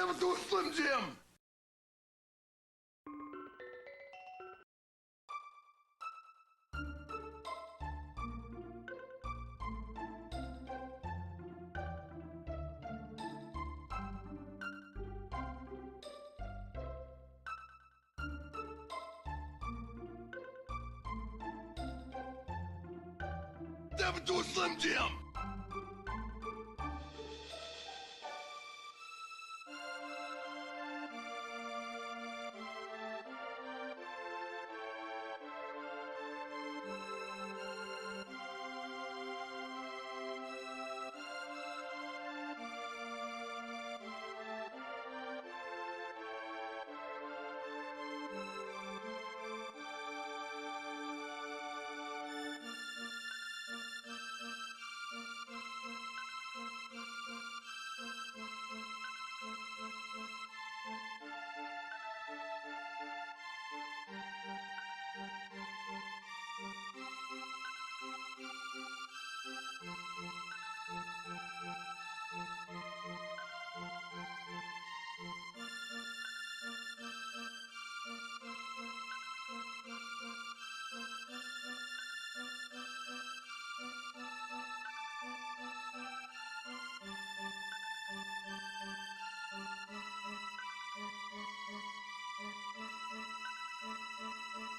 Never do a Slim Jim. Never do a Slim Jim.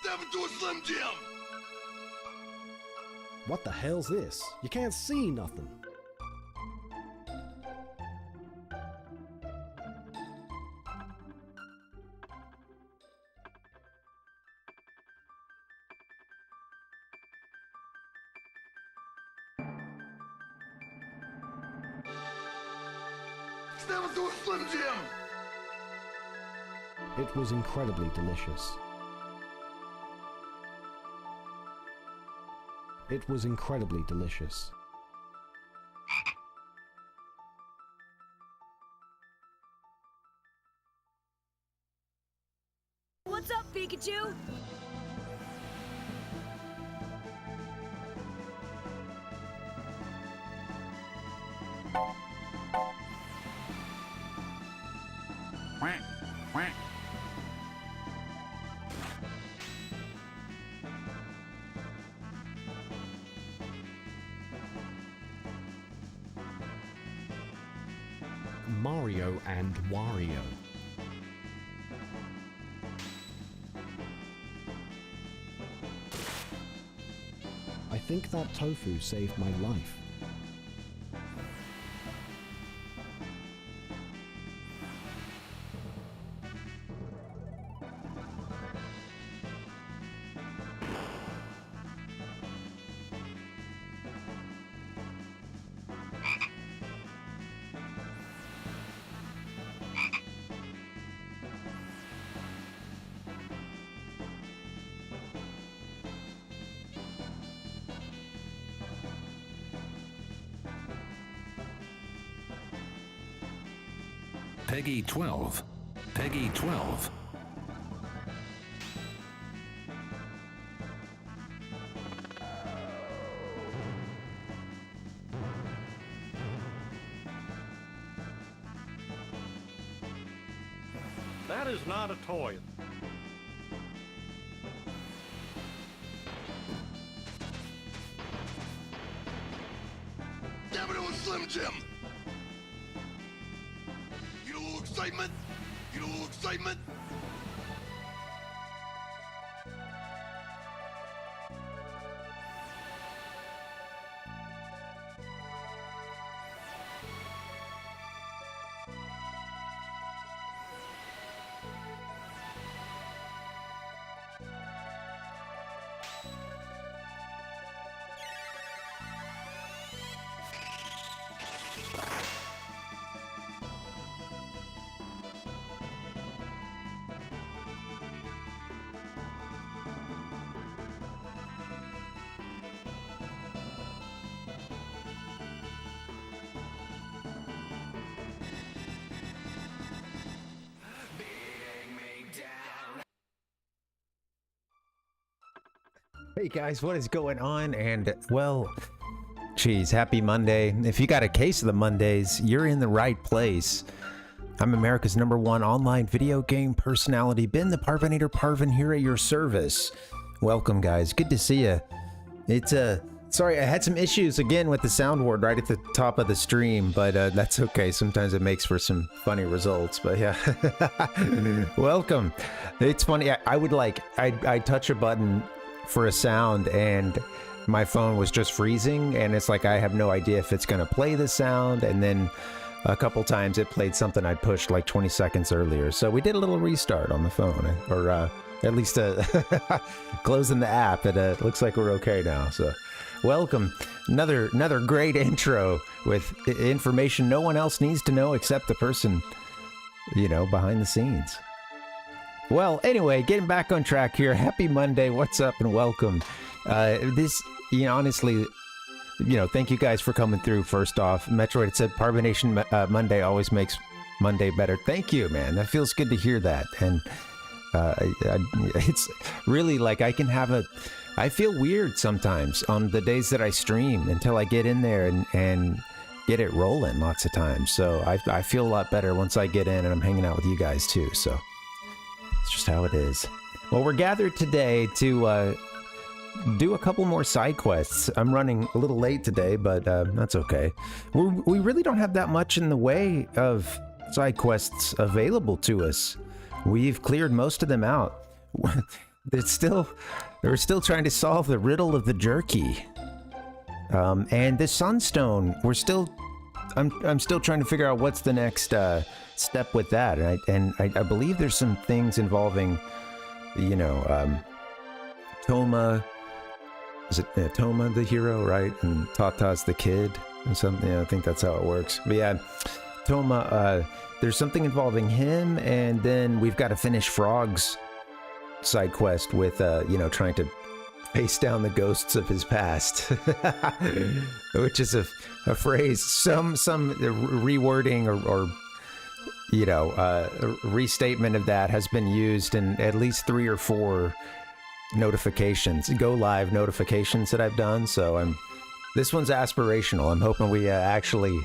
Never do a Slim Jim. What the hell's this? You can't see nothing. Never do a Slim Jim. It was incredibly delicious. It was incredibly delicious. What's up, Pikachu? Mario and Wario. I think that tofu saved my life. Peggy 12. Peggy 12. That is not a toy. Never do a Slim Jim. You know excitement? You know excitement? Hey guys, what is going on? And well, geez, happy Monday. If you got a case of the Mondays, you're in the right place. I'm America's #1 online video game personality, Ben the Parvinator Parvin, here at your service. Welcome, guys. Good to see you. It's sorry, I had some issues again with the soundboard right at the top of the stream, but that's okay. Sometimes it makes for some funny results, but yeah. Welcome. It's funny. I'd touch a button for a sound and my phone was just freezing, and it's like I have no idea if it's going to play the sound, and then a couple times it played something I'd pushed like 20 seconds earlier. So we did a little restart on the phone, or at least closing the app. It looks like we're okay now. So welcome. Another great intro with information no one else needs to know except the person, you know, behind the scenes. Well, anyway, getting back on track here. Happy Monday. What's up and welcome. Honestly, thank you guys for coming through. First off, Metroid, it said Parvination Monday always makes Monday better. Thank you, man. That feels good to hear that. And it's really like I feel weird sometimes on the days that I stream until I get in there and get it rolling lots of times. So I feel a lot better once I get in and I'm hanging out with you guys too. So it's just how it is. Well, we're gathered today to do a couple more side quests. I'm running a little late today, but that's okay. We really don't have that much in the way of side quests available to us. We've cleared most of them out. We're still trying to solve the riddle of the Jerky, and the Sunstone. I'm still trying to figure out what's the next step with that. And I believe there's some things involving, Toma. Is it Toma the hero, right? And Tata's the kid or something. Yeah, I think that's how it works. But yeah, Toma, there's something involving him, and then we've got to finish Frog's side quest with, trying to face down the ghosts of his past, which is a phrase, some rewording or restatement of that has been used in at least 3 or 4 go live notifications that I've done. So this one's aspirational. I'm hoping we actually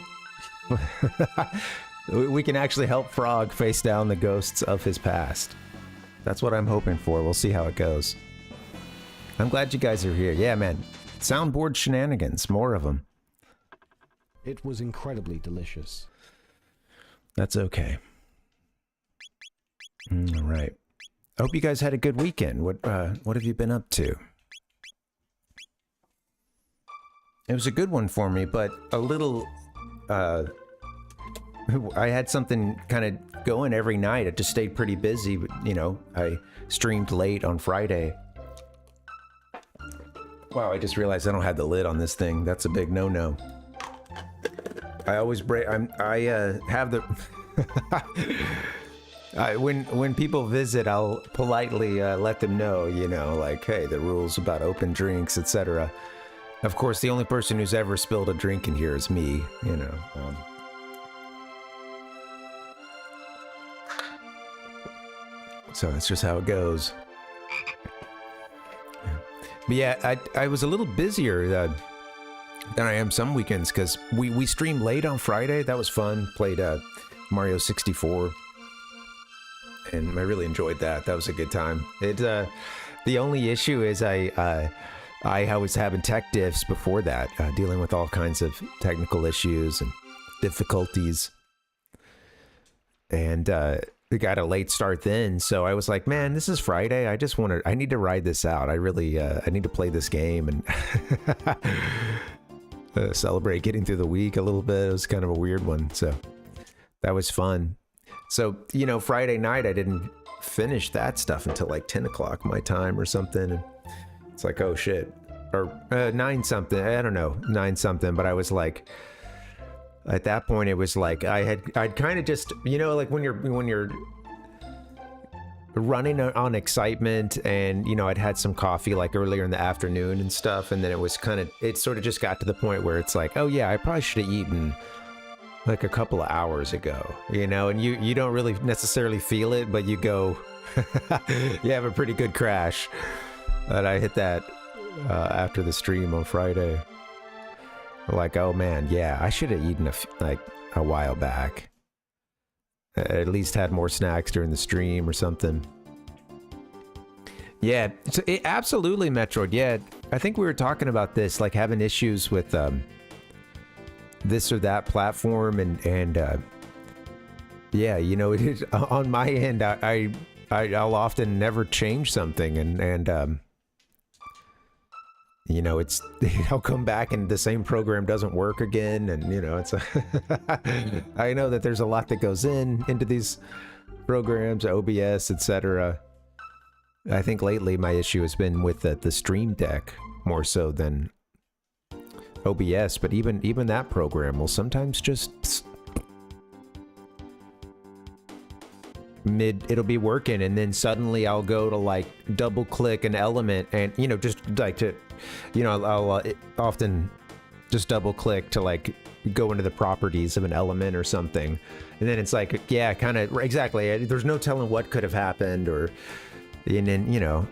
we can actually help Frog face down the ghosts of his past. That's what I'm hoping for. We'll see how it goes. I'm glad you guys are here. Yeah, man. Soundboard shenanigans, more of them. It was incredibly delicious. That's okay. All right. I hope you guys had a good weekend. What have you been up to? It was a good one for me, but a little, I had something kind of going every night. I just stayed pretty busy, but, I streamed late on Friday. Wow, I just realized I don't have the lid on this thing. That's a big no-no. I always I have the... when people visit, I'll politely let them know, like, hey, the rules about open drinks, etc. Of course, the only person who's ever spilled a drink in here is me, So that's just how it goes. But yeah, I was a little busier than I am some weekends, because we streamed late on Friday. That was fun. Played Mario 64. And I really enjoyed that. That was a good time. The only issue is I was having tech diffs before that, dealing with all kinds of technical issues and difficulties. And we got a late start then, so I was like, man, this is Friday. I need to ride this out. I need to play this game and celebrate getting through the week a little bit. It was kind of a weird one, so that was fun. So, Friday night, I didn't finish that stuff until like 10 o'clock my time or something. And it's like, oh shit. Or 9 something. I don't know, 9 something. But I was like, at that point, it was like I'd kind of just, like when you're running on excitement, and I'd had some coffee like earlier in the afternoon and stuff, and then it sort of just got to the point where it's like, oh yeah, I probably should have eaten like a couple of hours ago, and you don't really necessarily feel it, but you go, you have a pretty good crash. And I hit that after the stream on Friday. Like, oh man, yeah, I should have eaten a while back. at least had more snacks during the stream or something. Yeah, so absolutely, Metroid. Yeah, I think we were talking about this, like having issues with this or that platform, and yeah, you know, on my end, I'll often never change something, and you know, I'll come back and the same program doesn't work again, and you know, it's I know that there's a lot that goes into these programs, OBS, etc. I think lately my issue has been with the Stream Deck more so than OBS, but even that program will sometimes just it'll be working, and then suddenly I'll go to like double click an element, and you know, just like to, you know, I'll often just double click to like go into the properties of an element or something, and then it's like, yeah, kind of exactly, there's no telling what could have happened, or and then, you know,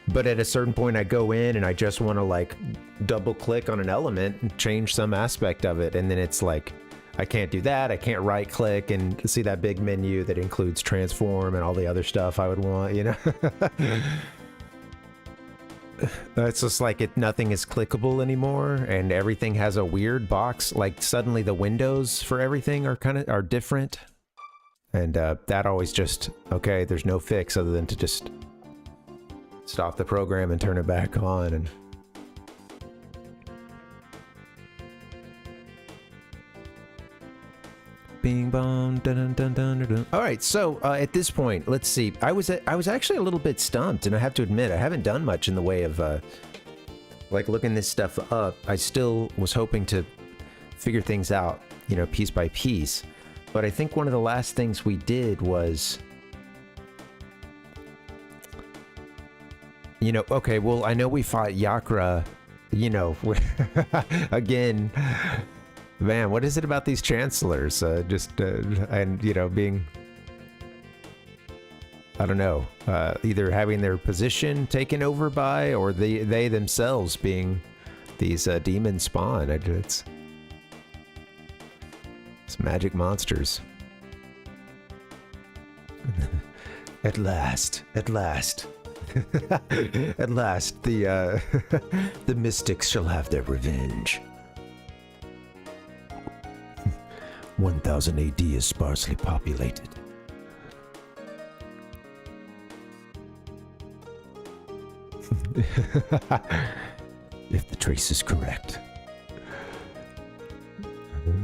but at a certain point I go in and I just want to like double click on an element and change some aspect of it, and then it's like I can't do that. I can't right click and see that big menu that includes transform and all the other stuff I would want, you know. It's just like nothing is clickable anymore, and everything has a weird box. Like suddenly the windows for everything are different, and that always just, okay, there's no fix other than to just stop the program and turn it back on. And bing bong, dun dun dun dun dun. All right, so at this point, let's see. I was actually a little bit stumped, and I have to admit I haven't done much in the way of like looking this stuff up. I still was hoping to figure things out, you know, piece by piece. But I think one of the last things we did was, you know, okay, well, I know we fought Yakra, you know, again. Man, what is it about these chancellors? And, you know, being, I don't know, either having their position taken over by, or they themselves being these demon spawn. It's magic monsters. At last, at last. At last, the mystics shall have their revenge. 1000 AD is sparsely populated. If the trace is correct.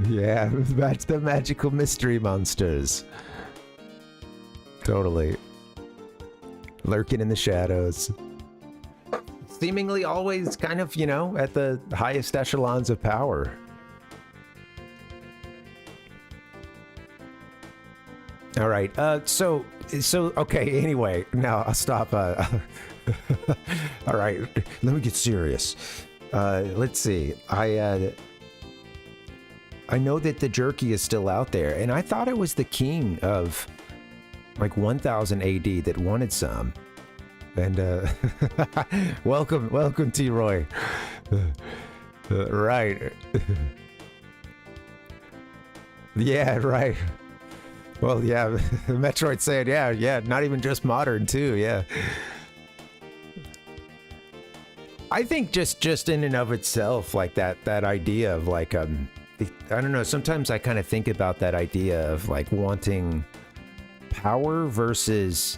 Yeah, the magical mystery monsters. Totally. Lurking in the shadows. Seemingly always kind of, you know, at the highest echelons of power. All right, so okay, anyway, now I'll stop. All right, let me get serious. Let's see, I know that the Jerky is still out there, and I thought it was the king of like 1000 AD that wanted some. And welcome T-Roy. Right. Yeah, right. Well, yeah, Metroid said, yeah, not even just modern too, yeah. I think just in and of itself, like that idea of like, I don't know, sometimes I kind of think about that idea of like wanting power versus,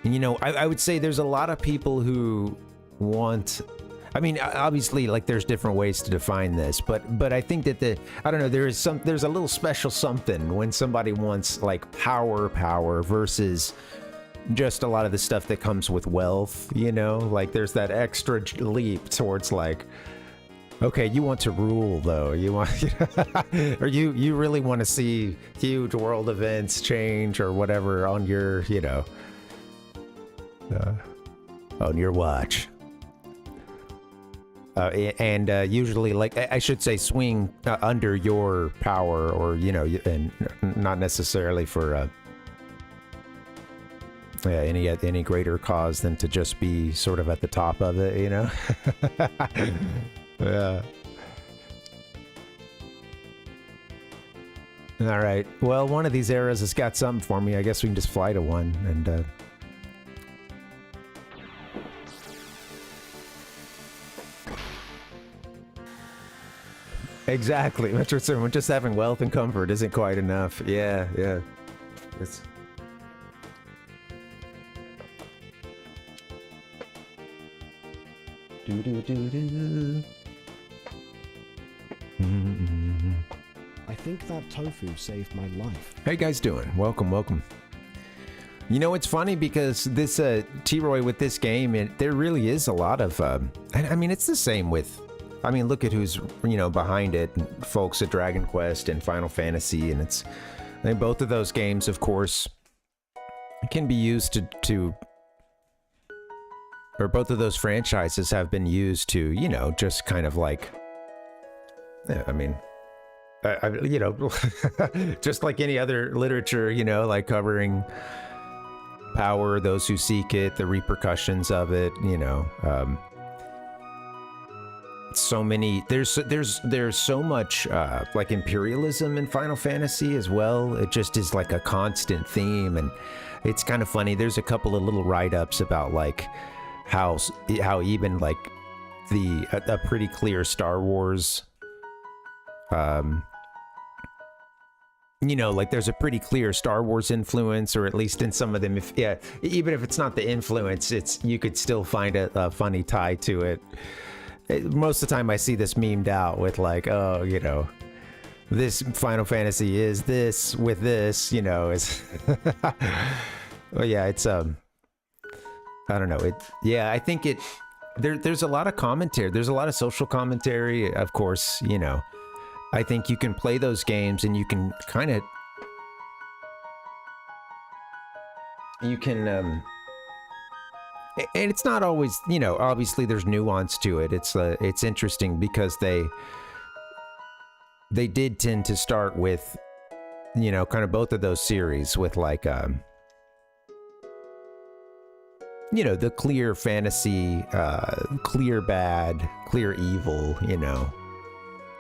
you know, I would say there's a lot of people who want, I mean, obviously, like there's different ways to define this, but I think that I don't know, there's a little special something when somebody wants like power versus just a lot of the stuff that comes with wealth, you know, like there's that extra leap towards like, okay, you want to rule though, you want, or you really want to see huge world events change or whatever on your, you know, on your watch. And usually, like I should say, swing under your power, or you know, and not necessarily for any greater cause than to just be sort of at the top of it, you know. Yeah. All right. Well, one of these eras has got something for me. I guess we can just fly to one and. Exactly. Just having wealth and comfort isn't quite enough. Yeah, yeah. It's... I think that tofu saved my life. How you guys doing? Welcome, welcome. You know, it's funny because this T-Roy with this game, there really is a lot of... I mean, it's the same with... I mean, look at who's, you know, behind it. Folks at Dragon Quest and Final Fantasy, and it's... I mean, both of those games, of course, can be used to... Or both of those franchises have been used to, you know, just kind of like... Yeah, I mean... you know, just like any other literature, you know, like covering power, those who seek it, the repercussions of it, you know... so many there's so much like imperialism in Final Fantasy as well. It just is like a constant theme, and it's kind of funny. There's a couple of little write-ups about like how even like a pretty clear Star Wars you know, like there's a pretty clear Star Wars influence, or at least in some of them, even if it's not the influence, you could still find a funny tie to it. Most of the time I see this memed out with like, oh, you know, this Final Fantasy is this with this, you know, is well, yeah, it's I don't know, I think there's a lot of commentary, there's a lot of social commentary, of course, you know. I think you can play those games and you can kind of and it's not always, you know, obviously there's nuance to it. It's interesting because they did tend to start with, you know, kind of both of those series with like, you know, the clear fantasy, clear bad, clear evil, you know,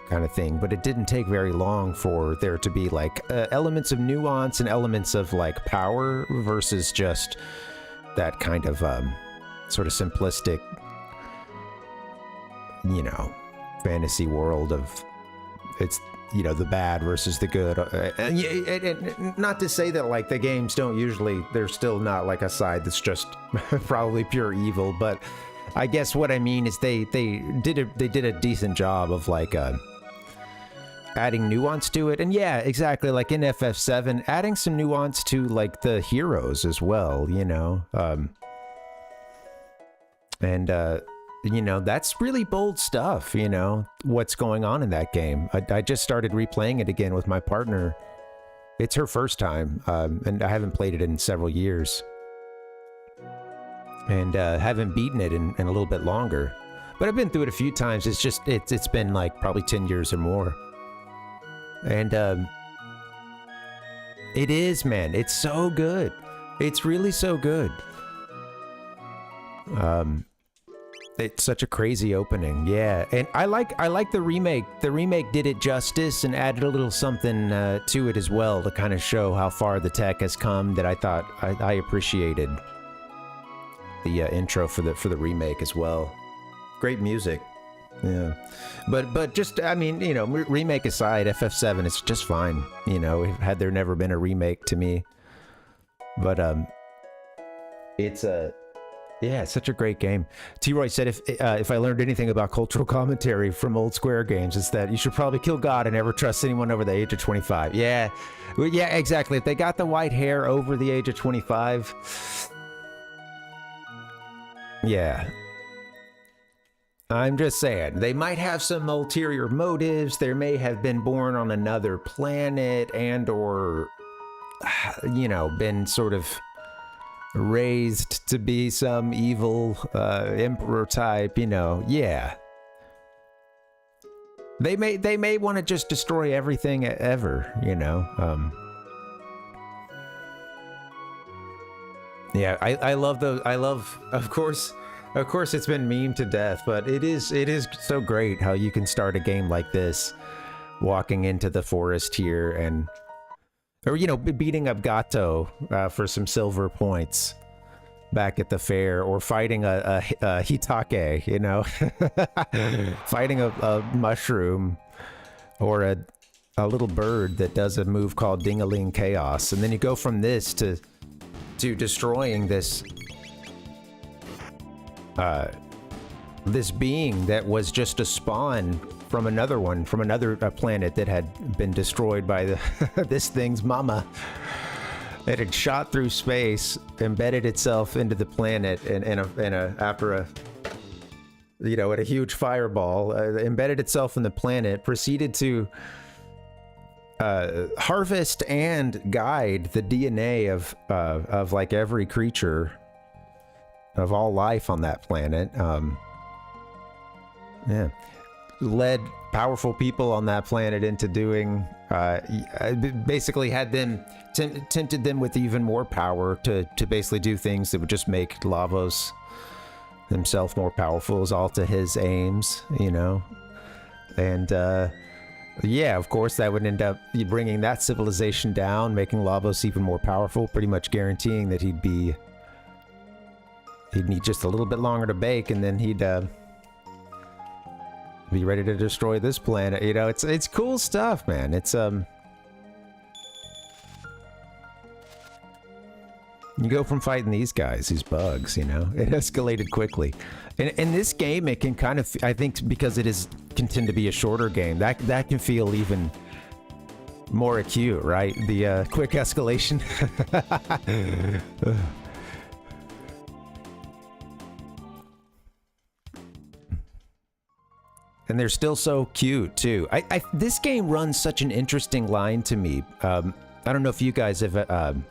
kind of thing. But it didn't take very long for there to be like elements of nuance and elements of like power versus just that kind of sort of simplistic, you know, fantasy world of it's, you know, the bad versus the good. And not to say that like the games don't usually, there's still not like a side that's just probably pure evil, but I guess what I mean is they did a decent job of like adding nuance to it. And yeah, exactly, like in FF7, adding some nuance to like the heroes as well, you know. You know, that's really bold stuff, you know, what's going on in that game. I just started replaying it again with my partner. It's her first time, and I haven't played it in several years. And haven't beaten it in a little bit longer. But I've been through it a few times. It's just, it's been like probably 10 years or more. And it is, man. It's so good. It's really so good. It's such a crazy opening, yeah. And I like the remake. The remake did it justice and added a little something to it as well to kind of show how far the tech has come. That I thought I appreciated the intro for the remake as well. Great music, yeah. But just, I mean, you know, remake aside, FF7 is just fine. You know, had there never been a remake to me, but it's a. Yeah, it's such a great game. T-Roy said if I learned anything about cultural commentary from old Square games, it's that you should probably kill God and never trust anyone over the age of 25. Yeah, well, yeah, exactly. If they got the white hair over the age of 25, yeah. I'm just saying, they might have some ulterior motives. They may have been born on another planet and or, you know, been sort of raised to be some evil emperor type, you know. Yeah, they may want to just destroy everything ever, you know. Yeah, I love those. I love, of course it's been memed to death, but it is so great how you can start a game like this walking into the forest here and Or, you know, beating up Gato for some silver points back at the fair, or fighting a Hitake, you know, fighting a mushroom, or a little bird that does a move called Ding-a-ling Chaos. And then you go from this to destroying this this being that was just a spawn from another one, from another planet that had been destroyed by this thing's mama. It had shot through space, embedded itself into the planet, and after a, you know, at a huge fireball, embedded itself in the planet, proceeded to harvest and guide the DNA of like every creature of all life on that planet. Yeah, led powerful people on that planet into doing, basically had them tempted them with even more power to basically do things that would just make Lavos himself more powerful. It was all to his aims, you know. And yeah, of course, that would end up bringing that civilization down, making Lavos even more powerful, pretty much guaranteeing that he'd need just a little bit longer to bake, and then he'd be ready to destroy this planet. You know, it's cool stuff, man. It's you go from fighting these guys, these bugs, you know, it escalated quickly. And in this game, it can kind of, I think, because it is tend to be a shorter game, that can feel even more acute, right? The quick escalation. And they're still so cute too. This game runs such an interesting line to me. I don't know if you guys have.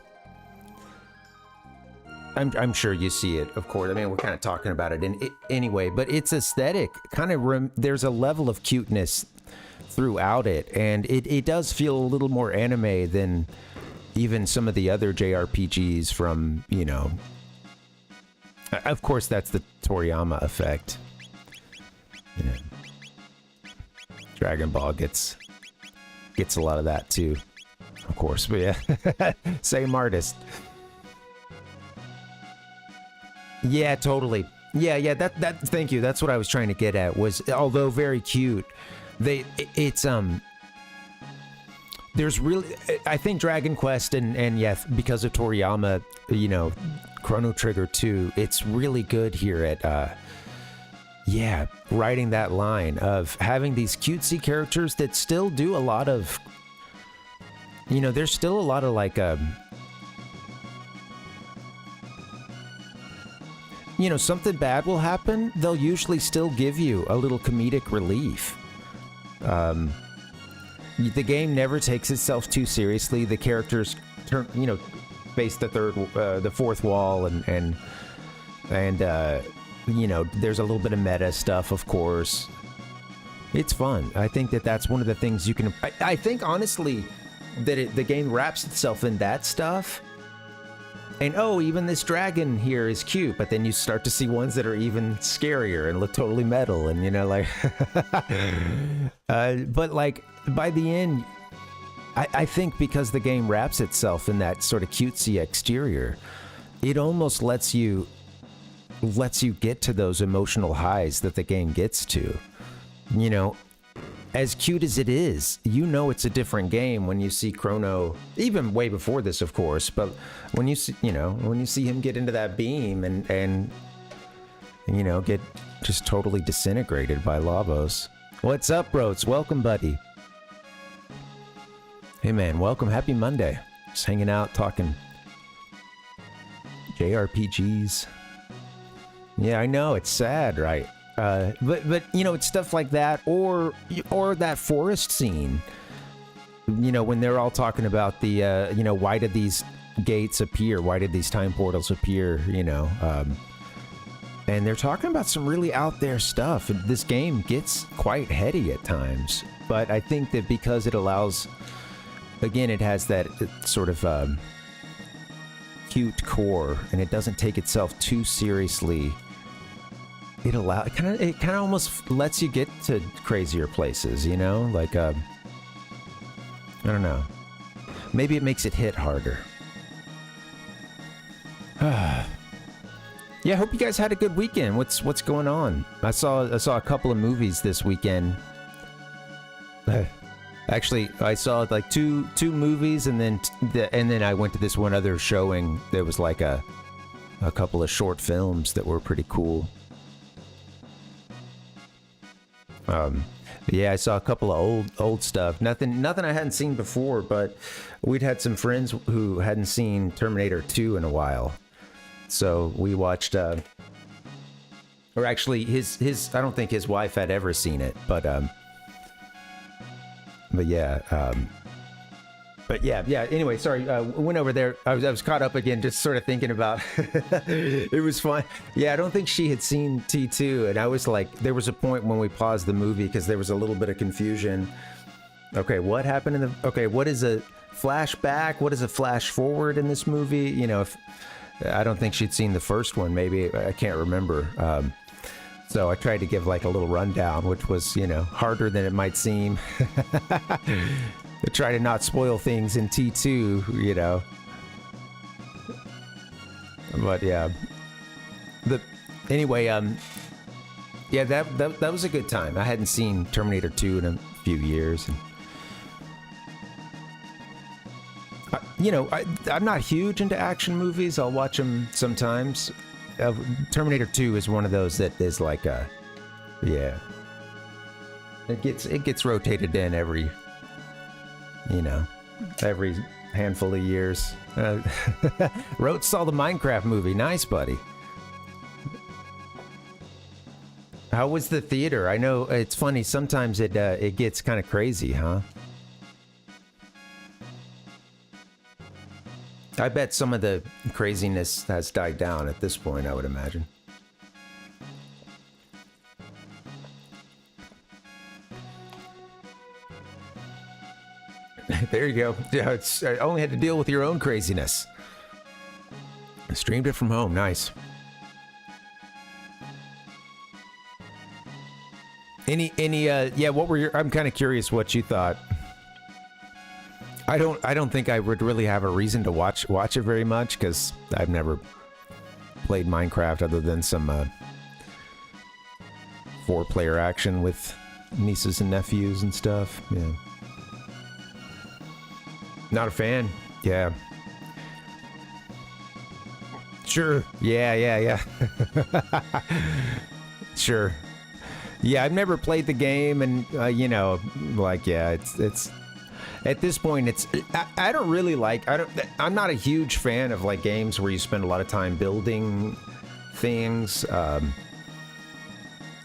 I'm sure you see it, of course. I mean, we're kind of talking about it anyway, but it's aesthetic. Kind of, there's a level of cuteness throughout it, and it does feel a little more anime than even some of the other JRPGs from, you know. Of course, that's the Toriyama effect. You know. Dragon Ball gets a lot of that too, of course, but yeah. Same artist. Yeah, totally. Yeah, that thank you. That's what I was trying to get at, was although very cute, it's there's really, I think Dragon Quest and yeah, because of Toriyama, you know, Chrono Trigger 2, it's really good here at yeah, writing that line of having these cutesy characters that still do a lot of, you know, there's still a lot of like, you know, something bad will happen, they'll usually still give you a little comedic relief. The game never takes itself too seriously. The characters turn, you know, face the fourth wall, and you know, there's a little bit of meta stuff, of course. It's fun. I think that's one of the things you can... I think, honestly, that the game wraps itself in that stuff. And, oh, even this dragon here is cute, but then you start to see ones that are even scarier and look totally metal, and, you know, like... but, like, by the end, I think because the game wraps itself in that sort of cutesy exterior, it almost lets you get to those emotional highs that the game gets to. You know, as cute as it is, you know it's a different game when you see Chrono, even way before this, of course, but when you see, you know, when you see him get into that beam and you know, get just totally disintegrated by Lavos. What's up, Broats? Welcome, buddy. Hey, man, welcome. Happy Monday. Just hanging out, talking JRPGs. Yeah, I know, it's sad, right? But you know, it's stuff like that, or that forest scene. You know, when they're all talking about the, you know, why did these gates appear? Why did these time portals appear? You know, and they're talking about some really out there stuff. And this game gets quite heady at times, but I think that because it allows, again, it has that sort of cute core, and it doesn't take itself too seriously. It kind of almost lets you get to crazier places, you know, like I don't know. maybe it makes it hit harder. Yeah, hope you guys had a good weekend. What's going on? I saw a couple of movies this weekend. Actually, I saw like two movies, and then I went to this one other showing. There was like a couple of short films that were pretty cool. Yeah, I saw a couple of old stuff. Nothing I hadn't seen before, but we'd had some friends who hadn't seen Terminator 2 in a while. So we watched, or actually his I don't think his wife had ever seen it, but yeah, anyway, sorry, went over there. I was caught up again, just sort of thinking about, it was fun. Yeah, I don't think she had seen T2, and I was like, there was a point when we paused the movie because there was a little bit of confusion. Okay, what happened okay, what is a flashback? What is a flash forward in this movie? You know, I don't think she'd seen the first one, maybe, I can't remember. So I tried to give like a little rundown, which was, you know, harder than it might seem. To try to not spoil things in T2, you know. But yeah. Anyway, yeah, that was a good time. I hadn't seen Terminator 2 in a few years. And you know, I'm not huge into action movies. I'll watch them sometimes. Terminator 2 is one of those that is like yeah. It gets rotated in every, you know, every handful of years. Saw the Minecraft movie. Nice, buddy. How was the theater? I know it's funny. Sometimes it gets kind of crazy, huh? I bet some of the craziness has died down at this point, I would imagine. There you go. Yeah, I only had to deal with your own craziness. I streamed it from home. Nice. Yeah, what were your, I'm kind of curious what you thought. I don't think I would really have a reason to watch it very much, because I've never played Minecraft other than some 4-player action with nieces and nephews and stuff. Yeah. Not a fan. Yeah. Sure. Yeah. Sure. Yeah, I've never played the game, and you know, like, yeah, it's at this point, I don't really like, I'm not a huge fan of like games where you spend a lot of time building things.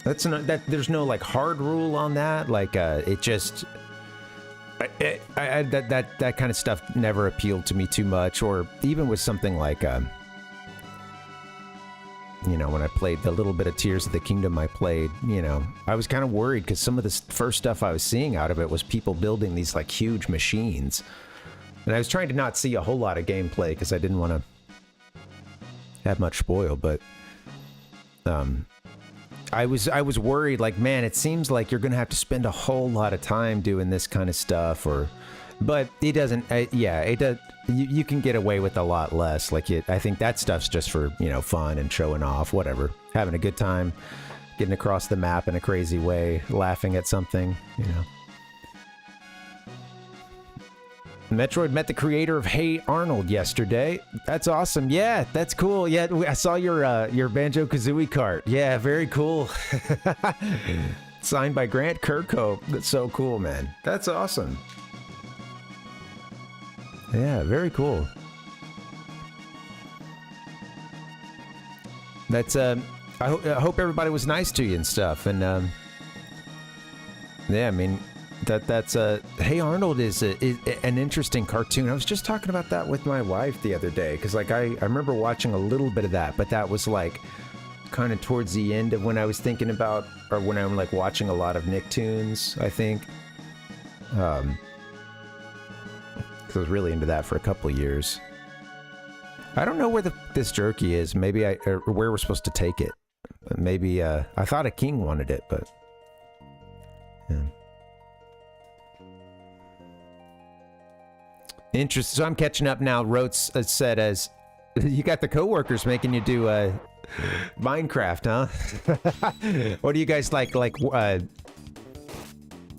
There's no like hard rule on that. Like, it just, that kind of stuff never appealed to me too much. Or even with something like, you know, when I played the little bit of Tears of the Kingdom I played, you know, I was kind of worried because some of the first stuff I was seeing out of it was people building these like huge machines. And I was trying to not see a whole lot of gameplay because I didn't want to have much spoil, but I was worried, like, man, it seems like you're going to have to spend a whole lot of time doing this kind of stuff, but it doesn't, yeah, it does. You can get away with a lot less. Like, I think that stuff's just for, you know, fun and showing off, whatever. Having a good time, getting across the map in a crazy way, laughing at something, you know. Metroid met the creator of Hey Arnold yesterday. That's awesome. Yeah, that's cool. Yeah, I saw your Banjo-Kazooie cart. Yeah, very cool. Signed by Grant Kirkhope. That's so cool, man. That's awesome. Yeah, very cool. That's I hope everybody was nice to you and stuff. And yeah, I mean, that's Hey Arnold is an interesting cartoon. I was just talking about that with my wife the other day, because like I remember watching a little bit of that, but that was like kind of towards the end of when I was thinking about, or when I'm like watching a lot of Nicktoons, I think. I was really into that for a couple of years. I don't know where this jerky is. Maybe or where we're supposed to take it. Maybe I thought a king wanted it, but yeah. Interesting. So I'm catching up now. Rotes said as you got the coworkers making you do Minecraft, huh? What do you guys like?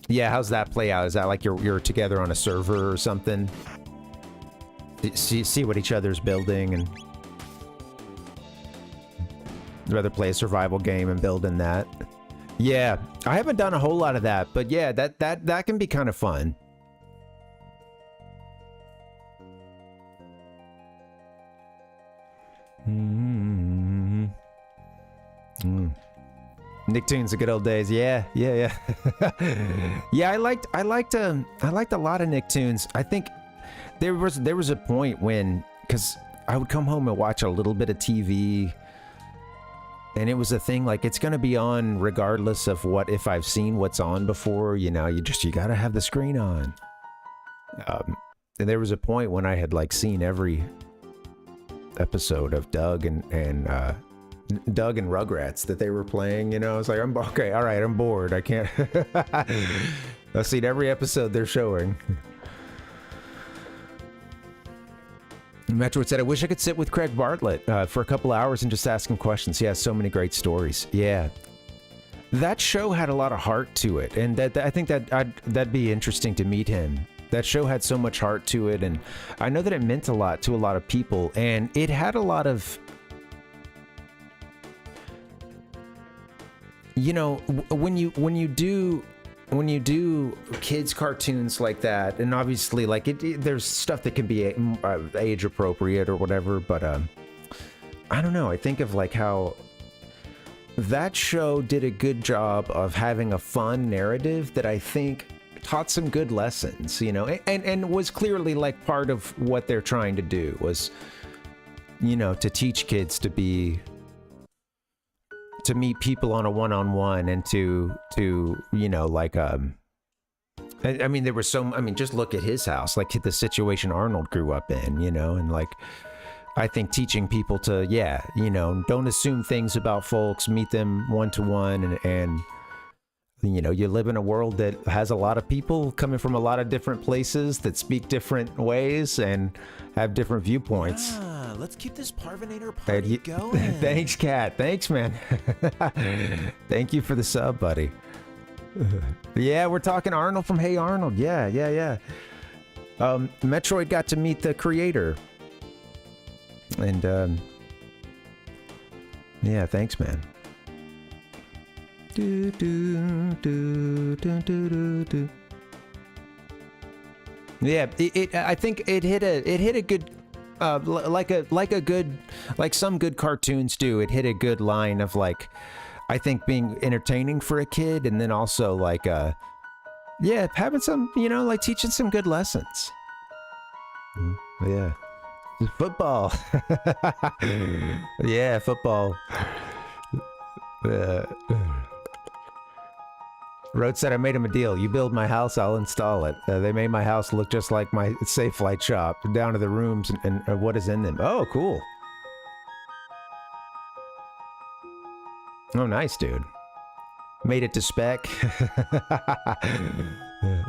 Yeah, how's that play out? Is that like you're together on a server or something? See what each other's building and rather play a survival game and build in that. Yeah, I haven't done a whole lot of that, but yeah, that can be kind of fun. Nicktoons, the good old days. Yeah. Yeah, I liked a lot of Nicktoons. I think there was a point when, because I would come home and watch a little bit of TV, and it was a thing like it's gonna be on regardless of what, if I've seen what's on before, you know, you gotta have the screen on. And there was a point when I had like seen every episode of Doug and Rugrats that they were playing, you know. I was like, okay, all right, I'm bored. I can't. I've seen every episode they're showing. Metroid said, I wish I could sit with Craig Bartlett for a couple hours and just ask him questions. He has so many great stories. Yeah. That show had a lot of heart to it, and I think that'd be interesting to meet him. That show had so much heart to it, and I know that it meant a lot to a lot of people, and it had a lot of, you know, when you do kids cartoons like that, and obviously like there's stuff that can be age appropriate or whatever, but I don't know, I think of like how that show did a good job of having a fun narrative that I think taught some good lessons, you know, and was clearly like part of what they're trying to do was, you know, to teach kids to meet people on a one-on-one and to you know, like I mean, there was so, I mean, just look at his house, like the situation Arnold grew up in, you know, and like I think teaching people to, yeah, you know, don't assume things about folks, meet them one-to-one, and you know, you live in a world that has a lot of people coming from a lot of different places that speak different ways and have different viewpoints. Ah, let's keep this Parvinator party going. Thanks, Kat. Thanks, man. Thank you for the sub, buddy. Yeah, we're talking Arnold from Hey Arnold. Yeah. Metroid got to meet the creator. And, yeah, thanks, man. Yeah, I think it hit a good, like some good cartoons do. It hit a good line of like, I think being entertaining for a kid, and then also like, yeah, having some, you know, like teaching some good lessons. Yeah, football. Yeah, football. Rhodes said, I made him a deal. You build my house, I'll install it. They made my house look just like my Safe Light shop, down to the rooms and what is in them. Oh, cool. Oh, nice, dude. Made it to spec.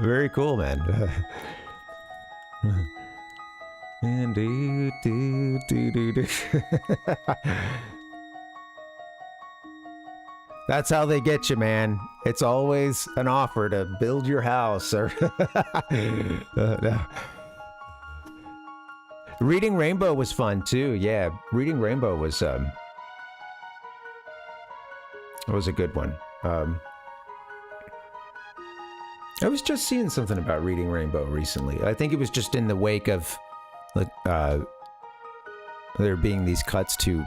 Very cool, man. And do. That's how they get you, man. It's always an offer to build your house or no. Reading Rainbow was fun too. Yeah, Reading Rainbow was a good one. I was just seeing something about Reading Rainbow recently. I think it was just in the wake of like there being these cuts to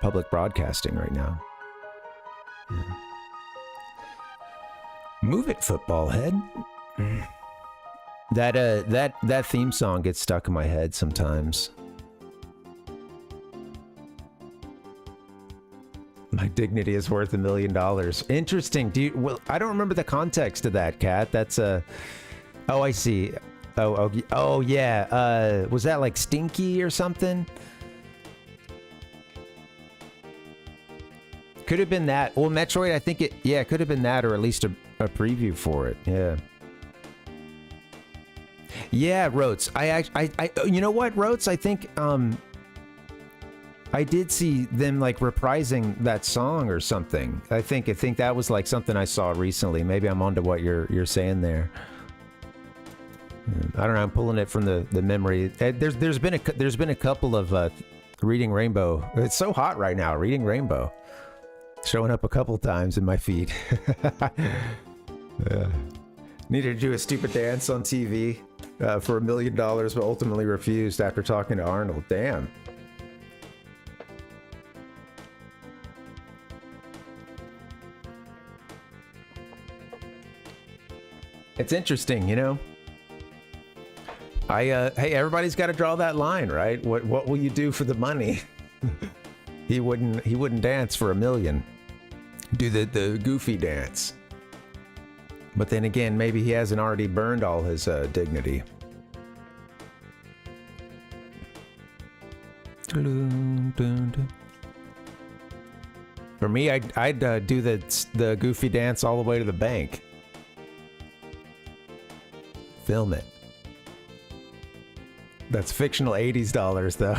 public broadcasting right now. Yeah. Move it, football head. That theme song gets stuck in my head sometimes. My dignity is worth $1 million. Interesting. Well, I don't remember the context of that, Kat. That's a. Oh, I see. Oh, yeah. Was that like Stinky or something? Could have been that. Well, Metroid, I think it could have been that, or at least a preview for it. Yeah. Yeah, Rotes. You know what, Rotes? I think I did see them like reprising that song or something. I think that was like something I saw recently. Maybe I'm onto what you're saying there. I don't know. I'm pulling it from the memory. There's been a couple of Reading Rainbow. It's so hot right now. Reading Rainbow showing up a couple times in my feed. Needed to do a stupid dance on TV for $1 million, but ultimately refused after talking to Arnold. Damn. It's interesting, you know. Hey, everybody's got to draw that line, right? What will you do for the money? He wouldn't dance for $1 million. Do the goofy dance. But then again, maybe he hasn't already burned all his dignity. For me, I'd do the goofy dance all the way to the bank. Film it. That's fictional 80s dollars, though.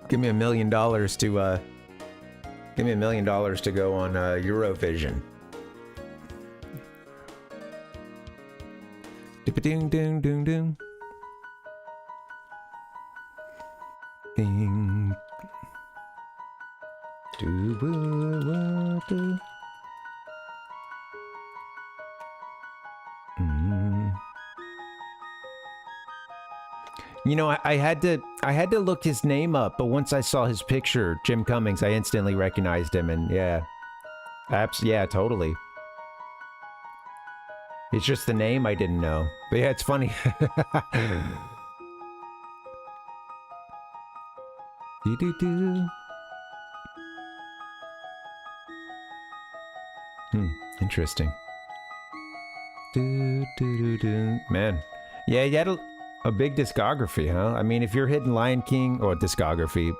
Give me $1 million to give me $1 million to go on Eurovision. Ding ding ding ding. Ding. Do. You know, I had to look his name up, but once I saw his picture, Jim Cummings, I instantly recognized him, and yeah, yeah, totally. It's just the name I didn't know, but yeah, it's funny. Interesting. Man, yeah, you had a big discography, huh? I mean, if you're hitting Lion King or discography,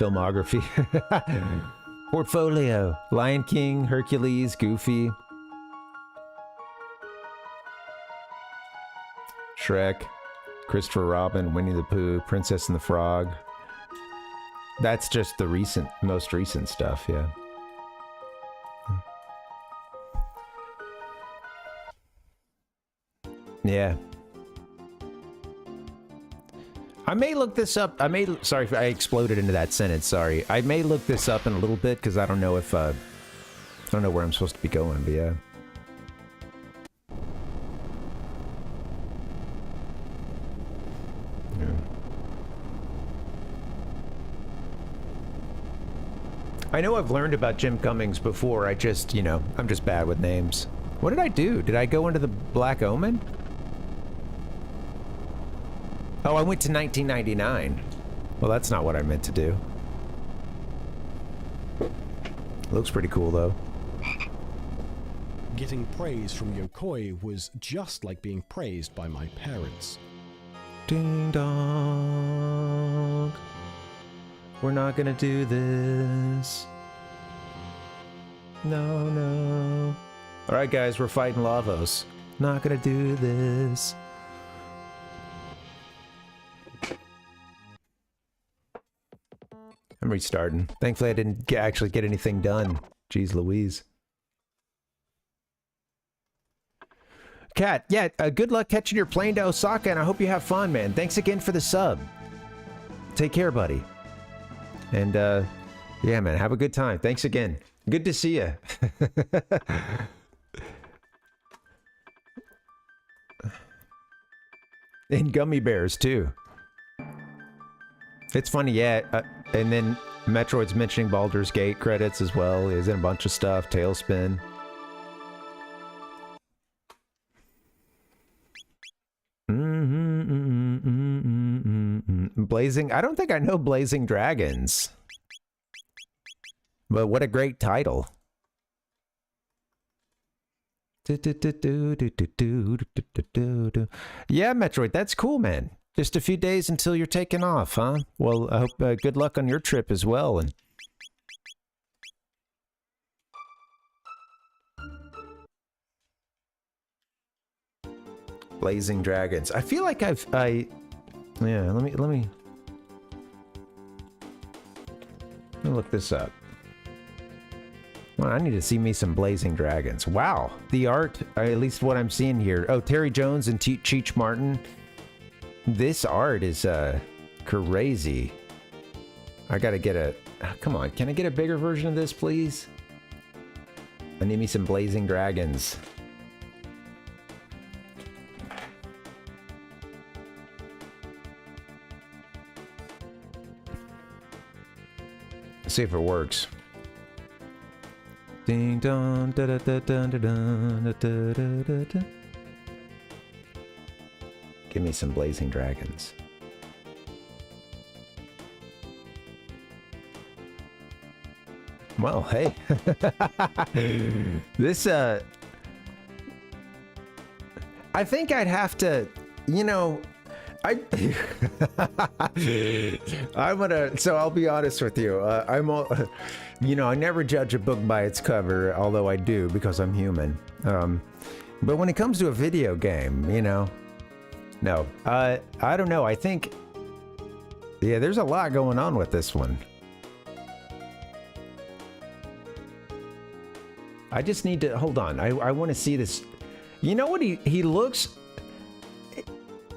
filmography, portfolio, Lion King, Hercules, Goofy, Shrek, Christopher Robin, Winnie the Pooh, Princess and the Frog. That's just the most recent stuff, yeah. Yeah. I may look this up. Sorry if I exploded into that sentence. Sorry. I may look this up in a little bit because I don't know if, I don't know where I'm supposed to be going, but yeah. I know I've learned about Jim Cummings before. I just, I'm just bad with names. What did I do? Did I go into the Black Omen? Oh, I went to 1999. Well, that's not what I meant to do. Looks pretty cool, though. Getting praise from Yokoi was just like being praised by my parents. Ding dong. We're not gonna do this. No. Alright, guys, we're fighting Lavos. Not gonna do this. I'm restarting. Thankfully, I didn't actually get anything done. Jeez Louise. Kat, yeah, good luck catching your plane to Osaka, and I hope you have fun, man. Thanks again for the sub. Take care, buddy. And, yeah, man, have a good time. Thanks again. Good to see you. And gummy bears, too. It's funny, yeah. And then Metroid's mentioning Baldur's Gate credits as well. He's in a bunch of stuff. Tailspin. Blazing. I don't think I know Blazing Dragons. But what a great title. Yeah, Metroid, that's cool, man. Just a few days until you're taking off, huh? Well, I hope good luck on your trip as well. And Blazing Dragons. I feel like yeah, let me look this up. Well, I need to see me some Blazing Dragons. Wow, the art, at least what I'm seeing here. Oh, Terry Jones and Cheech Martin. This art is crazy. I gotta get a... Come on, can I get a bigger version of this, please? I need me some Blazing Dragons. See if it works. Ding dong da da da da da da da da da. Give me some Blazing Dragons. Well, hey. This I think I'd have to, you know, I'm gonna, so I'll be honest with you. You know, I never judge a book by its cover, although I do because I'm human. But when it comes to a video game, you know, no, I don't know. I think, yeah, there's a lot going on with this one. I just need to, hold on. I want to see this. You know what he looks,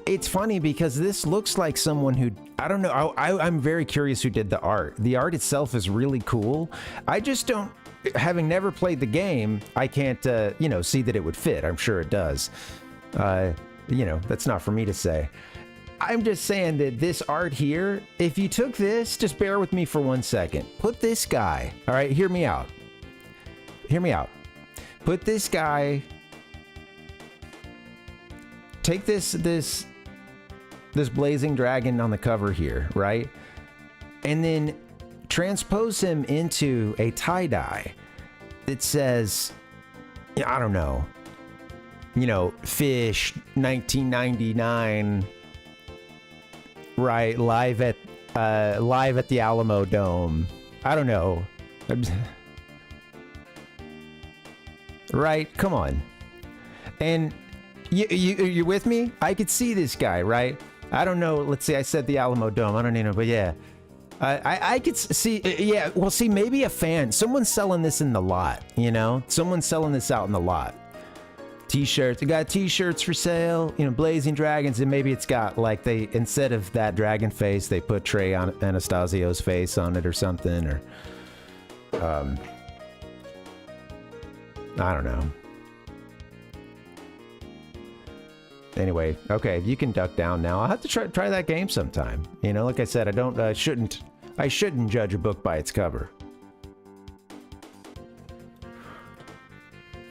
it's funny because this looks like someone who, I don't know, I'm very curious who did the art. The art itself is really cool. I just don't, having never played the game, I can't, you know, see that it would fit. I'm sure it does. You know, that's not for me to say. I'm just saying that this art here, if you took this, just bear with me for 1 second. Put this guy, all right, hear me out. Hear me out. Put this guy, take this Blazing Dragon on the cover here, right? And then transpose him into a tie-dye that says, I don't know, you know, Fish 1999, right? Live at the Alamo Dome. I don't know. Right? Come on. And you with me? I could see this guy, right? I don't know. Let's see. I said the Alamo Dome. I don't even know, but yeah. I could see, yeah. Well, see, maybe a fan. Someone's selling this in the lot, you know? Someone's selling this out in the lot. T-shirts. We got T-shirts for sale, you know, Blazing Dragons, and maybe it's got, like, they, instead of that dragon face, they put Trey Anastasio's face on it or something, or, I don't know. Anyway, okay, you can duck down now. I'll have to try that game sometime. You know, like I said, I shouldn't judge a book by its cover.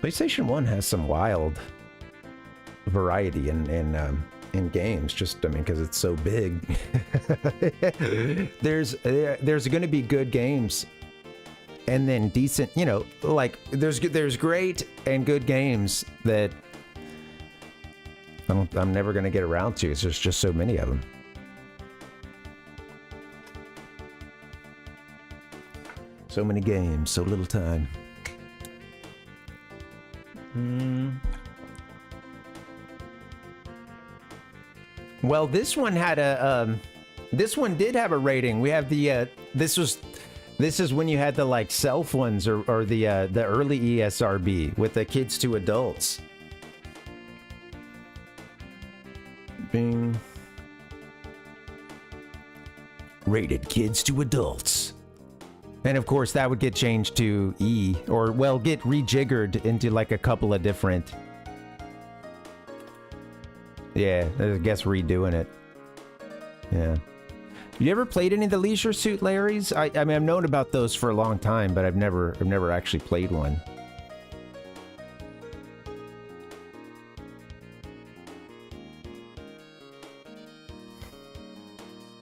PlayStation 1 has some wild variety in games, just, I mean, because it's so big. There's going to be good games, and then decent, you know, like there's great and good games that I'm never going to get around to. It's just so many of them. So many games, so little time. Well, this one had a this one did have a rating. We have the this is when you had the, like, self ones, or the early ESRB with the kids to adults. Bing. Rated kids to adults. And of course that would get changed to E, or, well, get rejiggered into, like, a couple of different. Yeah, I guess redoing it. Yeah. You ever played any of the Leisure Suit Larrys? I mean, I've known about those for a long time, but I've never actually played one.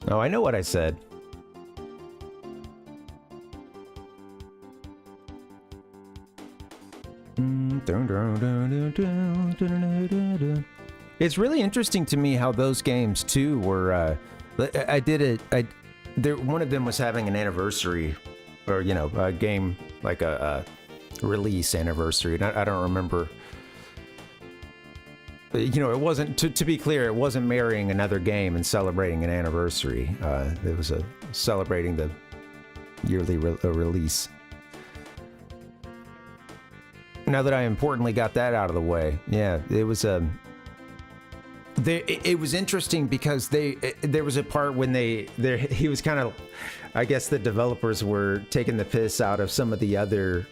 Oh, I know what I said. It's really interesting to me how those games too were. One of them was having an anniversary, or a game like a release anniversary. And I don't remember. It wasn't, to be clear, it wasn't marrying another game and celebrating an anniversary. It was celebrating the yearly release. Now that I importantly got that out of the way, yeah, it was it was interesting because there was a part when he was kind of, I guess the developers were taking the piss out of some of the other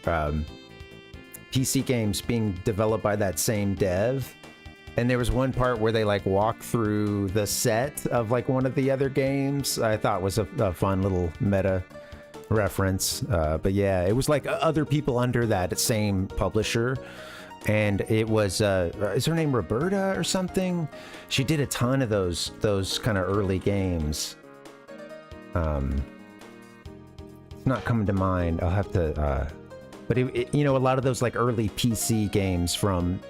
PC games being developed by that same dev. And there was one part where they like walk through the set of like one of the other games. I thought was a fun little meta reference. But yeah, it was like other people under that same publisher. And it was, is her name Roberta or something? She did a ton of those kind of early games. It's not coming to mind. I'll have to, but a lot of those like early PC games from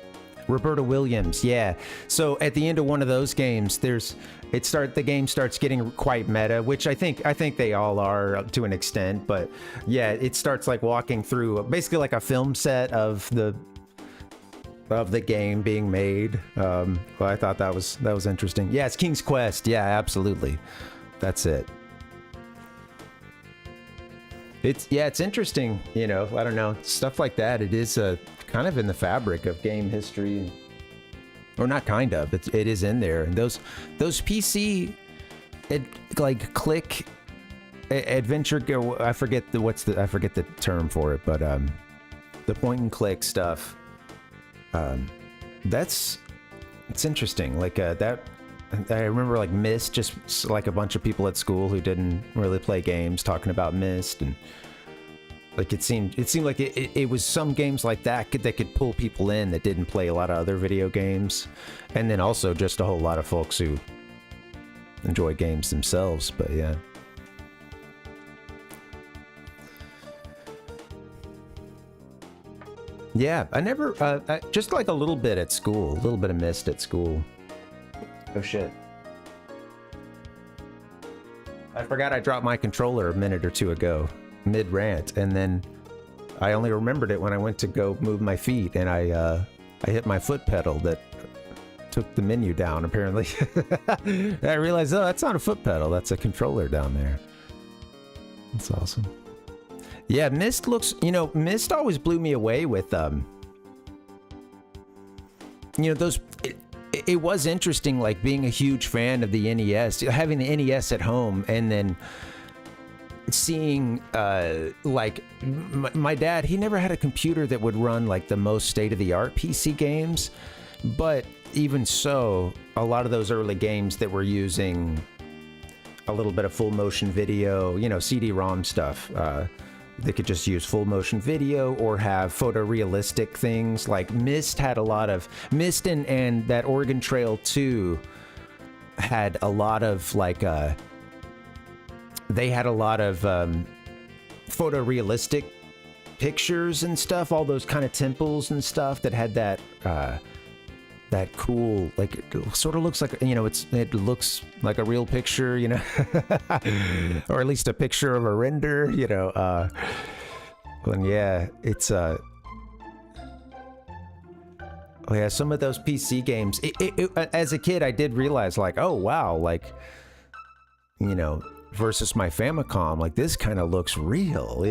Roberta Williams, yeah. So at the end of one of those games, the game starts getting quite meta, which I think they all are to an extent. But yeah, it starts like walking through basically like a film set of the game being made. Well, I thought that was interesting. Yeah, it's King's Quest. Yeah, absolutely. That's it. It's interesting. I don't know, stuff like that. It is kind of in the fabric of game history, or not kind of. It is in there. And those PC, like click adventure. I forget the term for it, but the point and click stuff. It's interesting. Like that. I remember like Myst, just like a bunch of people at school who didn't really play games talking about Myst, and like it seemed like it was some games like that could pull people in that didn't play a lot of other video games, and then also just a whole lot of folks who enjoy games themselves. But yeah. Yeah, I never, just like a little bit at school, a little bit of Myst at school. Oh shit. I forgot I dropped my controller a minute or two ago, mid-rant, and then I only remembered it when I went to go move my feet, and I hit my foot pedal that took the menu down, apparently. I realized, oh, that's not a foot pedal, that's a controller down there. That's awesome. Yeah, Myst looks, Myst always blew me away with, those... It was interesting, like being a huge fan of the NES, having the NES at home, and then seeing, like, my dad, he never had a computer that would run, like, the most state-of-the-art PC games, but even so, a lot of those early games that were using a little bit of full motion video, CD-ROM stuff, they could just use full motion video or have photorealistic things. Like Myst had a lot of Myst, and that Oregon Trail 2 had a lot of like they had a lot of photorealistic pictures and stuff, all those kind of temples and stuff that had that that cool, like, it sort of looks like, it looks like a real picture, or at least a picture of a render, and yeah, it's, oh yeah, some of those PC games, as a kid, I did realize, like, oh, wow, like, versus my Famicom, like, this kind of looks real,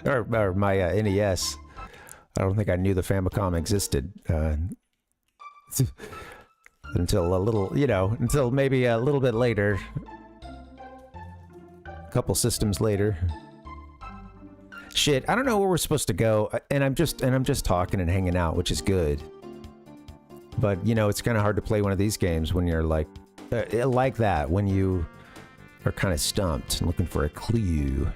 or my NES. I don't think I knew the Famicom existed until maybe a little bit later, a couple systems later. Shit, I don't know where we're supposed to go, and I'm just talking and hanging out, which is good. But it's kind of hard to play one of these games when you're like that, when you are kind of stumped and looking for a clue.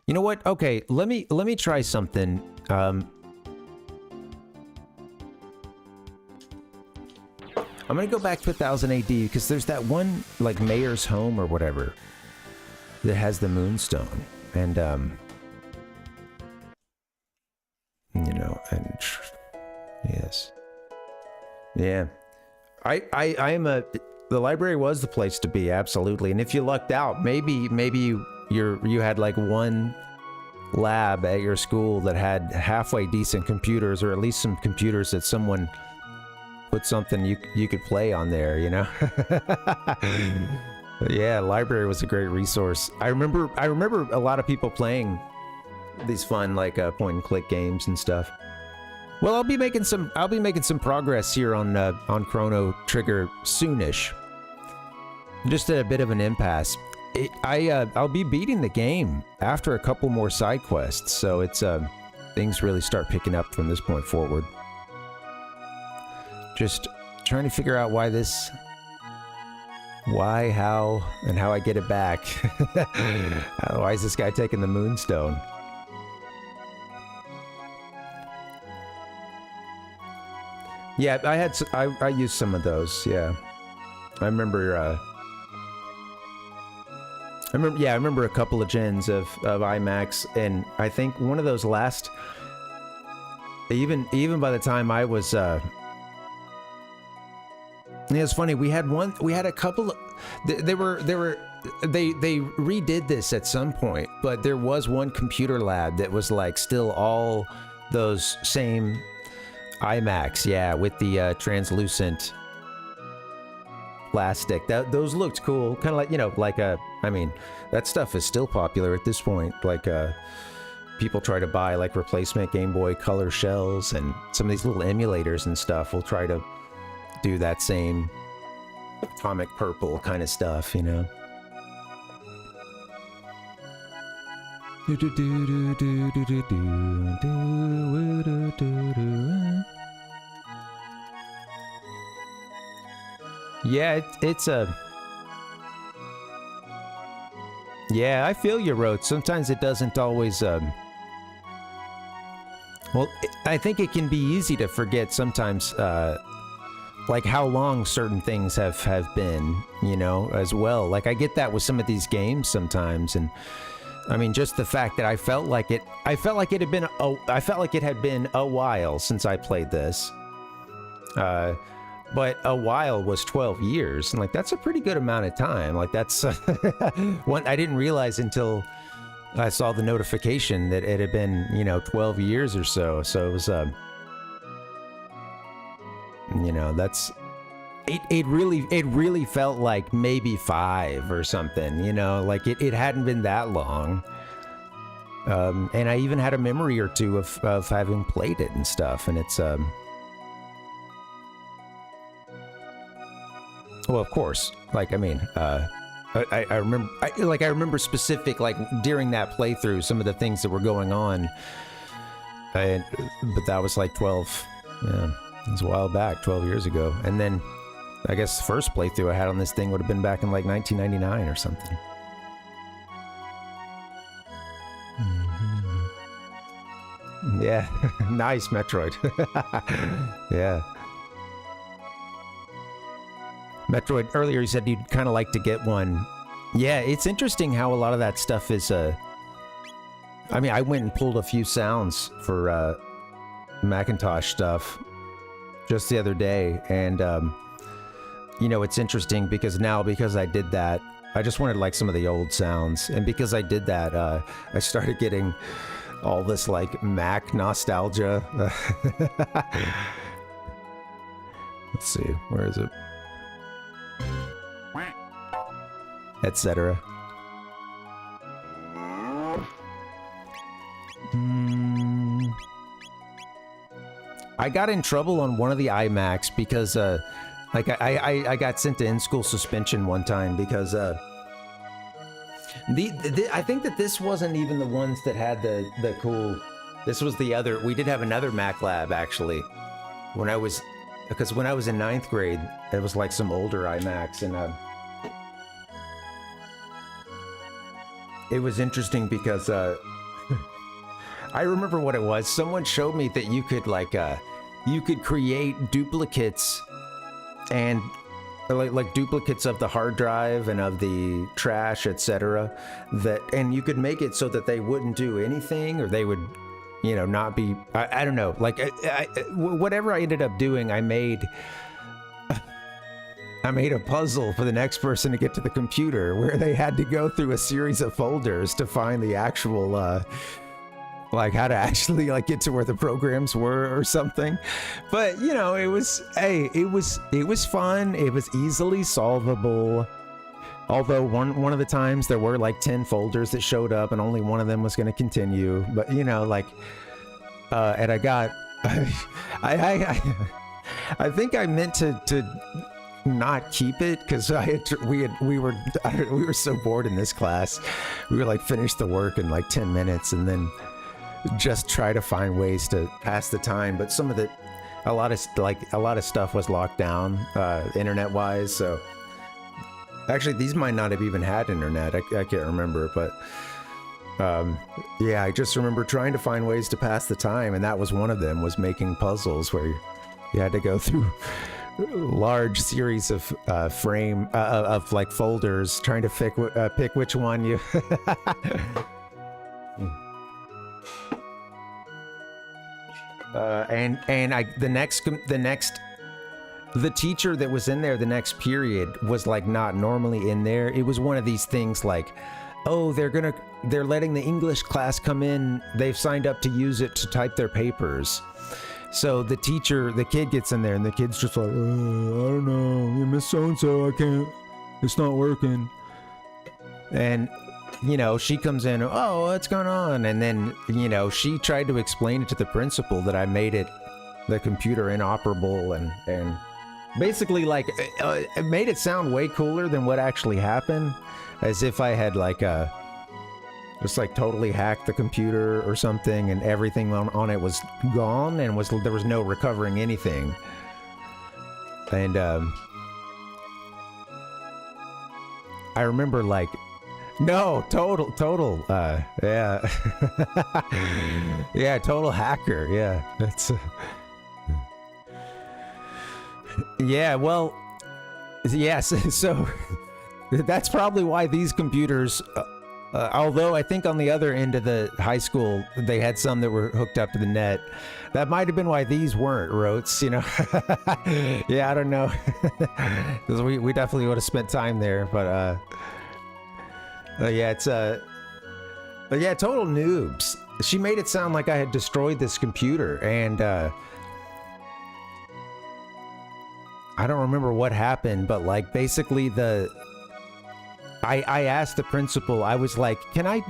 You know what? Okay, let me try something. I'm gonna go back to 1000 AD because there's that one like mayor's home or whatever that has the moonstone, and you know, and yes, yeah. I am a. The library was the place to be, absolutely. And if you lucked out, maybe you had like one lab at your school that had halfway decent computers, or at least some computers that someone put something you could play on there, you know. But yeah, library was a great resource. I remember a lot of people playing these fun like point and click games and stuff. Well, I'll be making some progress here on Chrono Trigger soonish. Just at a bit of an impasse. I'll be beating the game after a couple more side quests, so it's things really start picking up from this point forward. Just trying to figure out why, how, and how I get it back. Why is this guy taking the moonstone? Yeah, I used some of those. Yeah, I remember a couple of gens of IMAX, and I think one of those last. Even by the time I was, yeah, it's funny. We had a couple. They redid this at some point, but there was one computer lab that was like still all those same IMAX, yeah, with the translucent plastic. Those looked cool, kind of like, you know, like I mean, that stuff is still popular at this point. Like people try to buy like replacement Game Boy Color shells, and some of these little emulators and stuff will try to do that same atomic purple kind of stuff, you know. Yeah, it's a. Yeah, I feel you, Rote. Sometimes it doesn't always. Well, I think it can be easy to forget sometimes, like how long certain things have been, you know, as well. Like I get that with some of these games sometimes, and I mean, just the fact that I felt like it had been a while since I played this. But a while was 12 years, and like that's a pretty good amount of time. Like that's one I didn't realize until I saw the notification that it had been, you know, 12 years or so. So it was you know, that's it really felt like maybe 5 or something, you know, like it hadn't been that long. And I even had a memory or two of having played it and stuff, and it's well, of course, like, I mean, I remember specific, like, during that playthrough, some of the things that were going on, but that was like 12, yeah, it was a while back, 12 years ago, and then, I guess the first playthrough I had on this thing would have been back in, like, 1999 or something. Mm-hmm. Yeah, nice, Metroid. Yeah. Metroid, earlier you said you'd kind of like to get one. Yeah, it's interesting how a lot of that stuff is, I mean, I went and pulled a few sounds for, Macintosh stuff just the other day, and, you know, it's interesting because I did that, I just wanted, like, some of the old sounds, and because I did that, I started getting all this, like, Mac nostalgia. Let's see, where is it? Etc. I got in trouble on one of the iMacs because, like, I got sent to in-school suspension one time because, I think that this wasn't even the ones that had the cool. This was the other. We did have another Mac lab actually, because when I was in 9th grade, it was like some older iMacs, and it was interesting because I remember what it was. Someone showed me that you could, like, you could create duplicates and like duplicates of the hard drive and of the trash, etc. That, and you could make it so that they wouldn't do anything, or they would, you know, not be. I don't know. Like whatever I ended up doing, I made a puzzle for the next person to get to the computer, where they had to go through a series of folders to find the actual, like how to actually like get to where the programs were or something. But you know, it was fun. It was easily solvable. Although one of the times there were like 10 folders that showed up, and only one of them was going to continue. But you know, like, and I got, I think I meant to not keep it, because we were so bored in this class. We were like finish the work in like 10 minutes and then just try to find ways to pass the time. But some of it, a lot of stuff was locked down internet wise. So actually these might not have even had internet. I can't remember, but yeah, I just remember trying to find ways to pass the time, and that was one of them, was making puzzles where you had to go through large series of of like folders, trying to pick which one you the teacher that was in there the next period was like not normally in there. It was one of these things like, oh, they're letting the English class come in, they've signed up to use it to type their papers. So the kid gets in there, and the kid's just like, I don't know, Miss So-and-so, I can't, it's not working. And, you know, she comes in, oh, what's going on? And then, you know, she tried to explain it to the principal that I made the computer inoperable, and basically like, it made it sound way cooler than what actually happened, as if I had like just like totally hacked the computer or something, and everything on it was gone, and there was no recovering anything. And I remember like, no, total yeah. Yeah, total hacker. Yeah, that's yeah, well, yes. So that's probably why these computers, although I think on the other end of the high school, they had some that were hooked up to the net. That might have been why these weren't, Rotes, you know? Yeah, I don't know. Because we definitely would have spent time there, but yeah, it's but yeah, total noobs. She made it sound like I had destroyed this computer, and I don't remember what happened, but like basically I asked the principal, I was like, can I,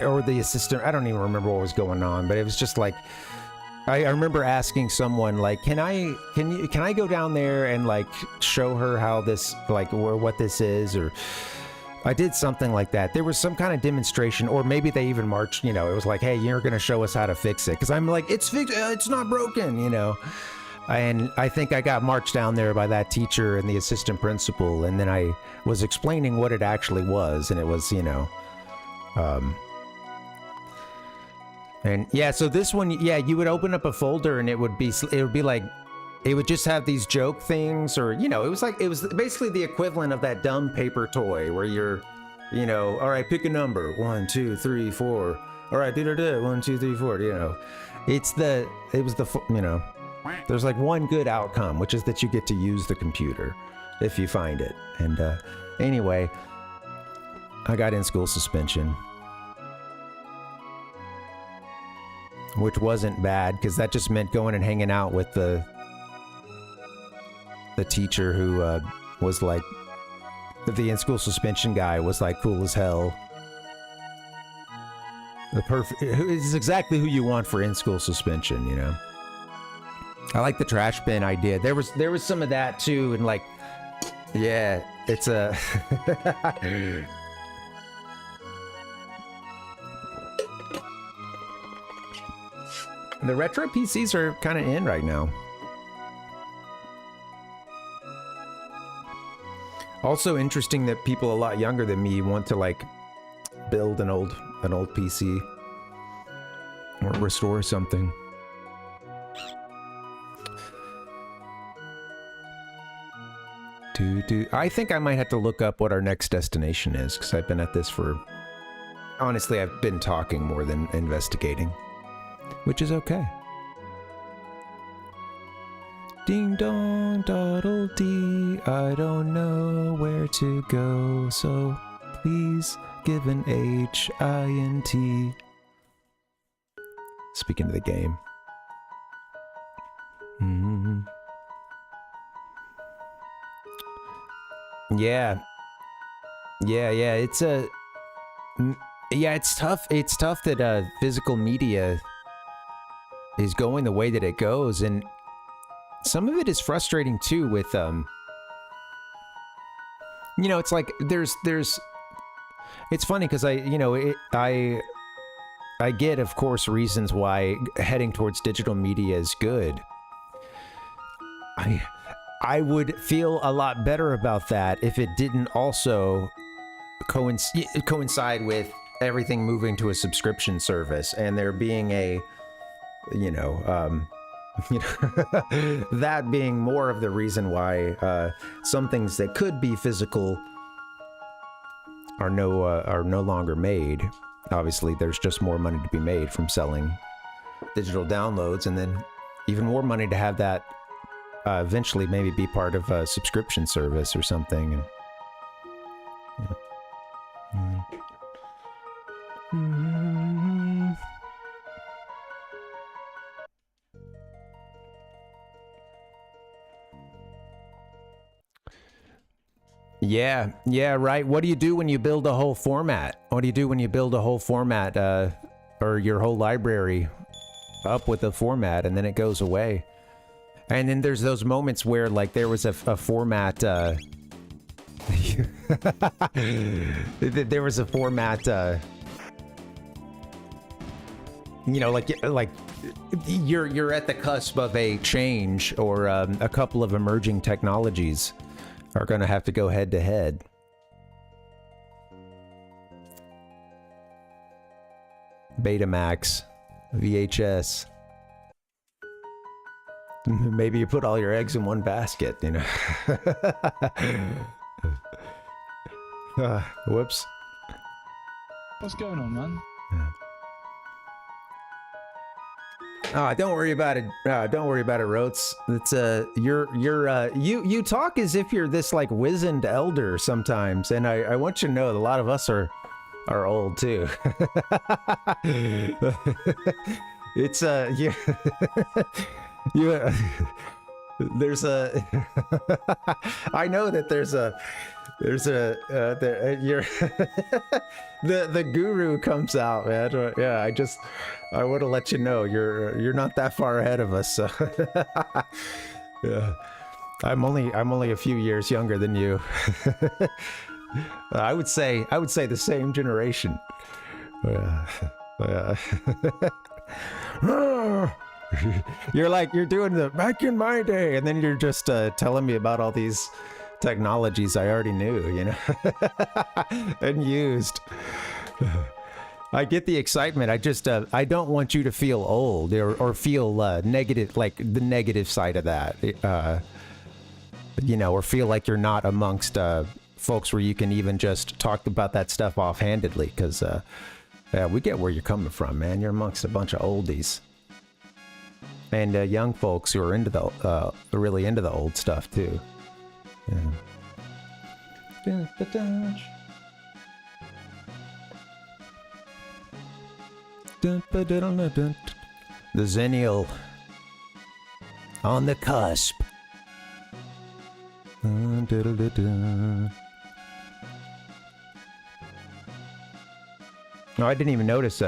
or the assistant, I don't even remember what was going on, but it was just like, I remember asking someone like, can I go down there and like show her how this, like, or what this is, or I did something like that. There was some kind of demonstration, or maybe they even marched, you know, it was like, hey, you're going to show us how to fix it. Because I'm like, it's fixed, it's not broken, you know. And I think I got marched down there by that teacher and the assistant principal, and then I was explaining what it actually was, and it was, you know, and yeah, so this one, yeah, you would open up a folder, and it would be like, it would just have these joke things, or, you know, it was basically the equivalent of that dumb paper toy where you're, you know, all right, pick a number, 1, 2, 3, 4, all right, 1, 2, 3, 4, you know, you know, there's like one good outcome, which is that you get to use the computer if you find it. And anyway, I got in-school suspension, which wasn't bad, because that just meant going and hanging out with the teacher who was like, the in-school suspension guy was like cool as hell. It's exactly who you want for in-school suspension, you know. I like the trash bin idea. There was some of that too, and like, yeah, it's a the retro PCs are kind of in right now. Also interesting that people a lot younger than me want to like build an old PC or restore something. I think I might have to look up what our next destination is, because I've been at this for... Honestly, I've been talking more than investigating, which is okay. Ding dong, doddle dee, I don't know where to go, so please give an H-I-N-T. Speaking of the game. Yeah. Yeah, it's a... Yeah, it's tough. It's tough that physical media is going the way that it goes, and some of it is frustrating too. With you know, it's like there's. It's funny because I get, of course, reasons why heading towards digital media is good. I would feel a lot better about that if it didn't also coincide with everything moving to a subscription service and there being a, that being more of the reason why some things that could be physical are no longer made. Obviously, there's just more money to be made from selling digital downloads, and then even more money to have that eventually maybe be part of a subscription service or something. And yeah, right. What do you do when you build a whole format? What do you do when you build a whole format, or your whole library up with a format, and then it goes away? And then there's those moments where, like, there was a format, there was a format, like you're at the cusp of a change, or a couple of emerging technologies are going to have to go head to head. Betamax, VHS. Maybe you put all your eggs in one basket, you know. Whoops. What's going on, man? Don't worry about it. Don't worry about it, Rotes. It's you talk as if you're this like wizened elder sometimes, and I want you to know that a lot of us are old too. It's there's a I know that there's a you're the guru comes out, man. Yeah, I want to let you know you're not that far ahead of us. So. Yeah, I'm only a few years younger than you. I would say the same generation. You're doing the back in my day, and then you're just telling me about all these technologies I already knew, you know, and used. I get the excitement. I just I don't want you to feel old or feel negative, like the negative side of that, or feel like you're not amongst folks where you can even just talk about that stuff offhandedly, because we get where you're coming from, man. You're amongst a bunch of oldies. And young folks who are into the really into the old stuff too. Yeah. The Zennial on the cusp. No, I didn't even notice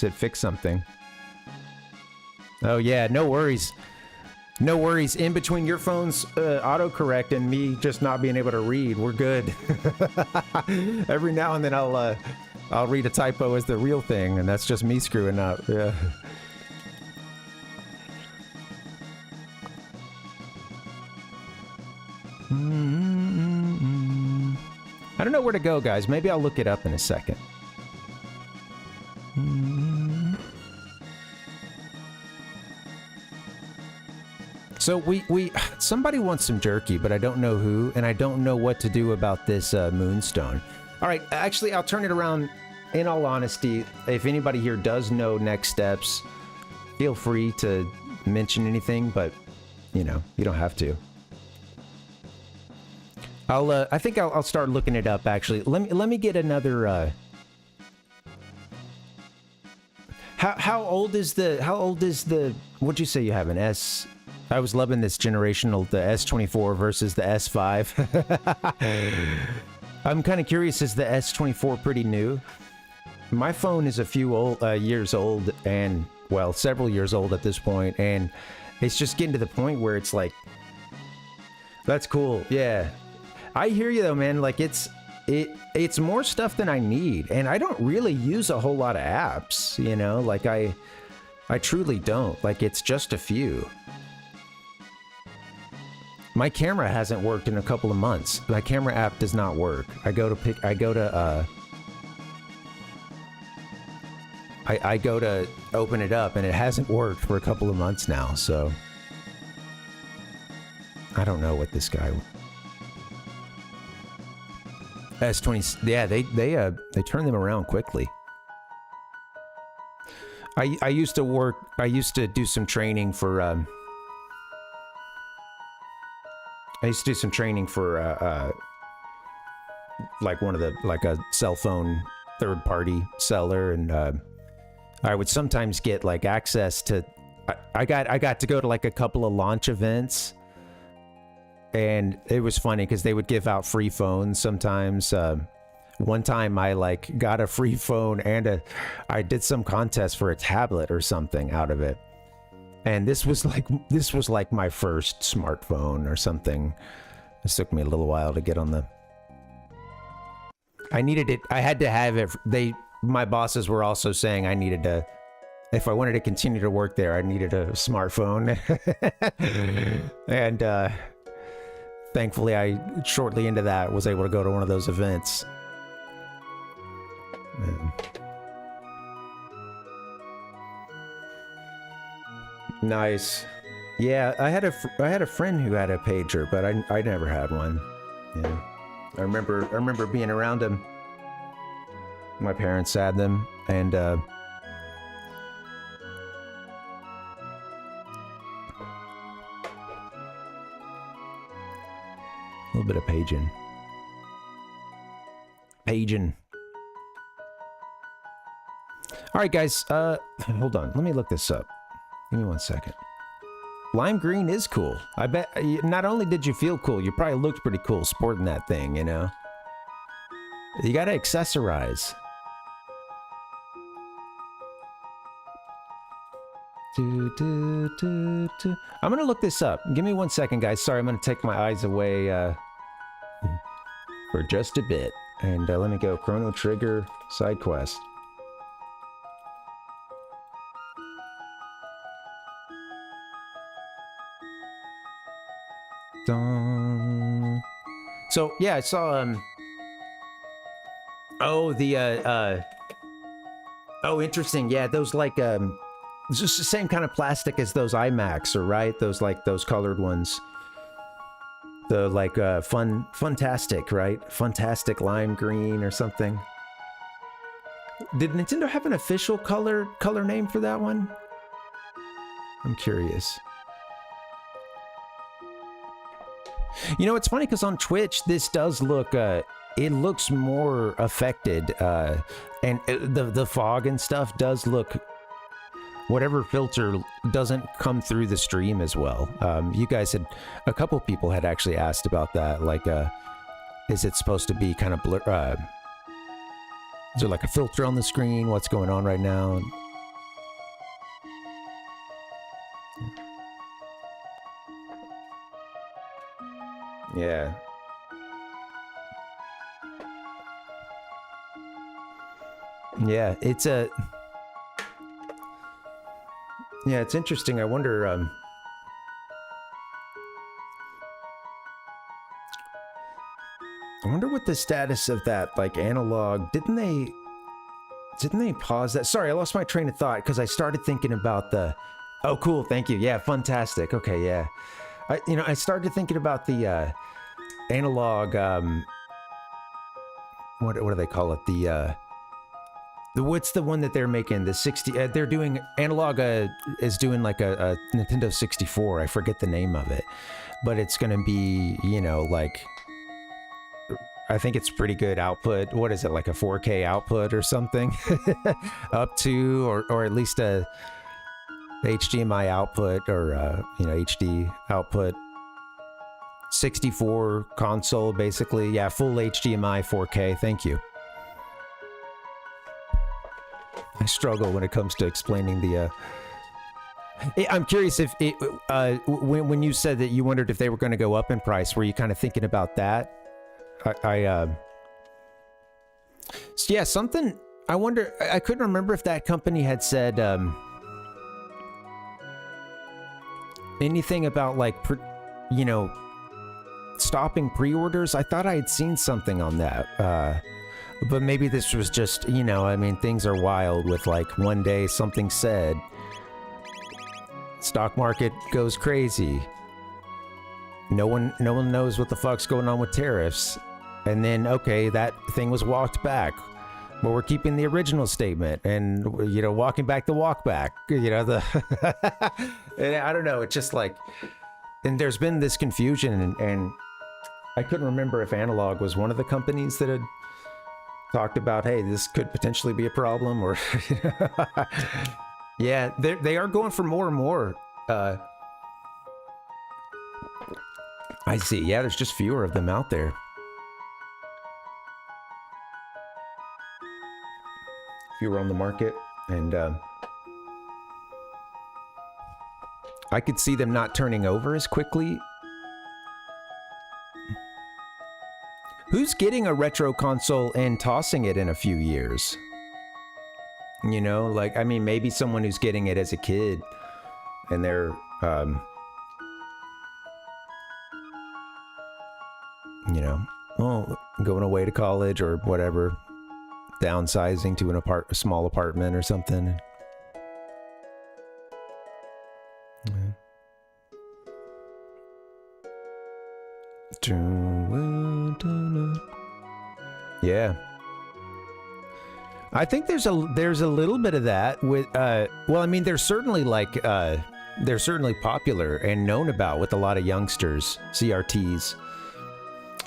it fixed something. Oh yeah, no worries. No worries. In between your phone's autocorrect and me just not being able to read, we're good. Every now and then I'll read a typo as the real thing, and that's just me screwing up. Yeah. I don't know where to go, guys. Maybe I'll look it up in a second. So somebody wants some jerky, but I don't know who, and I don't know what to do about this moonstone. All right, actually, I'll turn it around. In all honesty, if anybody here does know next steps, feel free to mention anything, but you know, you don't have to. I think I'll start looking it up. Actually, let me get another. How old is the? What'd you say you have an S? I was loving this generational, the S24 versus the S5. I'm kind of curious, is the S24 pretty new? My phone is a few years old, and, well, several years old at this point, and it's just getting to the point where it's like, that's cool, yeah. I hear you, though, man. Like, it's more stuff than I need, and I don't really use a whole lot of apps, you know? Like, I truly don't. Like, it's just a few. My camera hasn't worked in a couple of months. My camera app does not work. I go to open it up and it hasn't worked for a couple of months now, so I don't know what this guy S20, yeah, they turn them around quickly. I used to do some training for like one of the, like a cell phone third-party seller, and I would sometimes get like access to, I got to go to like a couple of launch events, and it was funny because they would give out free phones sometimes. One time I like got a free phone and I did some contest for a tablet or something out of it. And this was like my first smartphone or something. It took me a little while to get on the... I needed it. I had to have it. My bosses were also saying I needed to... If I wanted to continue to work there, I needed a smartphone. And thankfully, I shortly into that was able to go to one of those events. Nice. Yeah, I had a friend who had a pager, but I never had one. Yeah, I remember being around them. My parents had them, and a little bit of paging. All right, guys. Hold on. Let me look this up. Give me 1 second. Lime green is cool. I bet not only did you feel cool, you probably looked pretty cool sporting that thing, you know? You gotta accessorize. I'm gonna look this up. Give me 1 second, guys. Sorry, I'm gonna take my eyes away for just a bit. And let me go Chrono Trigger side quest. So yeah, I saw oh, interesting. Yeah, those like it's just the same kind of plastic as those iMacs, or right? Those colored ones. The like Funtastic, right? Funtastic lime green or something. Did Nintendo have an official color name for that one? I'm curious. You know, it's funny because on Twitch, this does look, it looks more affected, and the fog and stuff does look, whatever filter doesn't come through the stream as well. You guys had, a couple people had actually asked about that, like, is it supposed to be kind of blur, is there like a filter on the screen? What's going on right now? Yeah. Yeah, it's a... Yeah, it's interesting. I wonder, I wonder what the status of that, like, analog... Didn't they pause that? Sorry, I lost my train of thought because I started thinking about the Oh, cool. Thank you. Yeah, fantastic. Okay, yeah. I started thinking about the analog. What do they call it? What's the one that they're making? The 60. They're doing analog. Is doing like a Nintendo 64. I forget the name of it, but it's gonna be like. I think it's pretty good output. What is it, like a 4K output or something? Up to, or at least a HDMI output or HD output. 64 console, basically. Yeah, full HDMI 4K. Thank you. I struggle when it comes to explaining the. I'm curious if when you said that you wondered if they were going to go up in price, were you kind of thinking about that? Yeah, something. I wonder. I couldn't remember if that company had said anything about like, stopping pre-orders. I thought I had seen something on that. But maybe this was just, things are wild with like one day something said, stock market goes crazy. No one knows what the fuck's going on with tariffs. And then, okay, that thing was walked back. But we're keeping the original statement and, walking back the walk back. And I don't know. It's just like, and there's been this confusion and I couldn't remember if Analog was one of the companies that had talked about, hey, this could potentially be a problem or, yeah, they are going for more and more. I see. Yeah, there's just fewer of them out there. Fewer on the market, and I could see them not turning over as quickly. Who's getting a retro console and tossing it in a few years? Maybe someone who's getting it as a kid, and they're going away to college or whatever, downsizing to a small apartment or something. Yeah. I think there's a little bit of that with they're certainly they're certainly popular and known about with a lot of youngsters, CRTs.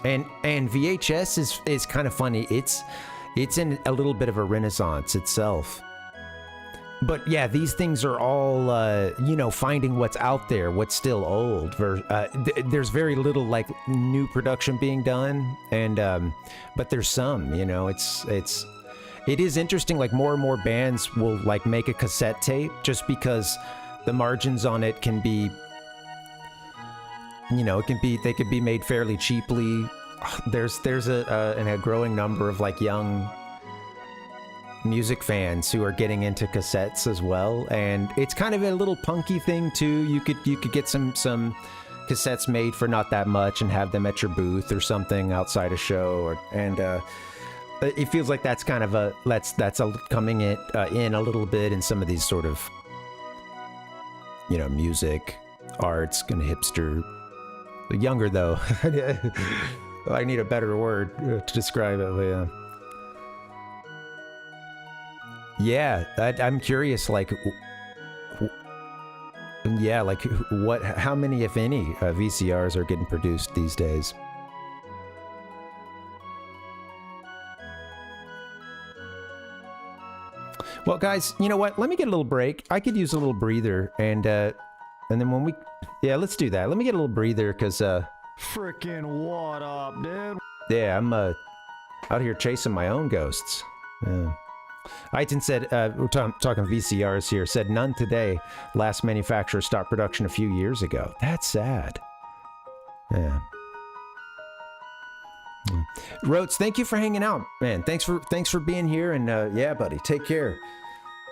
And VHS is kind of funny. It's in a little bit of a renaissance itself. But yeah, these things are all finding what's out there, what's still old. There's very little like new production being done, and but there's some. It is interesting. Like more and more bands will like make a cassette tape just because the margins on it can be. They could be made fairly cheaply. There's a growing number of like young music fans who are getting into cassettes as well, and it's kind of a little punky thing too. You could get some cassettes made for not that much and have them at your booth or something outside a show, and it feels like that's kind of coming in a little bit in some of these sort of music arts, kind of hipster. Younger though. I need a better word to describe it. Yeah, I'm curious. How many, if any, VCRs are getting produced these days? Well, guys, you know what? Let me get a little break. I could use a little breather, and then when we. Yeah, let's do that. Let me get a little breather, because, Frickin' what up, dude? Yeah, I'm, out here chasing my own ghosts. Yeah. Aiton said, we're talking VCRs here, said none today. Last manufacturer stopped production a few years ago. That's sad. Yeah. Rotes, thank you for hanging out, man. Thanks for being here, and, yeah, buddy, take care.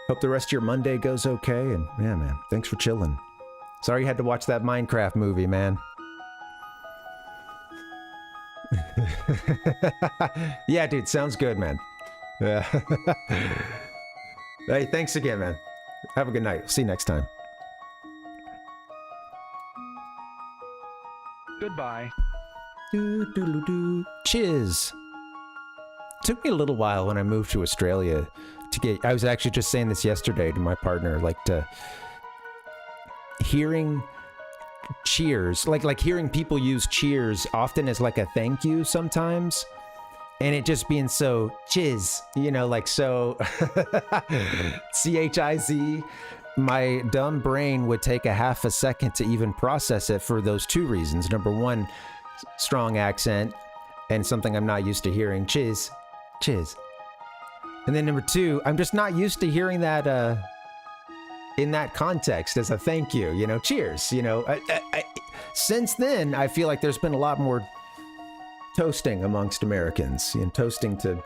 Hope the rest of your Monday goes okay, and, yeah, man, thanks for chilling. Sorry you had to watch that Minecraft movie, man. Yeah, dude, sounds good, man. Yeah. Hey, thanks again, man. Have a good night. See you next time. Goodbye. Chiz. Took me a little while when I moved to Australia to get. I was actually just saying this yesterday to my partner, like to hearing cheers, like hearing people use cheers often as like a thank you sometimes, and it just being so chiz, you know, like so CHIZ. My dumb brain would take a half a second to even process it for those two reasons. Number one, strong accent and something I'm not used to hearing, chiz. And then number two, I'm just not used to hearing that in that context as a thank you, you know, cheers, you know. Since then, I feel like there's been a lot more toasting amongst Americans, you know, toasting to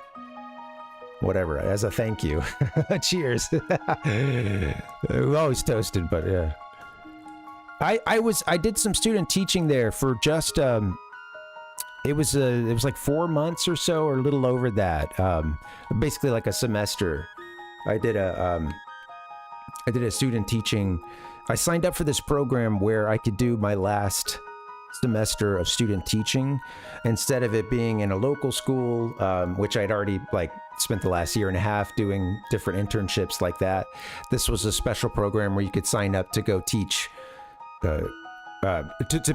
whatever as a thank you. Cheers. We've always toasted, but yeah. I did some student teaching there for just it was like 4 months or so, or a little over that. Basically like a semester. I did a student teaching. I signed up for this program where I could do my last semester of student teaching instead of it being in a local school, which I'd already like spent the last year and a half doing different internships like that. This was a special program where you could sign up to go teach, to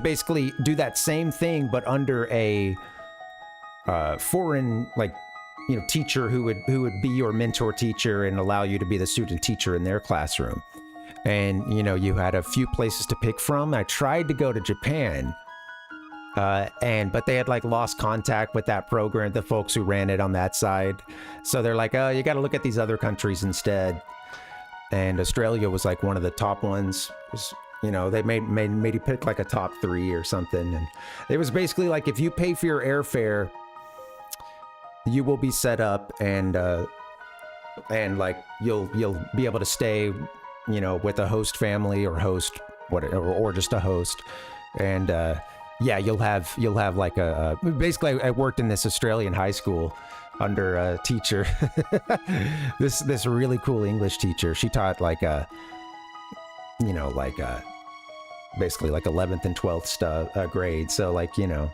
basically do that same thing, but under a foreign, like, you know, teacher who would be your mentor teacher and allow you to be the student teacher in their classroom. And, you know, you had a few places to pick from. I tried to go to Japan, but they had like lost contact with that program, the folks who ran it on that side. So they're like, oh, you got to look at these other countries instead. And Australia was like one of the top ones. It was, you know, they made you pick like a top 3 or something. And it was basically like, if you pay for your airfare, you will be set up and like you'll be able to stay, you know, with a host family or host whatever, or just a host. And yeah, you'll have like a basically I worked in this Australian high school under a teacher, this really cool English teacher. She taught like you know, like basically like 11th and 12th grade. So like, you know,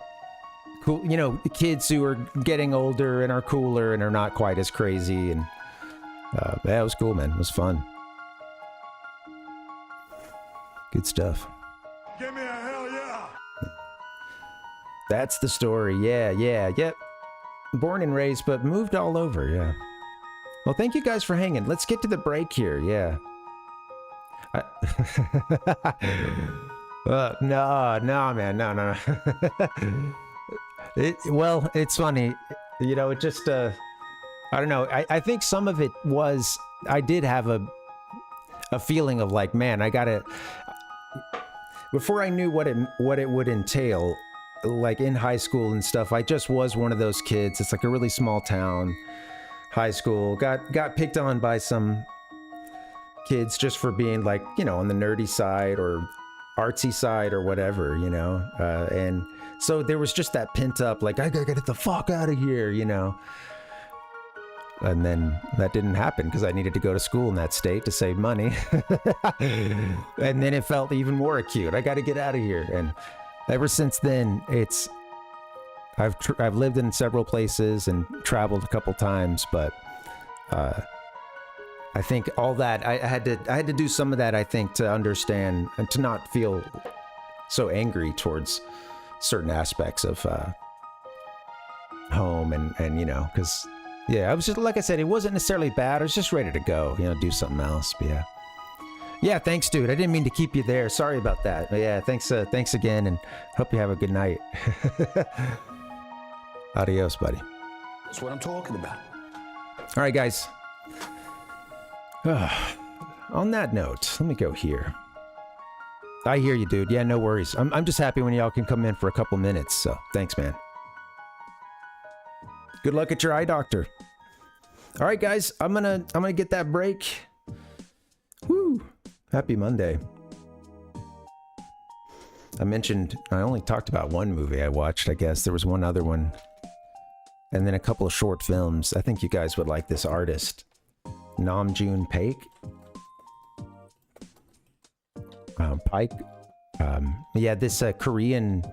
cool, you know, kids who are getting older and are cooler and are not quite as crazy. And yeah, it was cool, man. It was fun. Good stuff. Give me a hell yeah! That's the story. Yep. Born and raised, but moved all over. Yeah. Well, thank you guys for hanging. Let's get to the break here. Yeah. No, man. No. Well, it's funny. You know, it just, I don't know. I think some of it was, I did have a feeling of like, man, I gotta, before I knew what it would entail, like in high school and stuff, I just was one of those kids. It's like a really small town, high school, got picked on by some kids just for being like, you know, on the nerdy side or artsy side or whatever, you know, and so there was just that pent up, like, I gotta get the fuck out of here, you know. And then that didn't happen because I needed to go to school in that state to save money. And then it felt even more acute. I got to get out of here. And ever since then, I've lived in several places and traveled a couple times, but I think all that I had to do some of that, I think, to understand and to not feel so angry towards certain aspects of home and you know, because yeah, I was just, like I said, it wasn't necessarily bad. I was just ready to go, you know, do something else. But yeah, thanks, dude. I didn't mean to keep you there. Sorry about that. But yeah, thanks again, and hope you have a good night. Adios, buddy. That's what I'm talking about. All right, guys. On that note, let me go here. I hear you, dude. Yeah, no worries. I'm just happy when y'all can come in for a couple minutes. So thanks, man. Good luck at your eye doctor. All right, guys, I'm gonna get that break. Woo! Happy Monday. I only talked about one movie I watched. I guess there was one other one, and then a couple of short films. I think you guys would like this artist, Namjoon Paik. Pike. Yeah, this Korean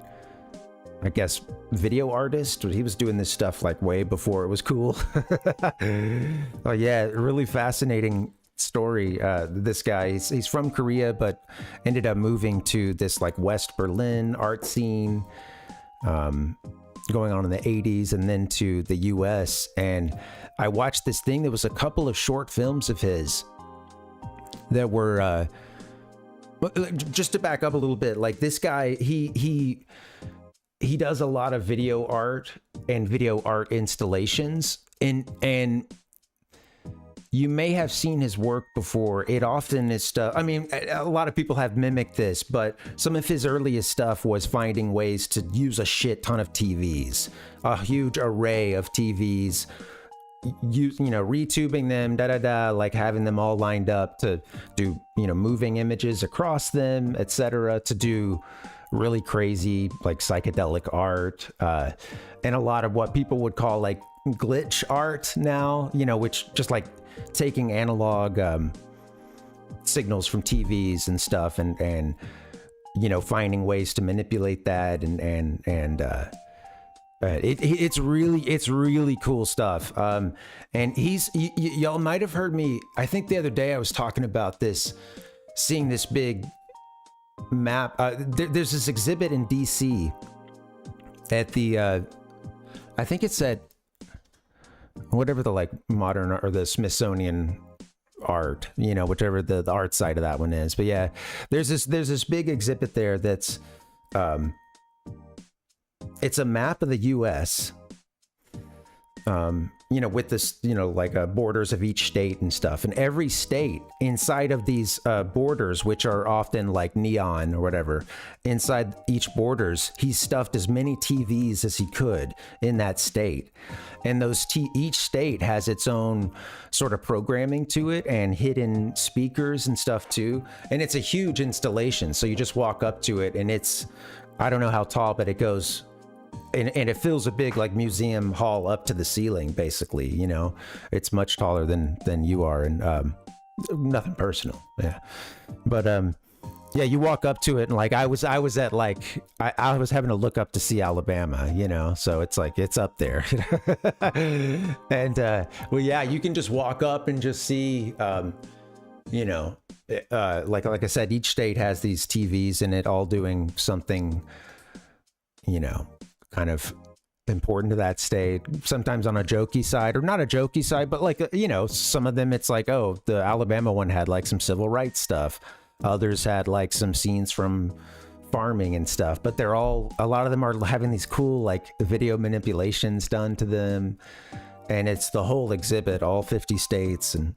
I guess, video artist. He was doing this stuff like way before it was cool. Oh yeah, really fascinating story. This guy, he's from Korea, but ended up moving to this like West Berlin art scene, going on in the 80s, and then to the US. And I watched this thing. There was a couple of short films of his that were, just to back up a little bit, like this guy, he does a lot of video art and video art installations, and you may have seen his work before. It often is stuff, I mean, a lot of people have mimicked this, but some of his earliest stuff was finding ways to use a shit ton of TVs, a huge array of TVs, retubing them, like having them all lined up to do, moving images across them, etc., to do really crazy, like psychedelic art, and a lot of what people would call like glitch art now, which just like taking analog signals from TVs and stuff, and finding ways to manipulate that, and it's really cool stuff. And y'all might have heard me, I think the other day I was talking about this, seeing this big map. There's this exhibit in DC at the I think it's at whatever the like modern or the Smithsonian art, whichever the art side of that one is. But yeah, there's this big exhibit there that's it's a map of the US, with this, like borders of each state and stuff. And every state inside of these borders, which are often like neon or whatever, inside each borders, he stuffed as many TVs as he could in that state. And each state has its own sort of programming to it and hidden speakers and stuff too. And it's a huge installation. So you just walk up to it and it's, I don't know how tall, but it goes, and it fills a big like museum hall up to the ceiling, basically. It's much taller than you are, and nothing personal, yeah. But yeah, you walk up to it, and like I was at like I was having to look up to see Alabama, so it's like it's up there. And well, yeah, you can just walk up and just see, like I said, each state has these TVs in it, all doing something, kind of important to that state, sometimes on a jokey side, or not a jokey side, but like, some of them it's like, oh, the Alabama one had like some civil rights stuff. Others had like some scenes from farming and stuff, but a lot of them are having these cool like video manipulations done to them. And it's the whole exhibit, all 50 states. And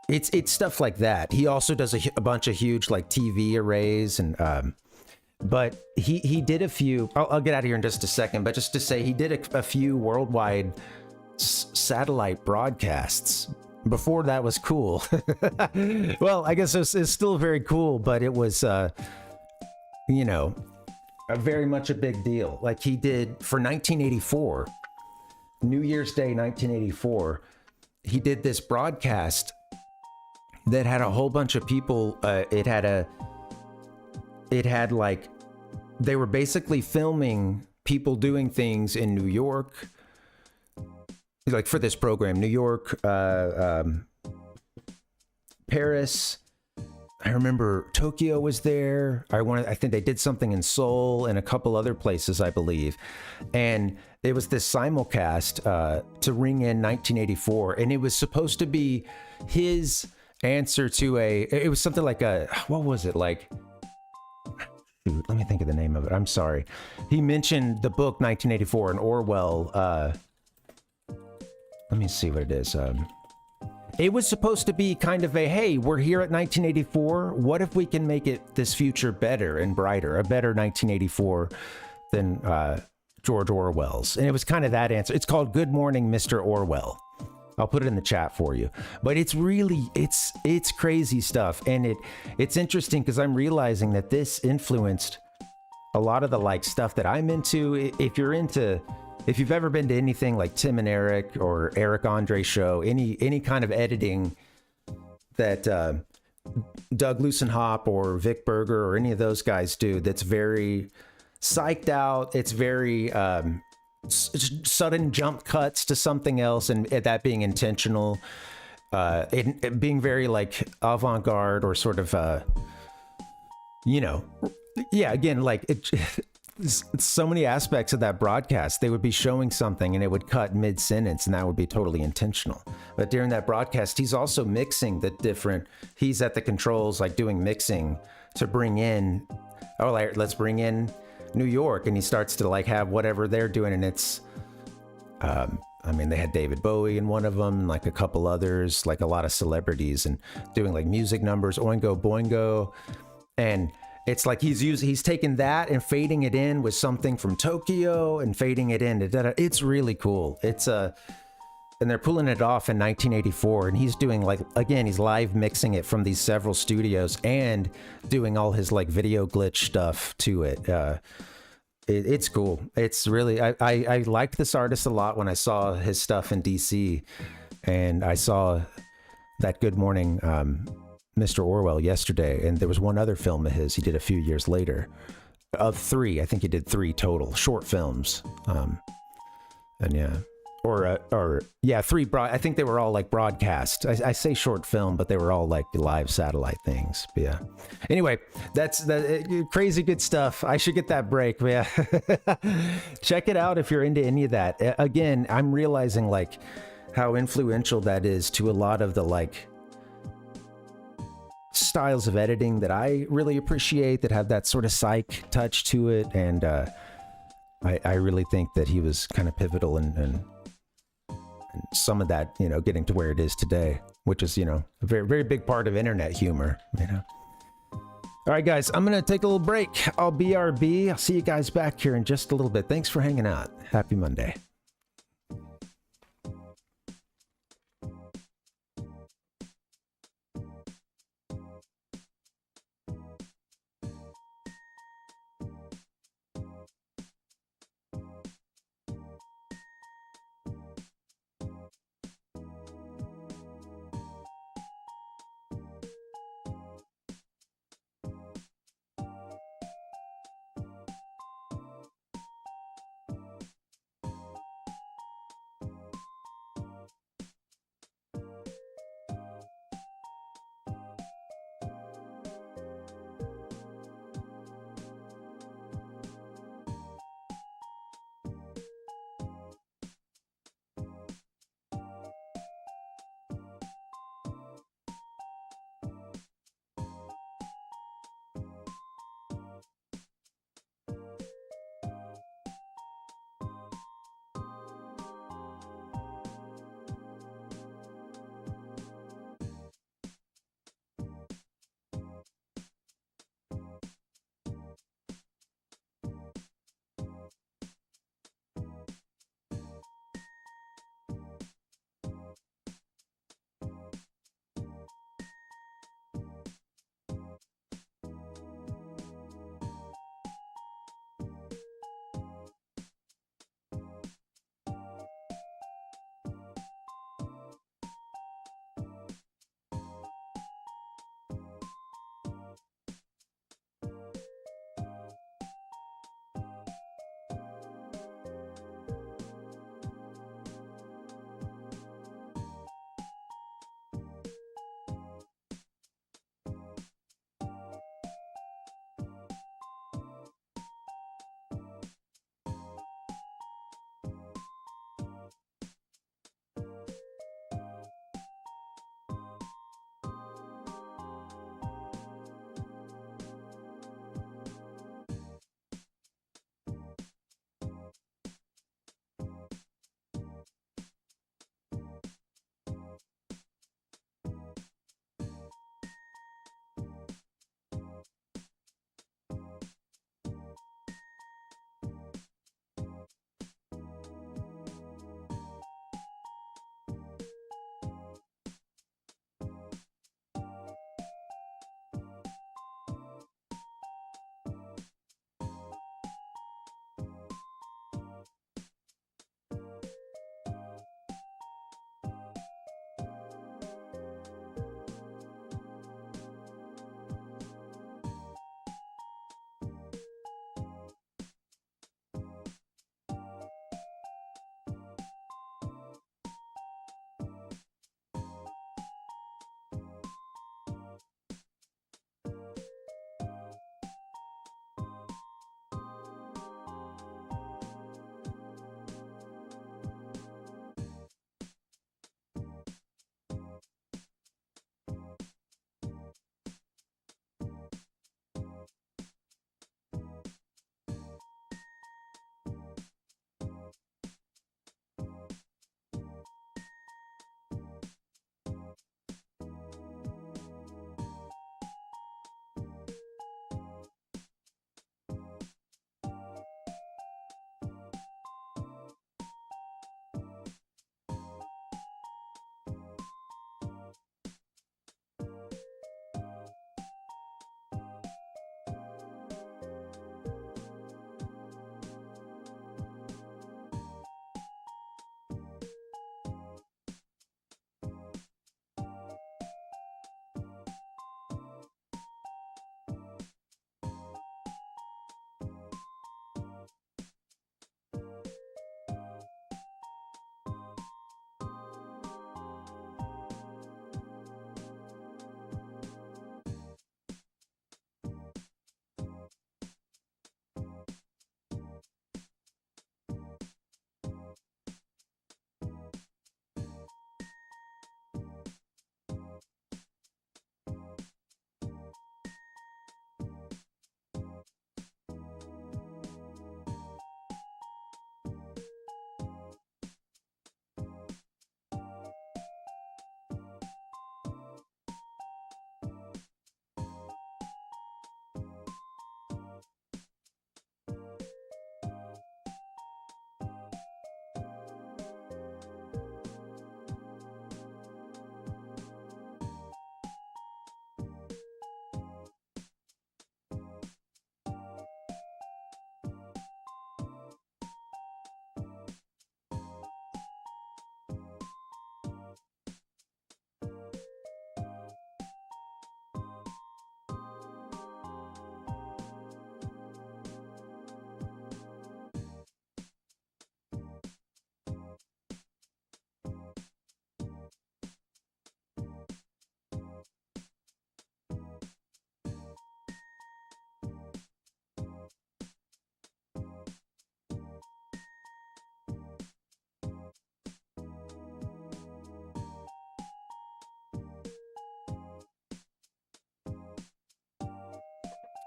it's stuff like that. He also does a bunch of huge like TV arrays, and but he did a few, I'll get out of here in just a second, but just to say he did a few worldwide satellite broadcasts before that was cool. Well, I guess it's still very cool, but it was, a very much a big deal. Like he did for 1984, New Year's Day 1984, he did this broadcast that had a whole bunch of people. It had like, they were basically filming people doing things in New York, like for this program, New York, Paris. I remember Tokyo was there. I think they did something in Seoul and a couple other places, I believe. And it was this simulcast to ring in 1984. And it was supposed to be his answer to it was something like what was it? Like, let me think of the name of it. I'm sorry. He mentioned the book 1984 and Orwell. Let me see what it is. It was supposed to be kind of hey, we're here at 1984. What if we can make this future better and brighter, a better 1984 than George Orwell's? And it was kind of that answer. It's called Good Morning, Mr. Orwell. I'll put it in the chat for you. But it's really, it's crazy stuff. And it's interesting because I'm realizing that this influenced a lot of the like stuff that I'm into. If you've ever been to anything like Tim and Eric or Eric Andre show, any kind of editing that Doug Lucenhop or Vic Berger or any of those guys do, that's very psyched out. It's very sudden jump cuts to something else, and that being intentional. It being very like avant-garde or sort of, you know, yeah. Again, like so many aspects of that broadcast, they would be showing something and it would cut mid-sentence, and that would be totally intentional. But during that broadcast, he's also mixing the different, he's at the controls, like doing mixing to bring in, oh, like, let's bring in New York, and he starts to like have whatever they're doing, and it's, I mean, they had David Bowie in one of them, and like a couple others, like a lot of celebrities, and doing like music numbers, Oingo Boingo, and it's like he's taking that and fading it in with something from Tokyo and fading it in. It's really cool. It's and they're pulling it off in 1984, and he's doing like, again, he's live mixing it from these several studios and doing all his like video glitch stuff to it. It's cool. It's really, I liked this artist a lot when I saw his stuff in DC, and I saw that Good Morning, Mr. Orwell yesterday, and there was one other film of his he did a few years later, of 3. I think he did 3 total short films, and yeah, or yeah, 3 I think they were all like broadcast. I say short film, but they were all like live satellite things. But yeah, anyway, that's crazy good stuff. I should get that break. But yeah, check it out if you're into any of that. Again, I'm realizing like how influential that is to a lot of the like styles of editing that I really appreciate, that have that sort of psych touch to it, and I really think that he was kind of pivotal in some of that, you know, getting to where it is today, which is, you know, a very, very big part of internet humor, you know. All right, guys, I'm gonna take a little break. I'll BRB. I'll see you guys back here in just a little bit. Thanks for hanging out. Happy Monday.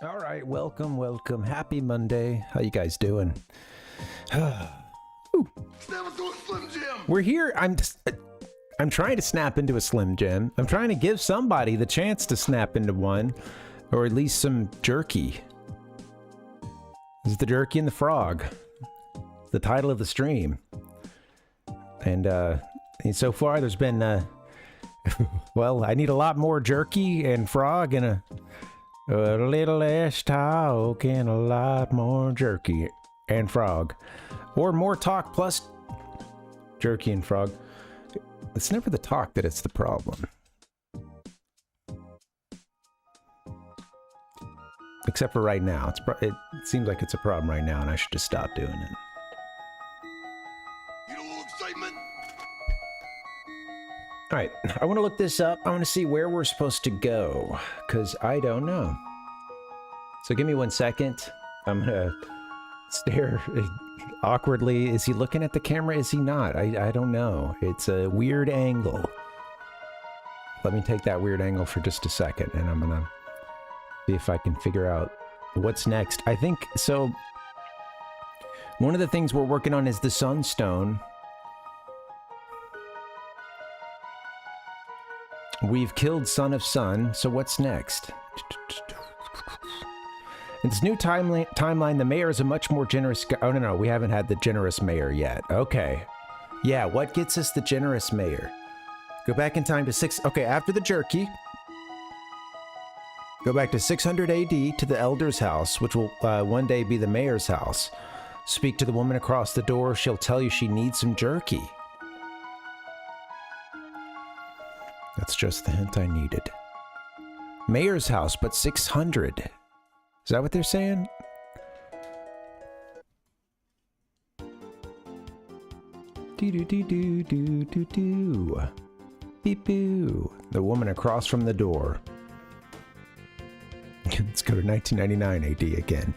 All right, welcome. Happy Monday. How you guys doing? Ooh. Never do a Slim Jim. We're here. I'm trying to snap into a Slim Jim. I'm trying to give somebody the chance to snap into one, or at least some jerky. This is the Jerky and the Frog. It's the title of the stream. And so far there's been well, I need a lot more jerky and frog and a little less talk and a lot more jerky and frog. Or more talk plus jerky and frog. It's never the talk that it's the problem. Except for right now. It seems like it's a problem right now and I should just stop doing it. You know excitement? Alright, I want to look this up. I want to see where we're supposed to go, because I don't know. So give me 1 second. I'm gonna stare awkwardly. Is he looking at the camera? Is he not? I don't know. It's a weird angle. Let me take that weird angle for just a second, and I'm gonna see if I can figure out what's next. I think, so one of the things we're working on is the Sunstone. We've killed Son of Sun, so what's next? In this new timeline, the mayor is a much more generous guy. Oh, no, we haven't had the generous mayor yet. Okay. Yeah, what gets us the generous mayor? Go back in time to okay, after the jerky. Go back to 600 AD to the elder's house, which will one day be the mayor's house. Speak to the woman across the door. She'll tell you she needs some jerky. That's just the hint I needed. Mayor's house, but 600. Is that what they're saying? Do-do-do-do-do-do-do. Beep-boo. The woman across from the door. Let's go to 1999 AD again.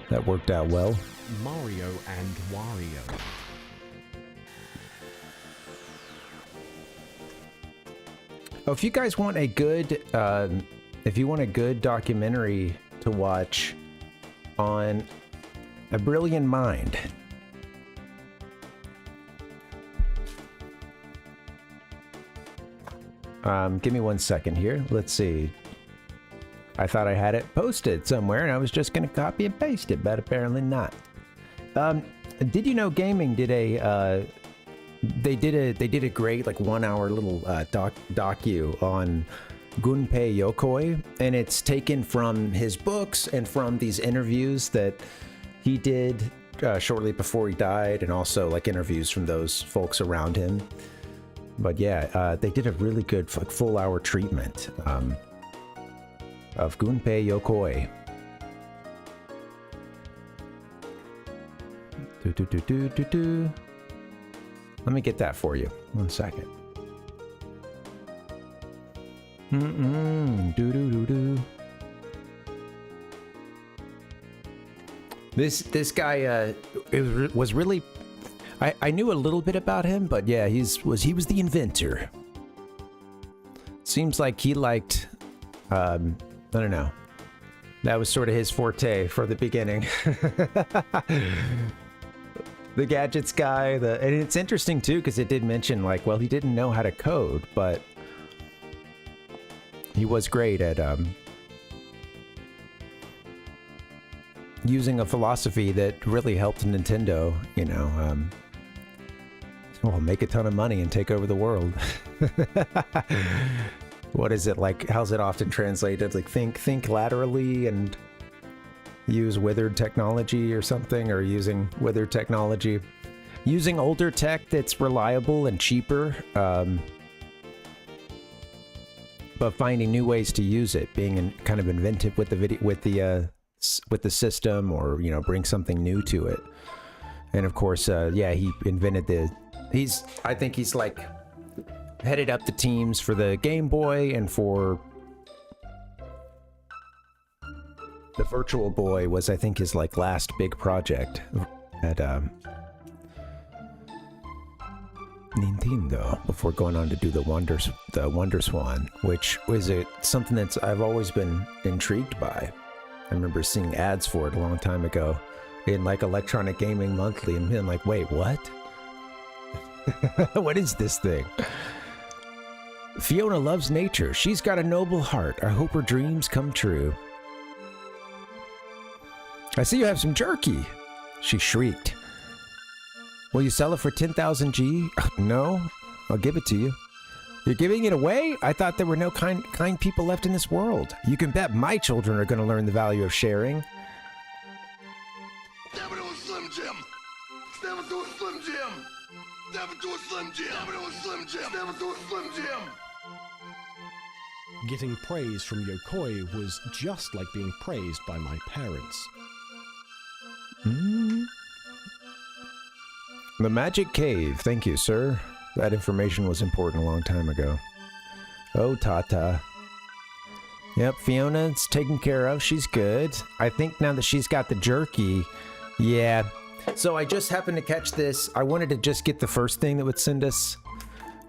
That worked out well. Mario and Wario. Oh, if you guys want a good, documentary to watch on a brilliant mind, give me 1 second here. Let's see. I thought I had it posted somewhere, and I was just gonna copy and paste it, but apparently not. Did you know Gaming did a? They did a great like 1 hour little docu on Gunpei Yokoi, and it's taken from his books and from these interviews that he did shortly before he died, and also like interviews from those folks around him. But yeah, they did a really good like full hour treatment of Gunpei Yokoi. Let me get that for you. 1 second. This guy was really. I knew a little bit about him, but yeah, he was the inventor. Seems like he liked. I don't know. That was sort of his forte for the beginning. The gadgets guy, and it's interesting too because it did mention like, well, he didn't know how to code, but he was great at using a philosophy that really helped Nintendo, you know, well, make a ton of money and take over the world. What is it like? How's it often translated? Like think laterally and use withered technology or something, or using withered technology, using older tech that's reliable and cheaper, but finding new ways to use it, being kind of inventive with the system, or you know, bring something new to it. And of course, yeah, he invented I think he's like headed up the teams for the Game Boy and for the Virtual Boy was, I think, his like last big project at Nintendo before going on to do the Wonder Swan, which was something that's I've always been intrigued by. I remember seeing ads for it a long time ago in like Electronic Gaming Monthly and being like, wait, what? What is this thing? Fiona loves nature. She's got a noble heart. I hope her dreams come true. I see you have some jerky. She shrieked. Will you sell it for 10,000 G? No, I'll give it to you. You're giving it away? I thought there were no kind people left in this world. You can bet my children are going to learn the value of sharing. Stab it to a Slim Jim! Stab it to a Slim Jim! Stab it to a Slim Jim! Stab it to a Slim Jim! Stab it to a Slim Jim! Getting praise from Yokoi was just like being praised by my parents. The Magic Cave. Thank you, sir. That information was important a long time ago. Oh, Tata. Yep, Fiona's taken care of. She's good. I think now that she's got the jerky, yeah. So I just happened to catch this. I wanted to just get the first thing that would send us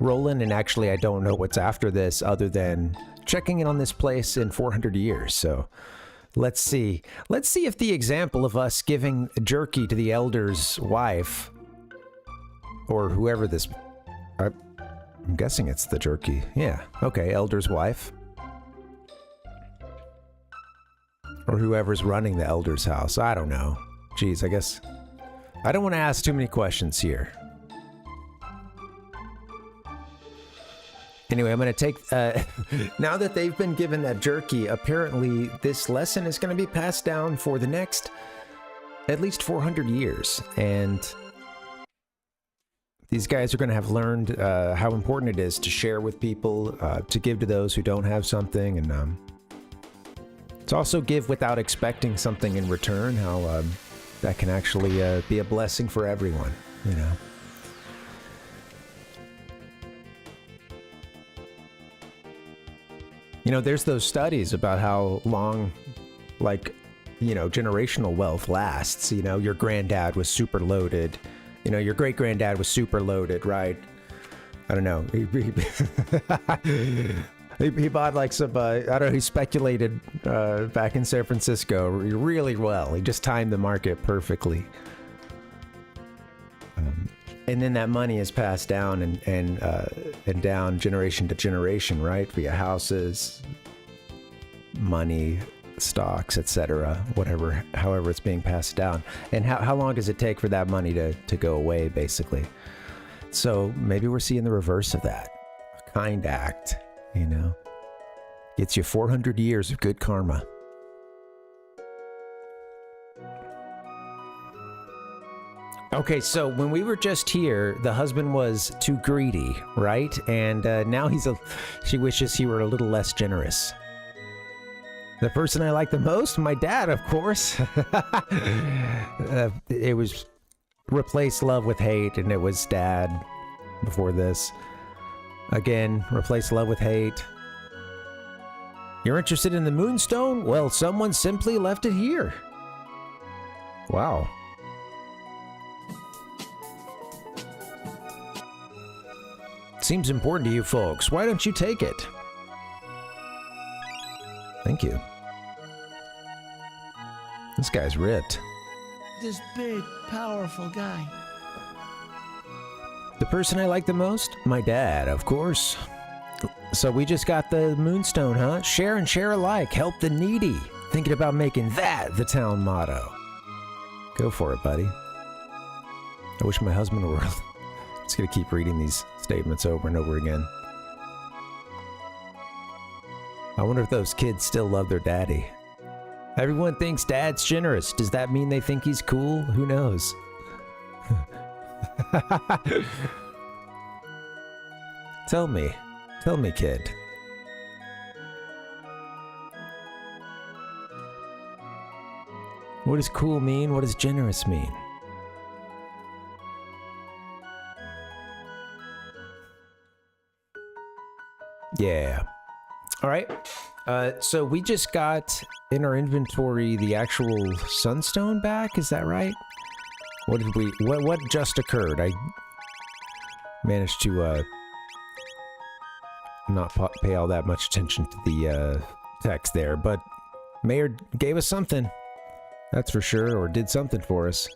rolling, and actually I don't know what's after this other than checking in on this place in 400 years. So let's see. Let's see if the example of us giving jerky to the elder's wife, or whoever this... I'm guessing it's the jerky. Yeah. Okay, elder's wife. Or whoever's running the elder's house. I don't know. Jeez, I guess... I don't want to ask too many questions here. Anyway, I'm going to take... now that they've been given that jerky, apparently this lesson is going to be passed down for the next at least 400 years. And... these guys are going to have learned how important it is to share with people, to give to those who don't have something, and to also give without expecting something in return, how that can actually be a blessing for everyone, you know. You know, there's those studies about how long, like, you know, generational wealth lasts. You know, your granddad was super loaded. You know, your great-granddad was super loaded, right? I don't know. He bought like some, I don't know, he speculated back in San Francisco really well. He just timed the market perfectly. And then that money is passed down and down generation to generation, right? Via houses, money, stocks, etc., whatever, however it's being passed down. And how long does it take for that money to go away, basically? So maybe we're seeing the reverse of that. A kind act, you know, gets you 400 years of good karma. Okay, so when we were just here, the husband was too greedy, right? And now she wishes he were a little less generous. The person I like the most? My dad, of course. It was replace love with hate, and it was dad before this. Again, replace love with hate. You're interested in the moonstone? Well, someone simply left it here. Wow. Seems important to you folks. Why don't you take it? Thank you. This guy's ripped. This big, powerful guy. The person I like the most? My dad, of course. So we just got the moonstone, huh? Share and share alike. Help the needy. Thinking about making that the town motto. Go for it, buddy. I wish my husband were... Just gonna keep reading these statements over and over again. I wonder if those kids still love their daddy. Everyone thinks dad's generous. Does that mean they think he's cool? Who knows? Tell me, kid. What does cool mean? What does generous mean? Yeah. All right. So we just got in our inventory the actual sunstone back. Is that right? What just occurred? I managed to not pay all that much attention to the text there, but Mayor gave us something. That's for sure, or did something for us.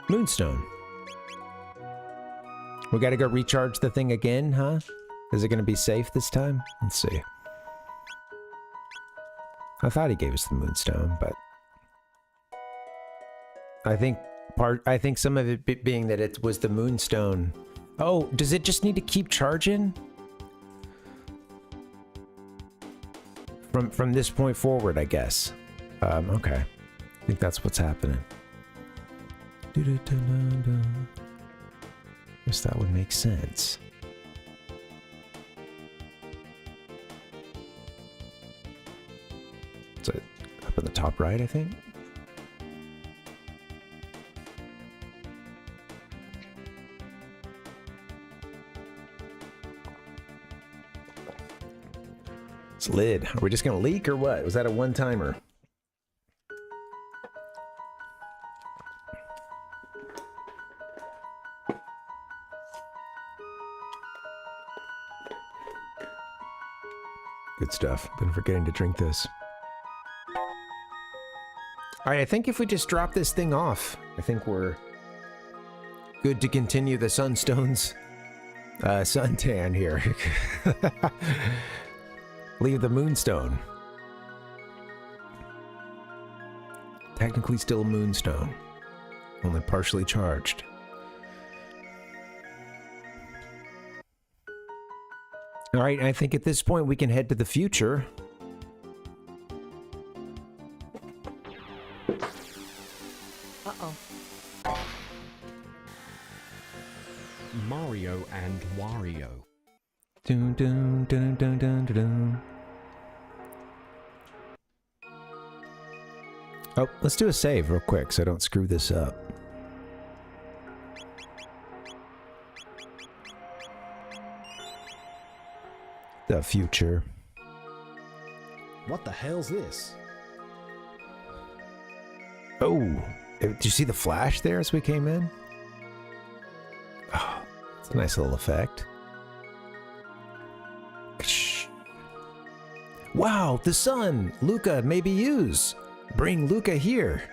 Moonstone. We gotta go recharge the thing again, huh? Is it gonna be safe this time? Let's see. I thought he gave us the Moonstone, but I think some of it being that it was the Moonstone. Oh, does it just need to keep charging? From this point forward, I guess. Okay. I think that's what's happening. Guess that would make sense. Is it up in the top right, I think? It's lid. Are we just gonna leak or what? Was that a one-timer? Good stuff. Been forgetting to drink this. Alright, I think if we just drop this thing off, I think we're good to continue the Sunstone's suntan here. Leave the Moonstone. Technically still a Moonstone. Only partially charged. Alright, I think at this point we can head to the future. Uh-oh. Mario and Wario. Dun, dun, dun, dun, dun, dun, dun. Oh, let's do a save real quick so I don't screw this up. The future. What the hell's this? Oh, did you see the flash there as we came in? Oh, it's a nice little effect. Wow, the sun! Luca, maybe use. Bring Luca here.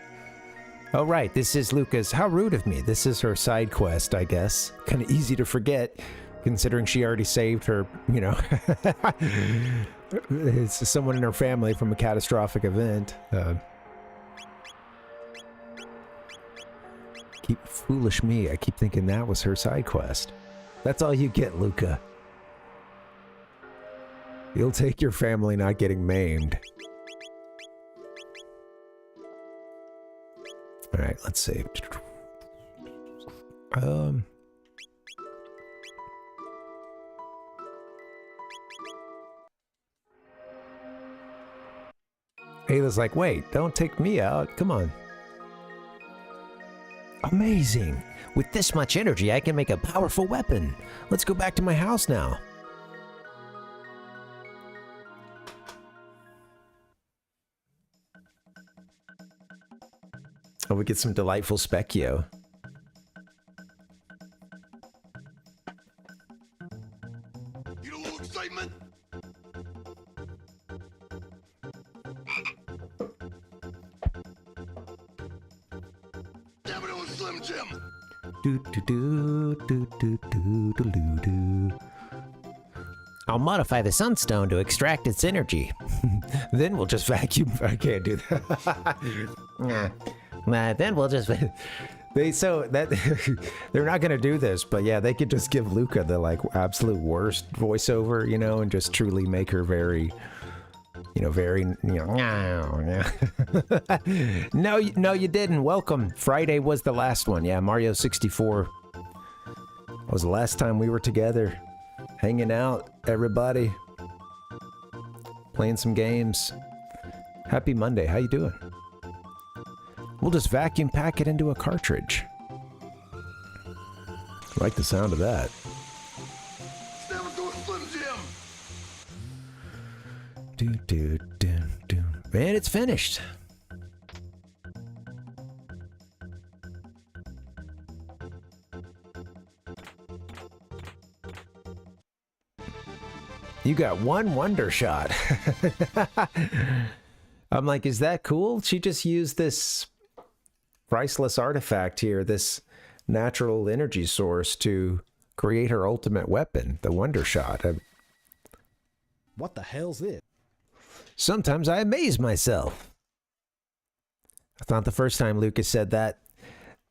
Oh, right, this is Luca's. How rude of me. This is her side quest, I guess. Kind of easy to forget, considering she already saved her, you know, it's someone in her family from a catastrophic event. Keep foolish me. I keep thinking that was her side quest. That's all you get, Luca. You'll take your family not getting maimed. All right, let's see. Ayla's like, wait, don't take me out. Come on. Amazing. With this much energy, I can make a powerful weapon. Let's go back to my house now. Oh, we get some delightful Specchio. You a little excitement? Damn it, it was Slim Jim. Do do do do do do do do do. I'll modify the Sunstone to extract its energy. Then we'll just vacuum. I can't do that. Then we'll just. They're not gonna do this, but yeah, they could just give Luca the like absolute worst voiceover, you know, and just truly make her very, you know, very, you know. No, you didn't. Welcome. Friday was the last one. Yeah, Mario 64 was the last time we were together, hanging out, everybody, playing some games. Happy Monday. How you doing? We'll just vacuum pack it into a cartridge. I like the sound of that. Never do a Slim Jim. Do do do do. Man, it's finished. You got one wonder shot. I'm like, is that cool? She just used this priceless artifact here, this natural energy source, to create her ultimate weapon, the wonder shot. What the hell's this? Sometimes I amaze myself. It's not the first time Lucas said that.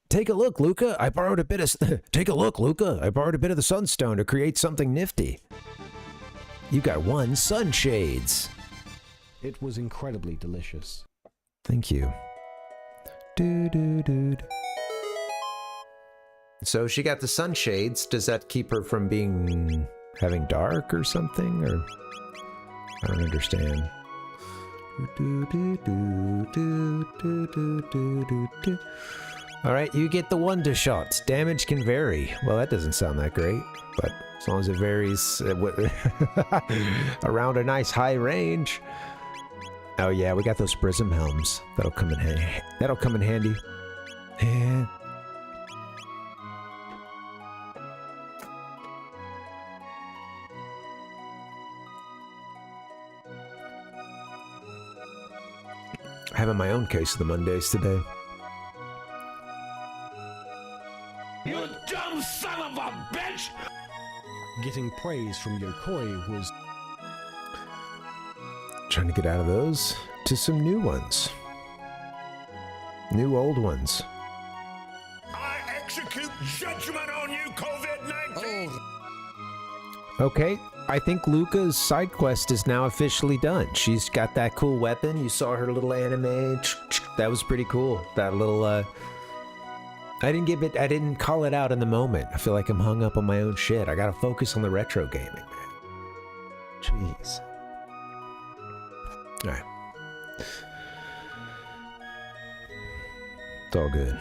Take a look, Luca. I borrowed a bit of Take a look, Luca. I borrowed a bit of the sunstone to create something nifty. You got one sunshades. It was incredibly delicious. Thank you. So she got the sunshades. Does that keep her from having dark or something? Or I don't understand. All right, you get the wonder shots. Damage can vary. Well, that doesn't sound that great, but as long as it varies around a nice high range. Oh yeah, we got those prism helms. That'll come in handy. That'll come in handy. Yeah. Having my own case of the Mondays today. You dumb son of a bitch! Getting praise from Yokoi was... Trying to get out of those to some new ones. New old ones. I execute judgment on you, COVID-19! Okay, I think Luca's side quest is now officially done. She's got that cool weapon. You saw her little anime. That was pretty cool. That little, I didn't call it out in the moment. I feel like I'm hung up on my own shit. I gotta focus on the retro gaming, man. Jeez. Alright. It's all good.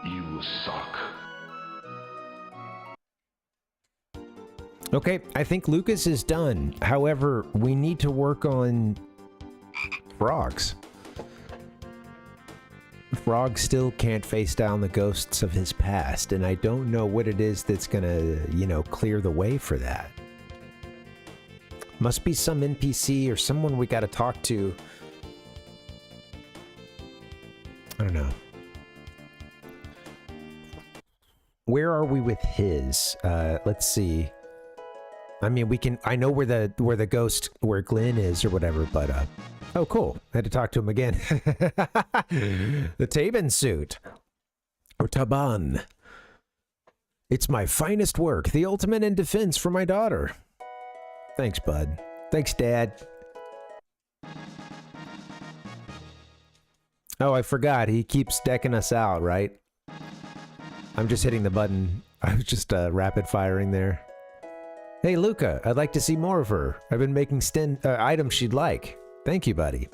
You suck. Okay, I think Lucas is done. However, we need to work on frogs. Frog still can't face down the ghosts of his past, and I don't know what it is that's gonna, clear the way for that. Must be some NPC or someone we gotta talk to. I don't know. Where are we with his? Let's see. I mean, I know where where Glenn is or whatever, but, oh, cool. I had to talk to him again. The Taban suit. Or Taban. It's my finest work, the ultimate in defense for my daughter. Thanks, bud. Thanks, Dad. Oh, I forgot. He keeps decking us out, right? I'm just hitting the button. I was just rapid firing there. Hey, Luca, I'd like to see more of her. I've been making items she'd like. Thank you, buddy.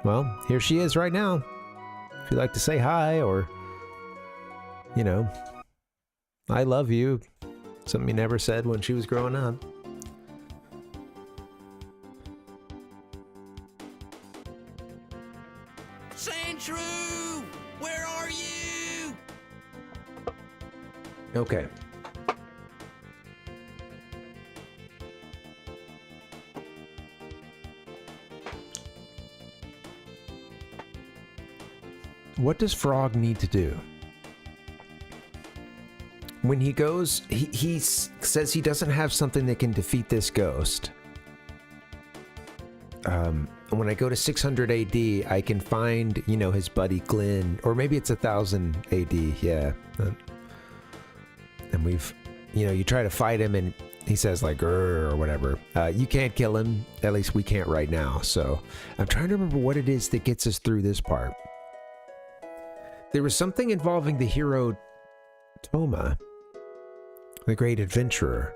Well, here she is right now. If you'd like to say hi or, I love you. Something you never said when she was growing up. Sandshrew! Where are you? Okay. What does Frog need to do? When he goes, he says he doesn't have something that can defeat this ghost. When I go to 600 AD, I can find, his buddy Glenn, or maybe it's 1000 AD, yeah. And we've, you try to fight him and he says like, or whatever. You can't kill him, at least we can't right now. So I'm trying to remember what it is that gets us through this part. There was something involving the hero Toma, the great adventurer.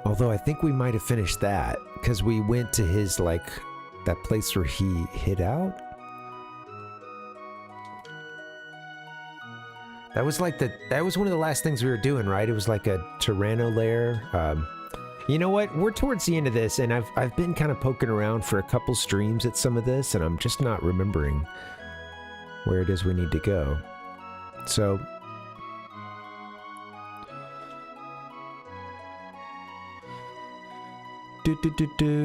Although I think we might have finished that because we went to his, that place where he hid out. That was that was one of the last things we were doing, right? It was like a Tyranno lair. You know what? We're towards the end of this, and I've been kind of poking around for a couple streams at some of this, and I'm just not remembering where it is we need to go. So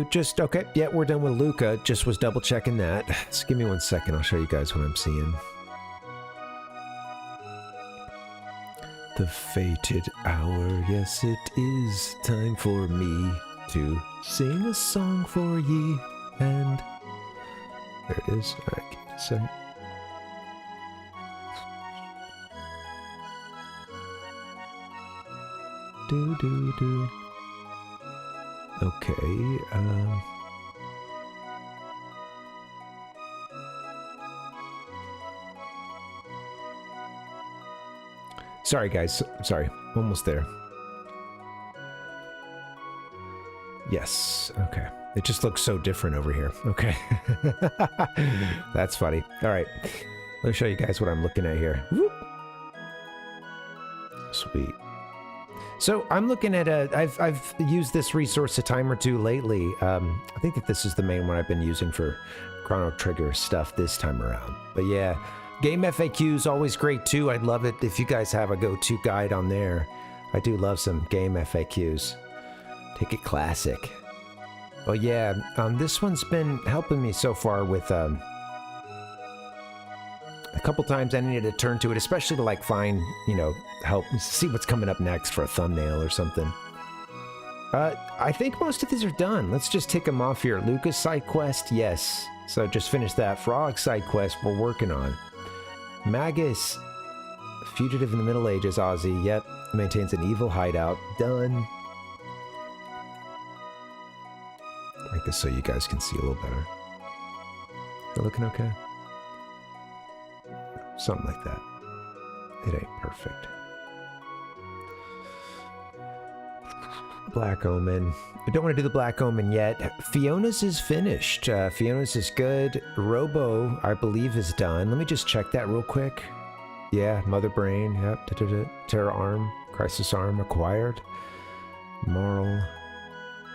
Just, okay, yeah, we're done with Luca. Just was double checking that. Just give me 1 second, I'll show you guys what I'm seeing. The fated hour, yes it is time for me to sing a song for ye, and there it is. Alright, give me a second. Do. Okay, sorry guys, sorry, almost there. Yes, okay. It just looks so different over here. Okay. That's funny. Alright, let me show you guys what I'm looking at here. Whoop. Sweet. So I'm looking at I've used this resource a time or two lately. I think that this is the main one I've been using for Chrono Trigger stuff this time around. But yeah, game FAQs always great too. I'd love it if you guys have a go-to guide on there. I do love some game FAQs. Take it classic. Well, yeah, this one's been helping me so far with a couple times I needed to turn to it, especially to like find, you know, help see what's coming up next for a thumbnail or something. I think most of these are done. Let's just tick them off here. Lucas side quest, yes. So just finished that. Frog side quest, we're working on. Magus, fugitive in the Middle Ages, Ozzy, yep. Maintains an evil hideout, done. Make this so you guys can see a little better. They're looking okay? Something like that. It ain't perfect. Black Omen. I don't want to do the Black Omen yet. Fiona's is finished. Fiona's is good. Robo, I believe, is done. Let me just check that real quick. Yeah, Mother Brain. Yep. Terra Arm. Crisis Arm acquired. Moral.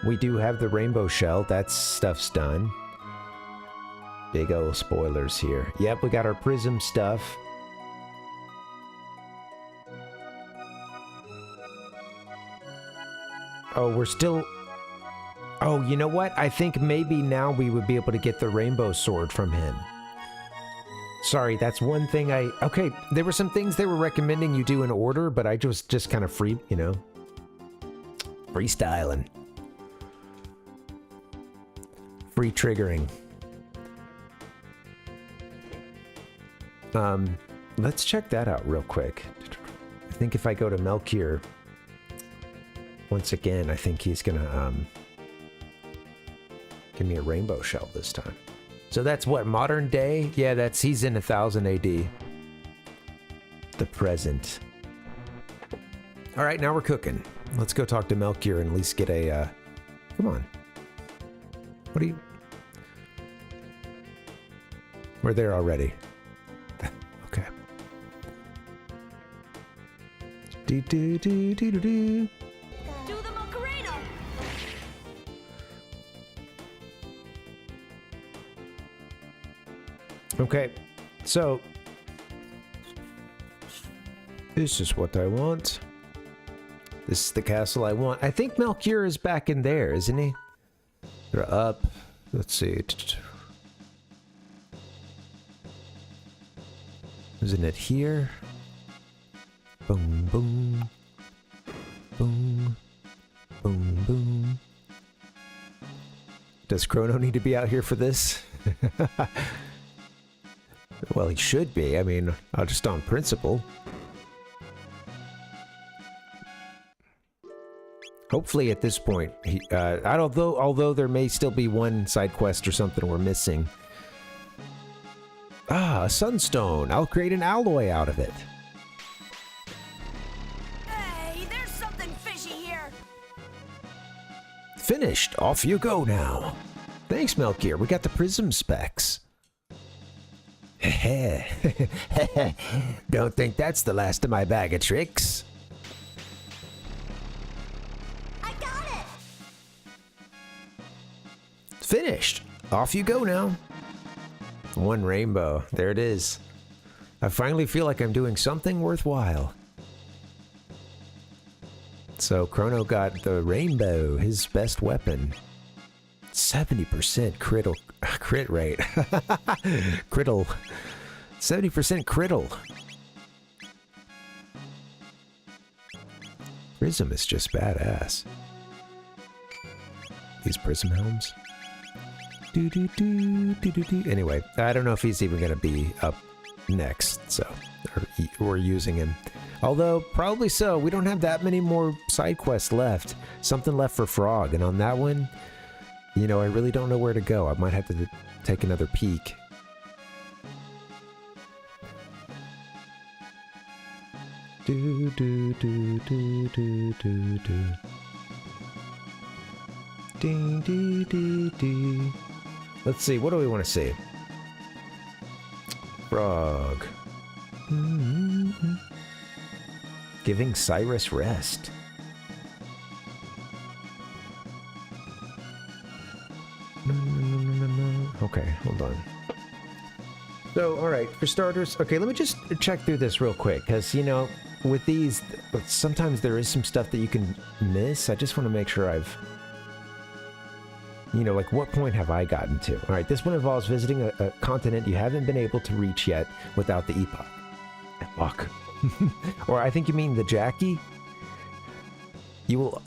We do have the Rainbow Shell. That stuff's done. Big old spoilers here. Yep, we got our Prism stuff. Oh, we're still... Oh, you know what? I think maybe now we would be able to get the Rainbow Sword from him. Sorry, that's one thing I... Okay, there were some things they were recommending you do in order, but I just kind of free, you know... Freestyling. Free triggering. Let's check that out real quick. I think if I go to Melchior, once again, I think he's gonna, give me a rainbow shell this time. So that's what, modern day? Yeah, he's in 1000 AD. The present. All right, now we're cooking. Let's go talk to Melchior and at least get a, come on. What are you? We're there already. Okay. Do. Do the Macarena. Okay, so this is what I want. This is the castle I want. I think Melchior is back in there, isn't he? They're up. Let's see. Isn't it here? Boom, boom. Boom. Boom, boom. Does Chrono need to be out here for this? Well, he should be. I mean, just on principle. Hopefully at this point, although there may still be one side quest or something we're missing. Ah, a sunstone. I'll create an alloy out of it. Hey, there's something fishy here. Finished. Off you go now. Thanks, Melchior. We got the prism specs. Heh. Don't think that's the last of my bag of tricks. I got it. Finished. Off you go now. One rainbow. There it is. I finally feel like I'm doing something worthwhile. So Chrono got the rainbow, his best weapon. 70% crit rate. Crittle. 70% crittle. Prism is just badass. These prism helms. Anyway, I don't know if he's even going to be up next, so we're using him. Although, probably so. We don't have that many more side quests left. Something left for Frog, and on that one, you know, I really don't know where to go. I might have to take another peek. Ding, dee, dee, dee. Let's see, what do we want to see? Frog. Giving Cyrus rest. Okay, hold on. So, alright, for starters, okay, let me just check through this real quick, because, you know, with these, sometimes there is some stuff that you can miss. I just want to make sure I've... You know, like, what point have I gotten to? All right, this one involves visiting a continent you haven't been able to reach yet without the epoch. Or I think you mean the Jerky? You'll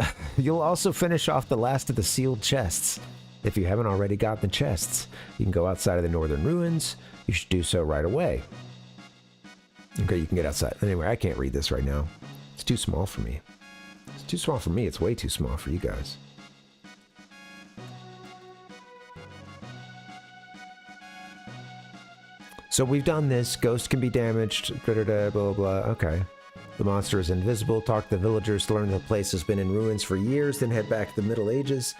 also finish off the last of the sealed chests. If you haven't already got the chests, you can go outside of the northern ruins. You should do so right away. Okay, you can get outside. Anyway, I can't read this right now. It's too small for me. It's too small for me. It's way too small for you guys. So we've done this. Ghost can be damaged. Blah, blah, blah. Okay. The monster is invisible. Talk to the villagers to learn the place has been in ruins for years. Then head back to the Middle Ages.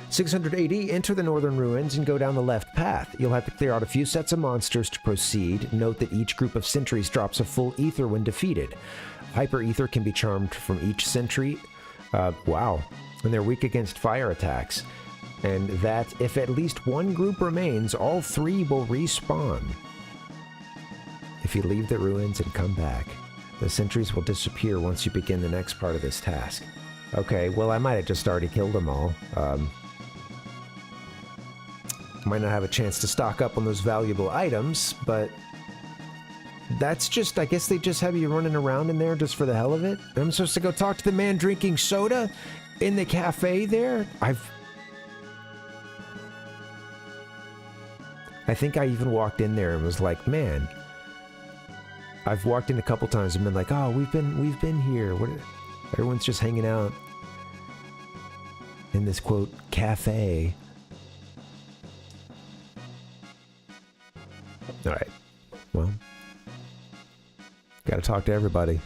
600 AD, enter the northern ruins and go down the left path. You'll have to clear out a few sets of monsters to proceed. Note that each group of sentries drops a full ether when defeated. Hyper ether can be charmed from each sentry. Wow. And they're weak against fire attacks. And that if at least one group remains, all three will respawn. If you leave the ruins and come back, the sentries will disappear once you begin the next part of this task. Okay, well, I might have just already killed them all. Might not have a chance to stock up on those valuable items, but that's just, I guess they just have you running around in there just for the hell of it. I'm supposed to go talk to the man drinking soda in the cafe there? I think I even walked in there and was like, man, I've walked in a couple times and been like, oh, we've been here. Everyone's just hanging out in this, quote, cafe. All right. Well, gotta talk to everybody.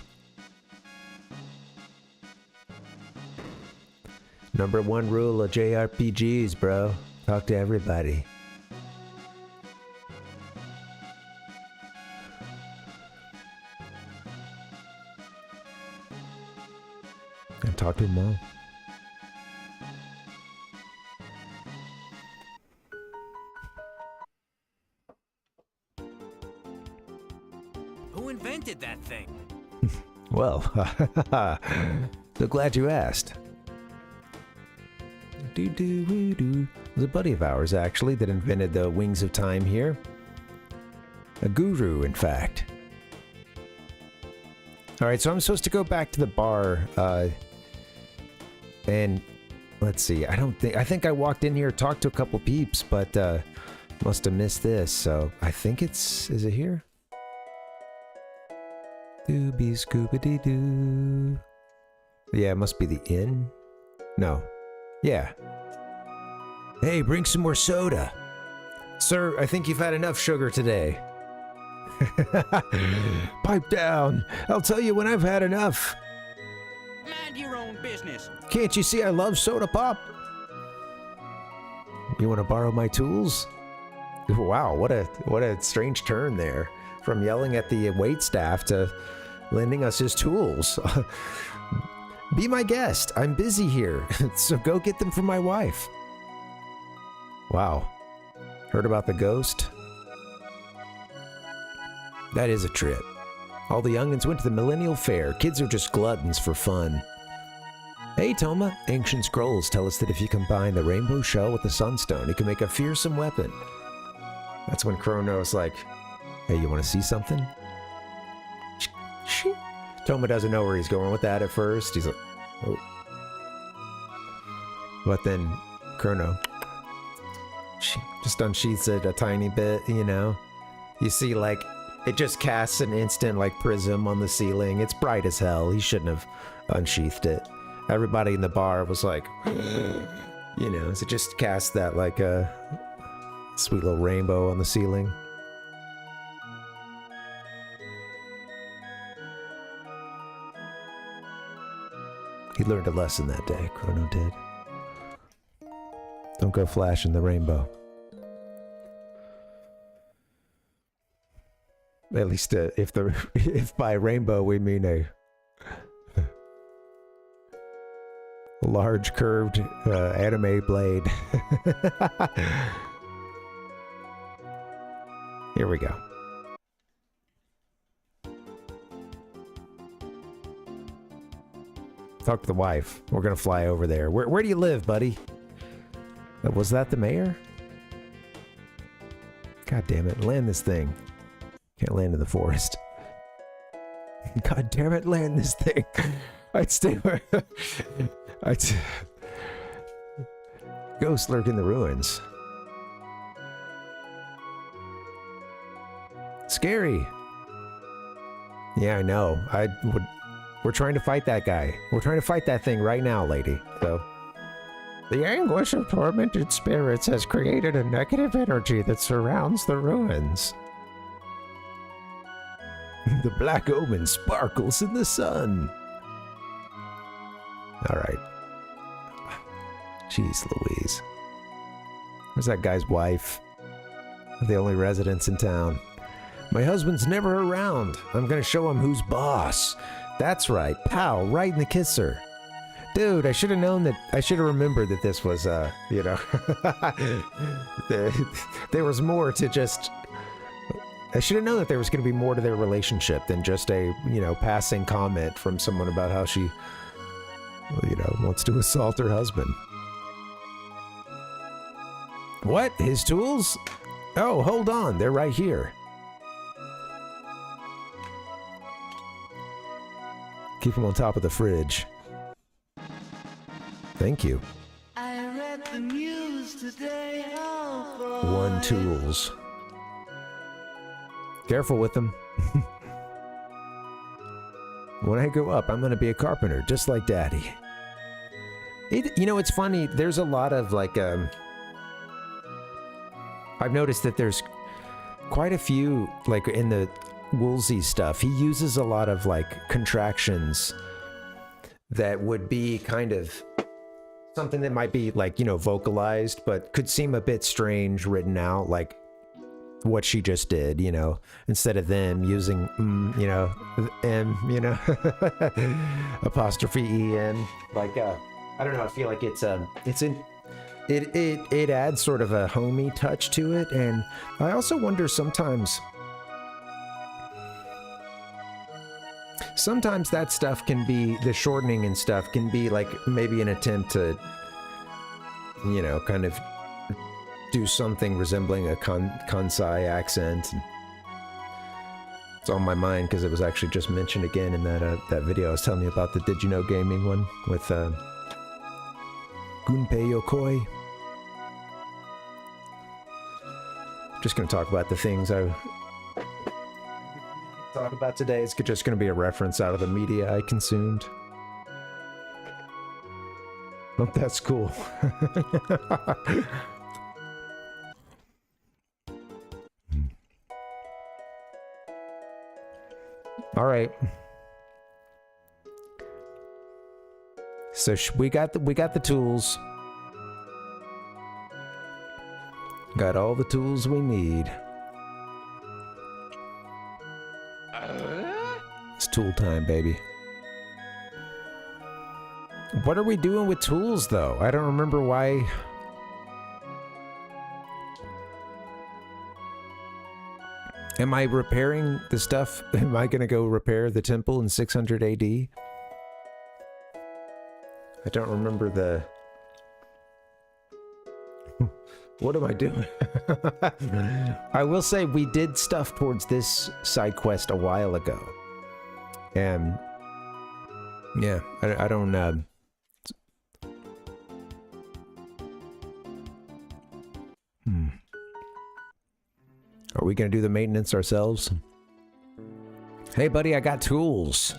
Number one rule of JRPGs, bro. Talk to everybody. And talk to them all. Who invented that thing? Well, so glad you asked. It was a buddy of ours, actually, that invented the Wings of Time here. A guru, in fact. Alright, so I'm supposed to go back to the bar, and let's see, I think I walked in here, talked to a couple peeps, but must have missed this, so I think is it here? Dooby scoobity doo. Yeah, it must be the inn. No. Yeah. Hey, bring some more soda. Sir, I think you've had enough sugar today. Pipe down. I'll tell you when I've had enough. Mind your own business. Can't you see I love soda pop? You want to borrow my tools? Wow, what a strange turn there. From yelling at the waitstaff to lending us his tools. Be my guest. I'm busy here, so go get them for my wife. Wow. Heard about the ghost? That is a trip. All the youngins went to the Millennial Fair. Kids are just gluttons for fun. Hey Toma, ancient scrolls tell us that if you combine the rainbow shell with the sunstone, you can make a fearsome weapon. That's when Chrono's like, hey, you want to see something? Toma doesn't know where he's going with that at first. He's like, oh. But then Chrono just unsheaths it a tiny bit, you know? You see, like, it just casts an instant, like, prism on the ceiling. It's bright as hell. He shouldn't have unsheathed it. Everybody in the bar was like, you know, so it just cast that, like, a sweet little rainbow on the ceiling. He learned a lesson that day, Chrono did. Don't go flashing the rainbow. At least if by rainbow we mean a large curved anime blade. Here we go. Talk to the wife. We're gonna fly over there. Where do you live, buddy? Was that the mayor? God damn it, land this thing. Can't land in the forest. God damn it, land this thing. I'd stay where... Ghosts lurk in the ruins. Scary. Yeah, I know. We're trying to fight that guy. We're trying to fight that thing right now, lady. So... The anguish of tormented spirits has created a negative energy that surrounds the ruins. The black omen sparkles in the sun. Alright. Jeez Louise. Where's that guy's wife? The only residents in town. My husband's never around. I'm gonna show him who's boss. That's right. Pow, right in the kisser. Dude, I should have known that. I should have remembered that this was, you know, there was more to just. I should have known that there was going to be more to their relationship than just a, you know, passing comment from someone about how she, you know, wants to assault her husband. What? His tools? Oh, hold on. They're right here. Keep them on top of the fridge. Thank you. I read the news today. One tools. Careful with them. When I grow up, I'm gonna be a carpenter, just like Daddy. You know, it's funny. There's a lot of like, I've noticed that there's quite a few, like in the Woolsey stuff, he uses a lot of like contractions that would be kind of something that might be like, you know, vocalized, but could seem a bit strange written out, like what she just did, you know, instead of them using, you know, M, you know, apostrophe E-N, like, I don't know, I feel like it adds sort of a homey touch to it, and I also wonder sometimes that stuff can be, the shortening and stuff can be like maybe an attempt to, you know, kind of do something resembling a Kansai accent. It's on my mind because it was actually just mentioned again in that video I was telling you about, the Did You Know Gaming one with Gunpei Yokoi. Just going to talk about the things I talk about today. It's just going to be a reference out of the media I consumed. Oh, that's cool. All right. So we got the tools. Got all the tools we need. It's tool time, baby. What are we doing with tools, though? I don't remember why. Am I repairing the stuff? Am I going to go repair the temple in 600 AD? I don't remember the... What am I doing? I will say we did stuff towards this side quest a while ago. And... yeah, I don't... Are we gonna do the maintenance ourselves? Hey buddy, I got tools.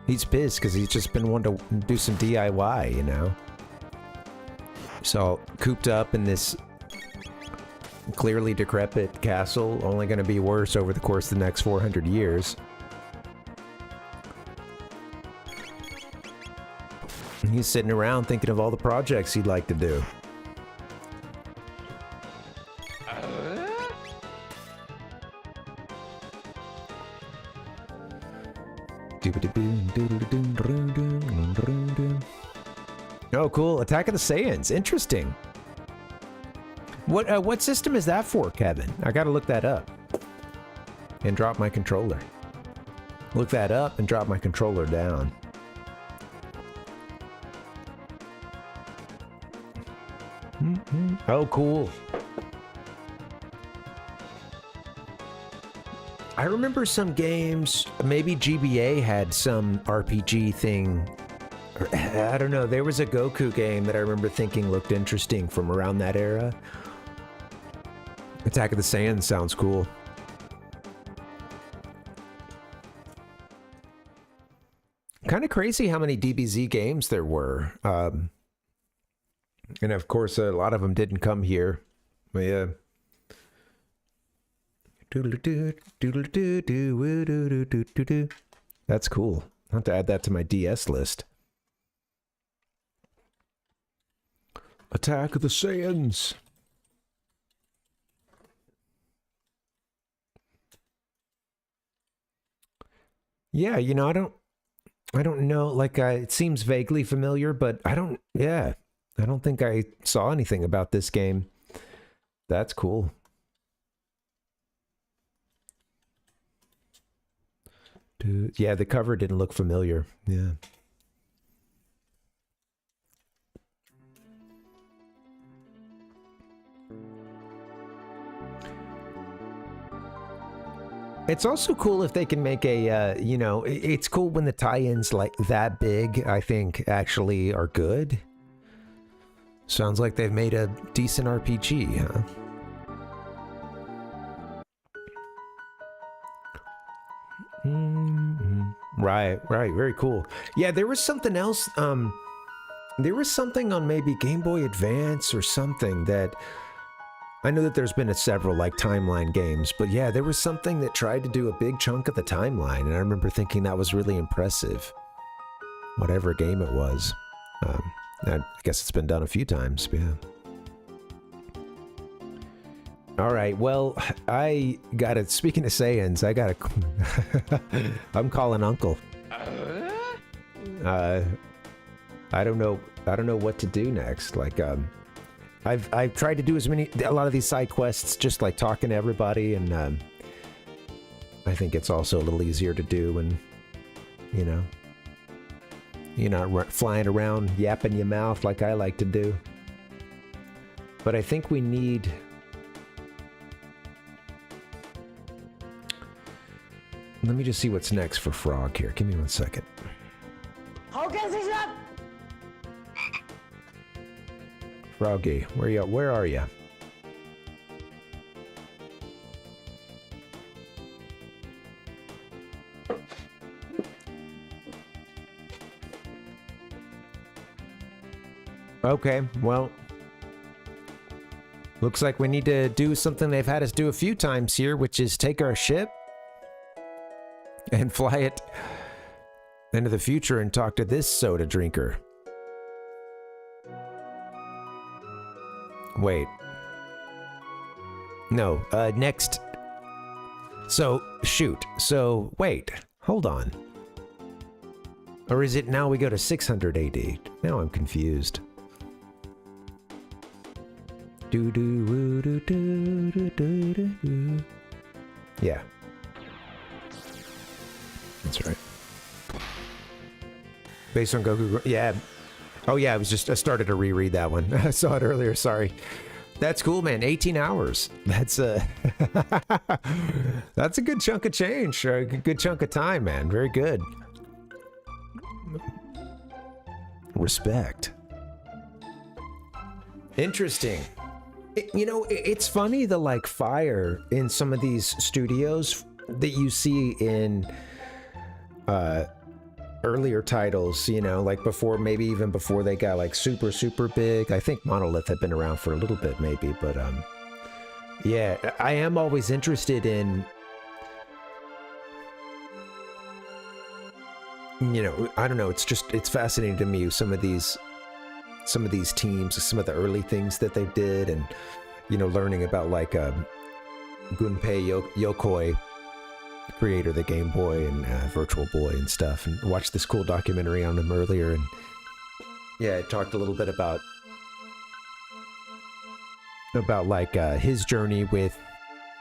He's pissed because he's just been wanting to do some DIY, you know? So, cooped up in this clearly decrepit castle, only gonna be worse over the course of the next 400 years. And he's sitting around thinking of all the projects he'd like to do. Oh, cool. Attack of the Saiyans. Interesting. What system is that for, Kevin? I gotta look that up. And drop my controller. Look that up and drop my controller down. Oh, cool. I remember some games, maybe GBA had some RPG thing. I don't know, there was a Goku game that I remember thinking looked interesting from around that era. Attack of the Saiyans sounds cool. Kind of crazy how many DBZ games there were. And of course, a lot of them didn't come here. But yeah. That's cool. I'll have to add that to my DS list. Attack of the Saiyans. Yeah, you know, I don't know, like, it seems vaguely familiar, but I don't think I saw anything about this game. That's cool. Dude, yeah, the cover didn't look familiar. Yeah. It's also cool if they can make a, you know, it's cool when the tie-ins like that big, I think, actually are good. Sounds like they've made a decent RPG, huh? Right, very cool. Yeah, there was something else, there was something on maybe Game Boy Advance or something that, I know that there's been several like timeline games, but yeah, there was something that tried to do a big chunk of the timeline, and I remember thinking that was really impressive. Whatever game it was. I guess it's been done a few times, but yeah. Alright, well, I gotta, speaking of Saiyans, I gotta, I'm calling Uncle. I don't know what to do next, like, I've tried to do a lot of these side quests, just like talking to everybody, and I think it's also a little easier to do when, you know, you're not flying around yapping your mouth like I like to do. But I think we need... Let me just see what's next for Frog here. Give me 1 second. Froggy, where are you? Okay, well, looks like we need to do something they've had us do a few times here, which is take our ship and fly it into the future and talk to this soda drinker. Wait. No, next. So, shoot. So, wait. Hold on. Or is it now we go to 600 AD? Now I'm confused. Yeah. That's right. Based on Goku. Yeah. Oh yeah, I started to reread that one. I saw it earlier. Sorry. That's cool, man. 18 hours. That's that's a good chunk of change. A good chunk of time, man. Very good. Respect. Interesting. It's funny the like fire in some of these studios that you see in earlier titles, like before, maybe even before they got like super, super big. I think Monolith had been around for a little bit maybe, but yeah, I am always interested in, I don't know, it's fascinating to me, some of these teams, some of the early things that they did, and, learning about like Gunpei Yokoi, creator of the Game Boy and Virtual Boy and stuff, and watched this cool documentary on him earlier, and yeah, it talked a little bit about like his journey with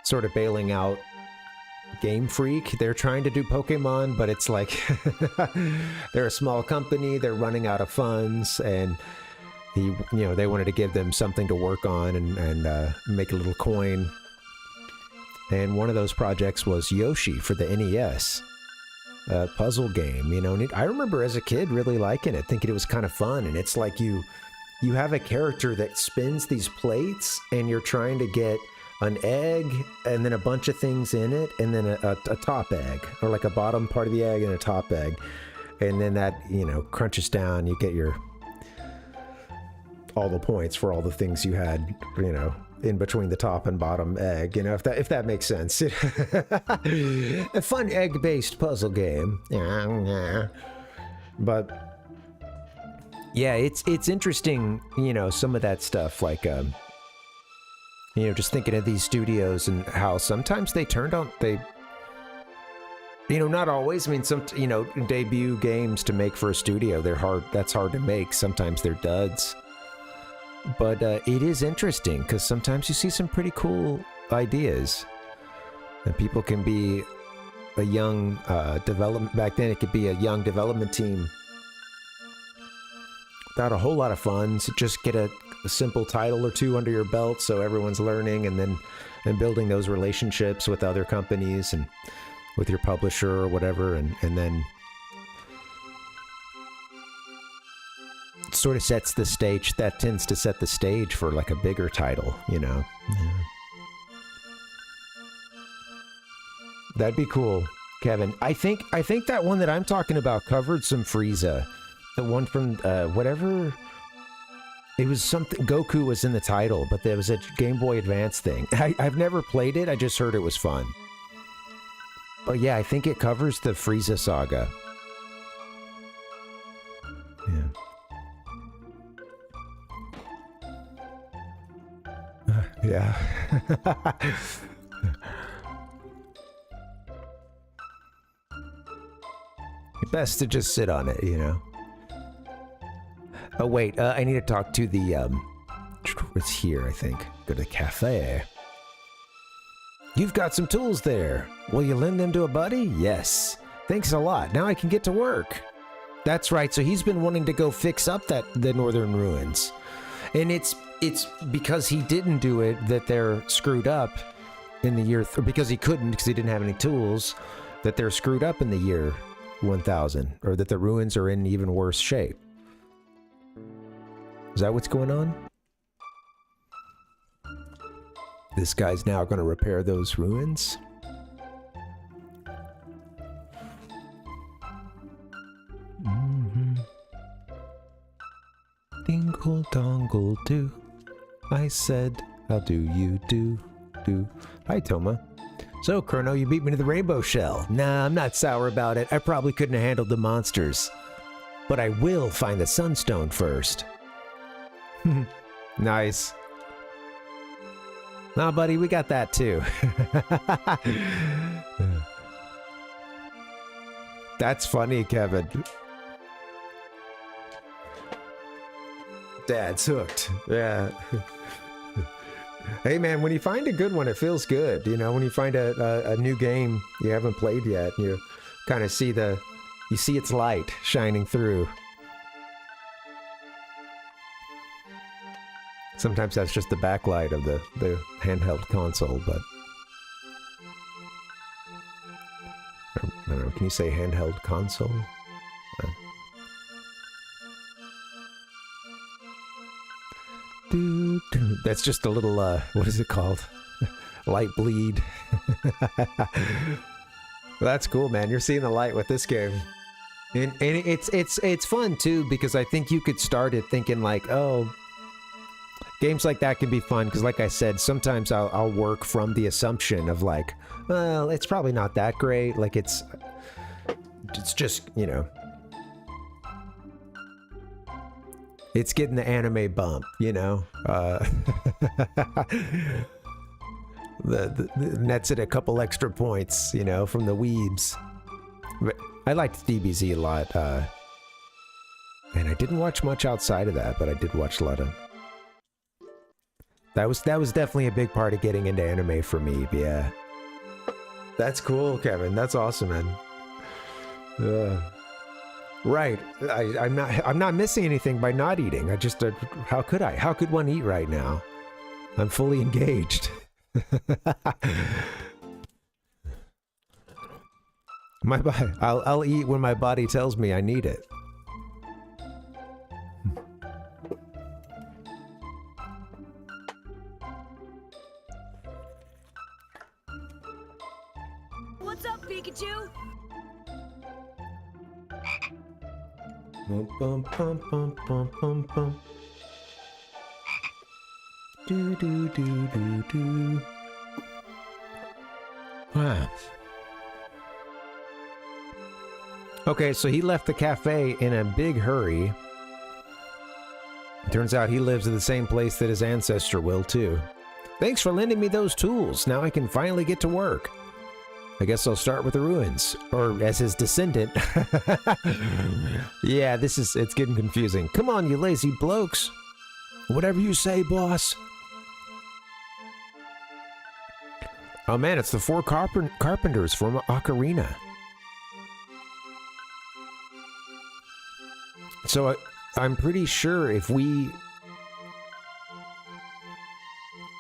sort of bailing out Game Freak. They're trying to do Pokemon, but it's like they're a small company, they're running out of funds, and they wanted to give them something to work on and make a little coin. And one of those projects was Yoshi for the NES, a puzzle game, and I remember as a kid really liking it, thinking it was kind of fun. And it's like you have a character that spins these plates, and you're trying to get an egg and then a bunch of things in it, and then a top egg, or like a bottom part of the egg and a top egg. And then that, crunches down, you get all the points for all the things you had, in between the top and bottom egg, if that makes sense. A fun egg-based puzzle game. But yeah, it's interesting, some of that stuff, like just thinking of these studios and how sometimes they turned on, not always. I mean, some, debut games to make for a studio, that's hard to make. Sometimes they're duds. But it is interesting because sometimes you see some pretty cool ideas, and people can be a young development. Back then, it could be a young development team without a whole lot of funds. Just get a simple title or two under your belt, so everyone's learning, and building those relationships with other companies and with your publisher or whatever, and then sort of sets the stage. That tends to set the stage for like a bigger title, Yeah. That'd be cool, Kevin. I think that one that I'm talking about covered some Frieza. The one from whatever. It was something, Goku was in the title, but there was a Game Boy Advance thing. I've never played it, I just heard it was fun. But yeah, I think it covers the Frieza saga. Yeah. Yeah. Best to just sit on it, Oh wait, I need to talk to the it's here, I think. Go to the cafe. You've got some tools there. Will you lend them to a buddy? Yes. Thanks a lot. Now I can get to work. That's right. So he's been wanting to go fix up the northern ruins. And it's because he didn't do it that they're screwed up in the year, because he couldn't, because he didn't have any tools, that they're screwed up in the year 1000, or that the ruins are in even worse shape. Is that what's going on? This guy's now going to repair those ruins? Dingle dongle do. I said, how do you do? Hi, Toma. So, Chrono, you beat me to the rainbow shell. Nah, I'm not sour about it. I probably couldn't have handled the monsters. But I will find the sunstone first. Nice. Nah, buddy, we got that too. That's funny, Kevin. Dad's hooked. Yeah. Hey man, when you find a good one, it feels good. When you find a new game you haven't played yet, you kind of see its light shining through. Sometimes that's just the backlight of the handheld console, but... I don't know, can you say handheld console? That's just a little, what is it called? Light bleed. That's cool, man. You're seeing the light with this game. And it's fun, too, because I think you could start it thinking like, oh... Games like that can be fun, because like I said, sometimes I'll work from the assumption of like, well, it's probably not that great. Like, it's just, you know... It's getting the anime bump, you know? The nets it a couple extra points, you know, from the weebs. But I liked DBZ a lot. And I didn't watch much outside of that, but I did watch a lot of... That was definitely a big part of getting into anime for me, yeah. That's cool, Kevin. That's awesome, man. Right. I'm not missing anything by not eating. I just how could I? How could one eat right now? I'm fully engaged. My body. I'll eat when my body tells me I need it. What's up, Pikachu? Bum bum bum bum bum bum bum. Do do do do do. Wow. Okay, so he left the cafe in a big hurry. Turns out he lives in the same place that his ancestor will too. Thanks for lending me those tools. Now I can finally get to work. I guess I'll start with the ruins, or as his descendant. Yeah, it's getting confusing. Come on, you lazy blokes. Whatever you say, boss. Oh man, it's the four carpenters from Ocarina. So I'm pretty sure if we...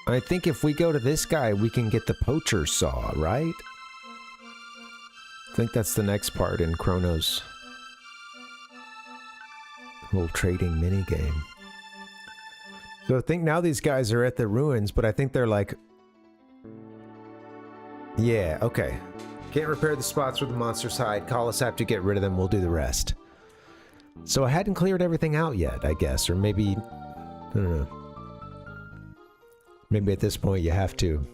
I think if we go to this guy, we can get the poacher saw, right? I think that's the next part in Chrono's whole trading minigame. So I think now these guys are at the ruins, but I think they're like... Yeah, okay. Can't repair the spots where the monsters hide. Call us after to get rid of them, we'll do the rest. So I hadn't cleared everything out yet, I guess, or maybe... I don't know. Maybe at this point you have to.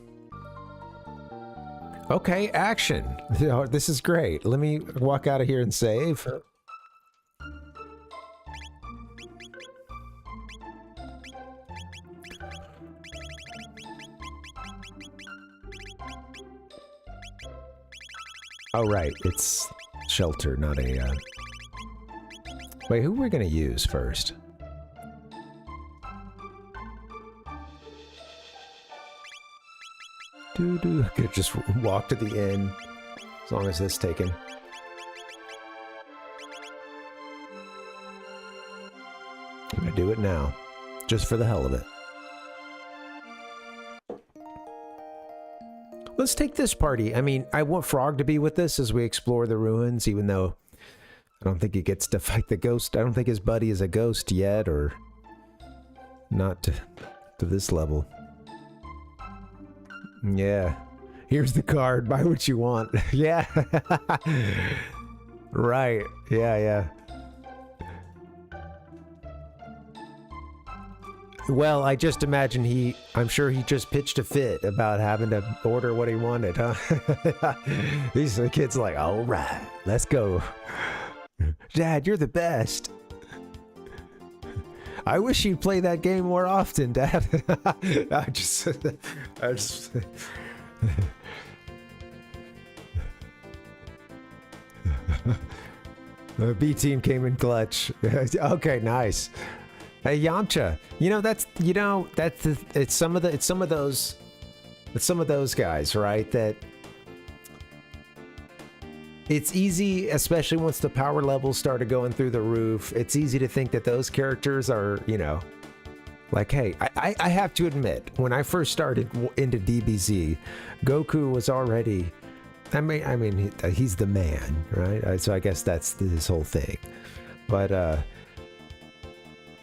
Okay, action! This is great. Let me walk out of here and save. Oh, right. It's shelter, not a... Wait, who are we gonna use first? I could just walk to the inn, as long as this is taken. I'm gonna do it now, just for the hell of it. Let's take this party. I mean, I want Frog to be with us as we explore the ruins, even though I don't think he gets to fight the ghost. I don't think his buddy is a ghost yet, or not to this level. Yeah. Here's the card. Buy what you want. Yeah. Right. Yeah. Well, I just imagine I'm sure he just pitched a fit about having to order what he wanted, huh? These kids are like, all right, let's go. Dad, you're the best. I wish you'd play that game more often, Dad. I just... The B team came in clutch. Okay, nice. Hey, Yamcha. It's some of those guys, right? That it's easy, especially once the power levels started going through the roof. It's easy to think that those characters are, Like, hey, I have to admit, when I first started into DBZ, Goku was already, I mean, he's the man, right? So I guess that's his whole thing. But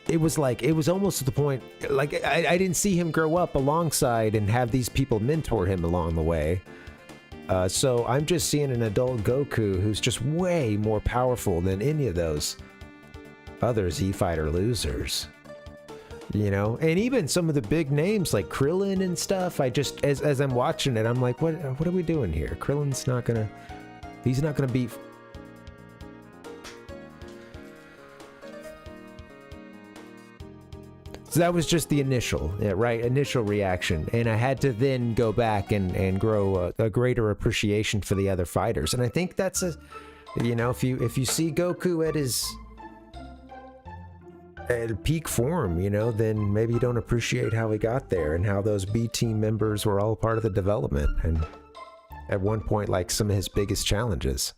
it was like, it was almost to the point, like, I didn't see him grow up alongside and have these people mentor him along the way. So I'm just seeing an adult Goku who's just way more powerful than any of those other Z-Fighter losers. You know, and even some of the big names like Krillin and stuff, I just, as I'm watching it, I'm like, what are we doing here? Krillin's not gonna, he's not gonna beat. So that was just the initial, initial reaction. And I had to then go back and grow a greater appreciation for the other fighters. And I think that's a, you know, if you see Goku at his peak form, you know, then maybe you don't appreciate how he got there and how those B team members were all part of the development and at one point like some of his biggest challenges.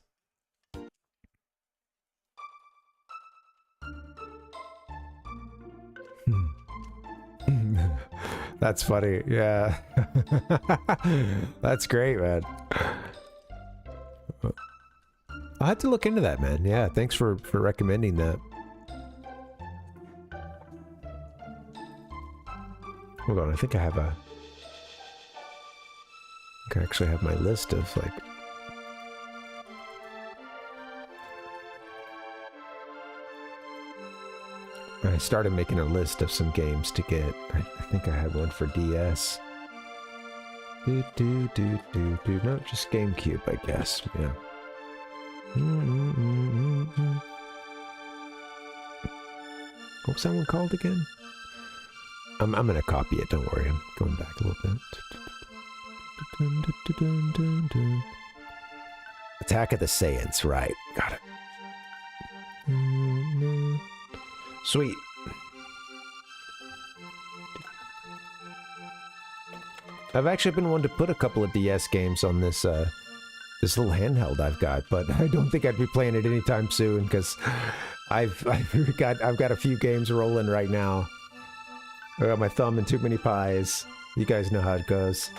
That's funny. Yeah. That's great, man. I'll have to look into that, man. Yeah, thanks for recommending that. Hold on, I think I have I actually have my list of like. I started making a list of some games to get. I think I had one for DS. No, just GameCube, I guess. Yeah. What was that one called again? I'm gonna copy it, don't worry, I'm going back a little bit. Attack of the Saiyans, right, got it. Sweet. I've actually been wanting to put a couple of DS games on this this little handheld I've got, but I don't think I'd be playing it anytime soon, because I've got a few games rolling right now. I got my thumb in too many pies. You guys know how it goes.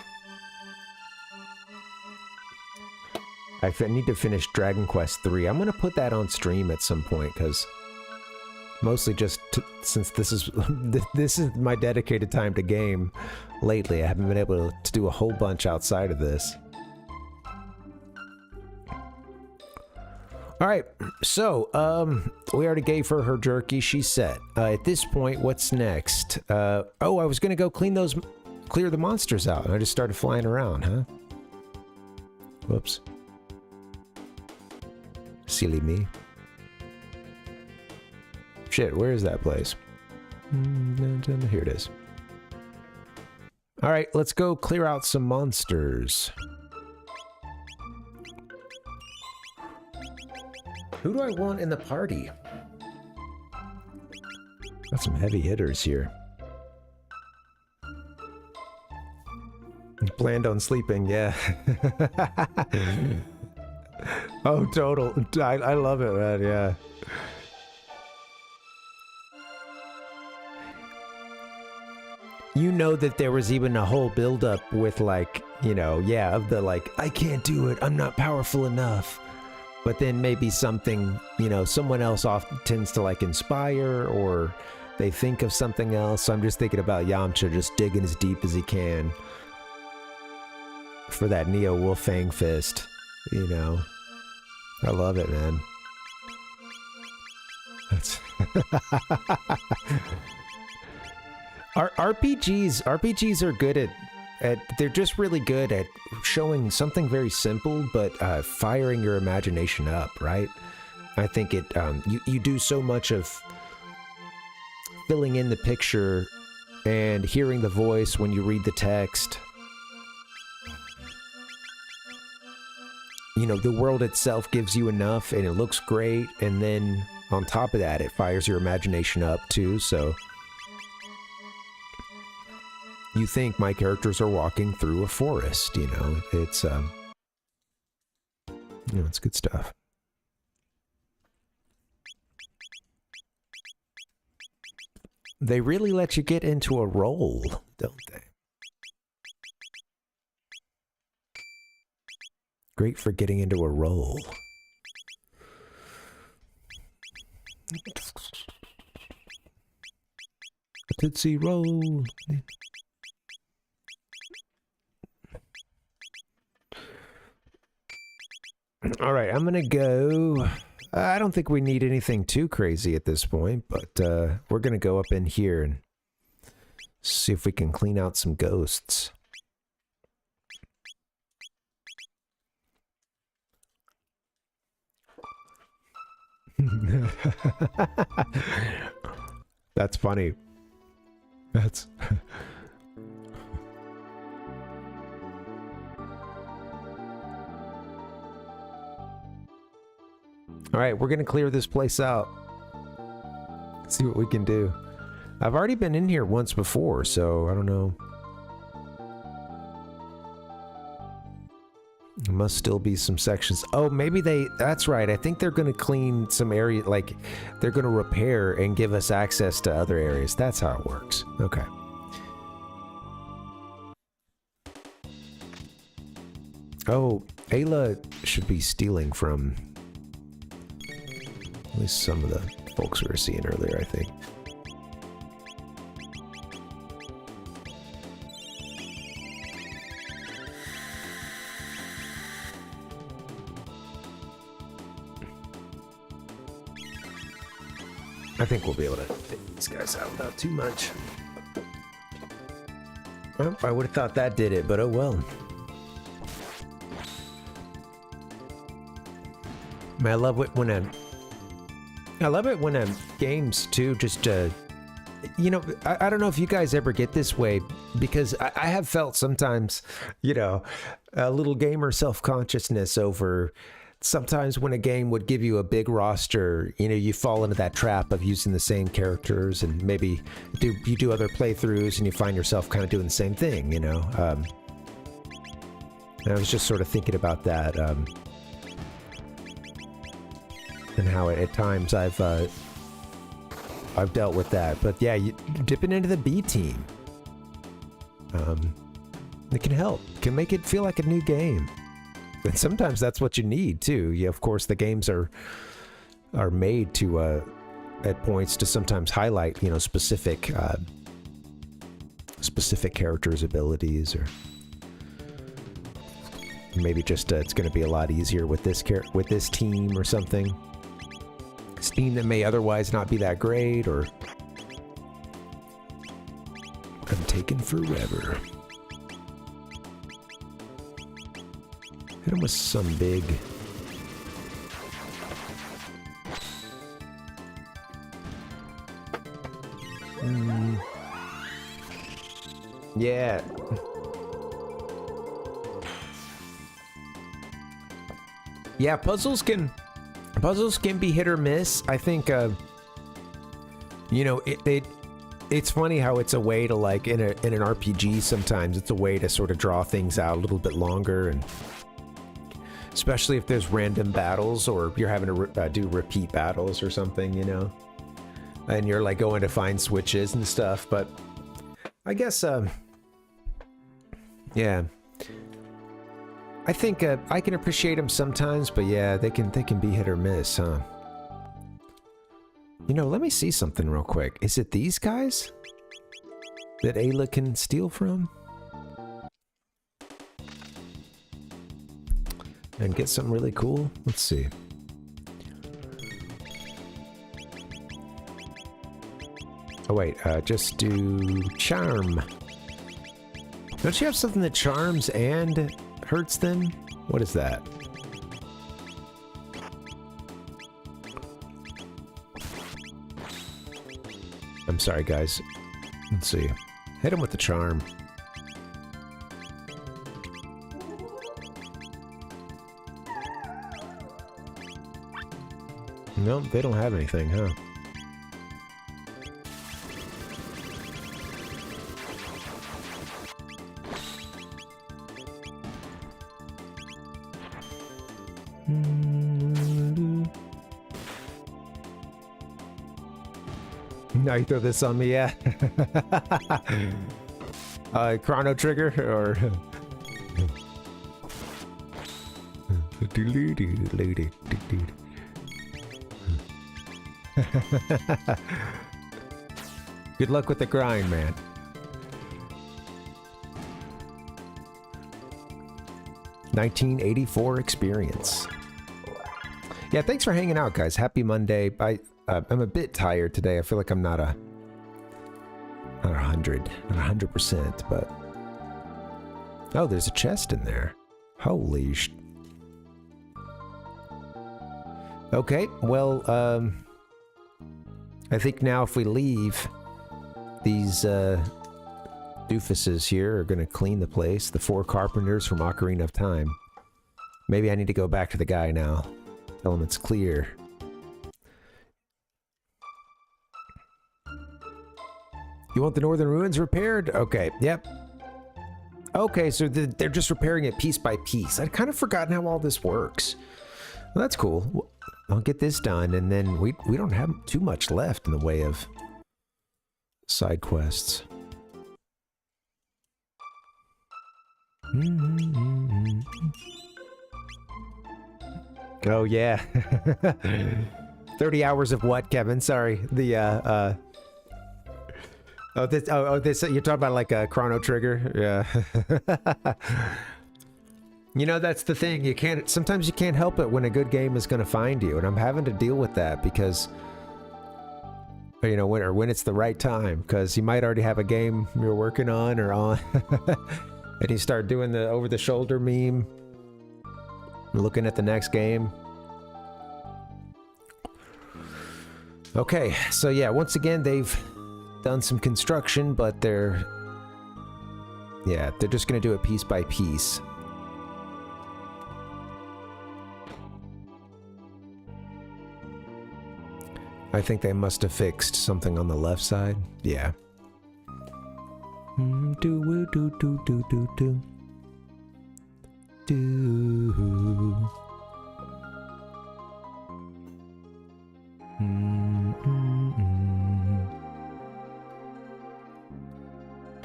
I need to finish Dragon Quest 3. I'm gonna put that on stream at some point, because mostly just since this is my dedicated time to game lately, I haven't been able to do a whole bunch outside of this. All right, so we already gave her jerky. She's set. At this point, what's next? Oh, I was gonna go clear the monsters out, and I just started flying around, huh? Whoops. Silly me. Shit, where is that place? Here it is. All right, let's go clear out some monsters. Who do I want in the party? Got some heavy hitters here. Planned on sleeping, yeah. Oh, total. I love it, man, yeah. You know that there was even a whole build-up with, like, you know, yeah, of the, like, I can't do it, I'm not powerful enough. But then maybe something, you know, someone else often tends to, like, inspire, or they think of something else. So I'm just thinking about Yamcha just digging as deep as he can for that Neo Wolf Fang Fist, you know. I love it, man. That's RPGs are good at they're just really good at showing something very simple, but firing your imagination up, right? I think it you do so much of filling in the picture and hearing the voice when you read the text. You know, the world itself gives you enough and it looks great, and then on top of that, it fires your imagination up too, so you think my characters are walking through a forest, you know, it's, you know, it's good stuff. They really let you get into a role, don't they? Great for getting into a role. Tootsie roll. All right, I'm gonna go. I don't think we need anything too crazy at this point, but we're gonna go up in here and see if we can clean out some ghosts. That's funny. That's... Alright, we're gonna clear this place out. See what we can do. I've already been in here once before, so I don't know. There must still be some sections. Oh, maybe they... That's right. I think they're gonna clean some area, like, they're gonna repair and give us access to other areas. That's how it works. Okay. Oh, Ayla should be stealing from at least some of the folks we were seeing earlier, I think. I think we'll be able to take these guys out without too much. Well, I would have thought that did it, but oh well. I love it when games too just you know, I don't know if you guys ever get this way, because I have felt sometimes, you know, a little gamer self-consciousness over sometimes when a game would give you a big roster, you know, you fall into that trap of using the same characters, and maybe you do other playthroughs and you find yourself kind of doing the same thing, you know. And I was just sort of thinking about that, and how at times I've dealt with that. But yeah, dipping into the B team, it can help. It can make it feel like a new game. And sometimes that's what you need too. Yeah, of course, the games are made to at points to sometimes highlight, you know, specific characters' abilities, or maybe just it's going to be a lot easier with this team or something. This team that may otherwise not be that great, or I'm taking forever. Hit him with some big... Yeah. Yeah, puzzles can be hit or miss. I think, you know, it's funny how it's a way to, like, in an RPG sometimes, it's a way to sort of draw things out a little bit longer, and especially if there's random battles, or you're having to do repeat battles or something, you know, and you're like going to find switches and stuff. But I guess, yeah, I think I can appreciate them sometimes, but yeah, they can be hit or miss, huh? You know, let me see something real quick. Is it these guys that Ayla can steal from? And get something really cool? Let's see. Oh wait, just do charm. Don't you have something that charms and hurts them? What is that? I'm sorry, guys. Let's see. Hit him with the charm. No, they don't have anything, huh? Now you throw this on me, yeah. Chrono trigger or good luck with the grind, man. $19.84 experience. Yeah, thanks for hanging out, guys. Happy Monday. I'm a bit tired today. I feel like I'm not 100%, but oh, there's a chest in there. Holy sh. Okay, well, I think now if we leave, these doofuses here are gonna clean the place. The 4 carpenters from Ocarina of Time. Maybe I need to go back to the guy now. Tell him it's clear. You want the northern ruins repaired? Okay, yep. Okay, so they're just repairing it piece by piece. I'd kind of forgotten how all this works. Well, that's cool. Well, I'll get this done, and then we don't have too much left in the way of side quests. Oh yeah. 30 hours of what, Kevin? Sorry. The this you're talking about like a Chrono Trigger? Yeah. You know, that's the thing. Sometimes you can't help it when a good game is going to find you, and I'm having to deal with that because, you know, when it's the right time, because you might already have a game you're working on or on, and you start doing the over-the-shoulder meme, looking at the next game. Okay, so yeah, once again, they've done some construction, but they're just going to do it piece by piece. I think they must have fixed something on the left side. Yeah.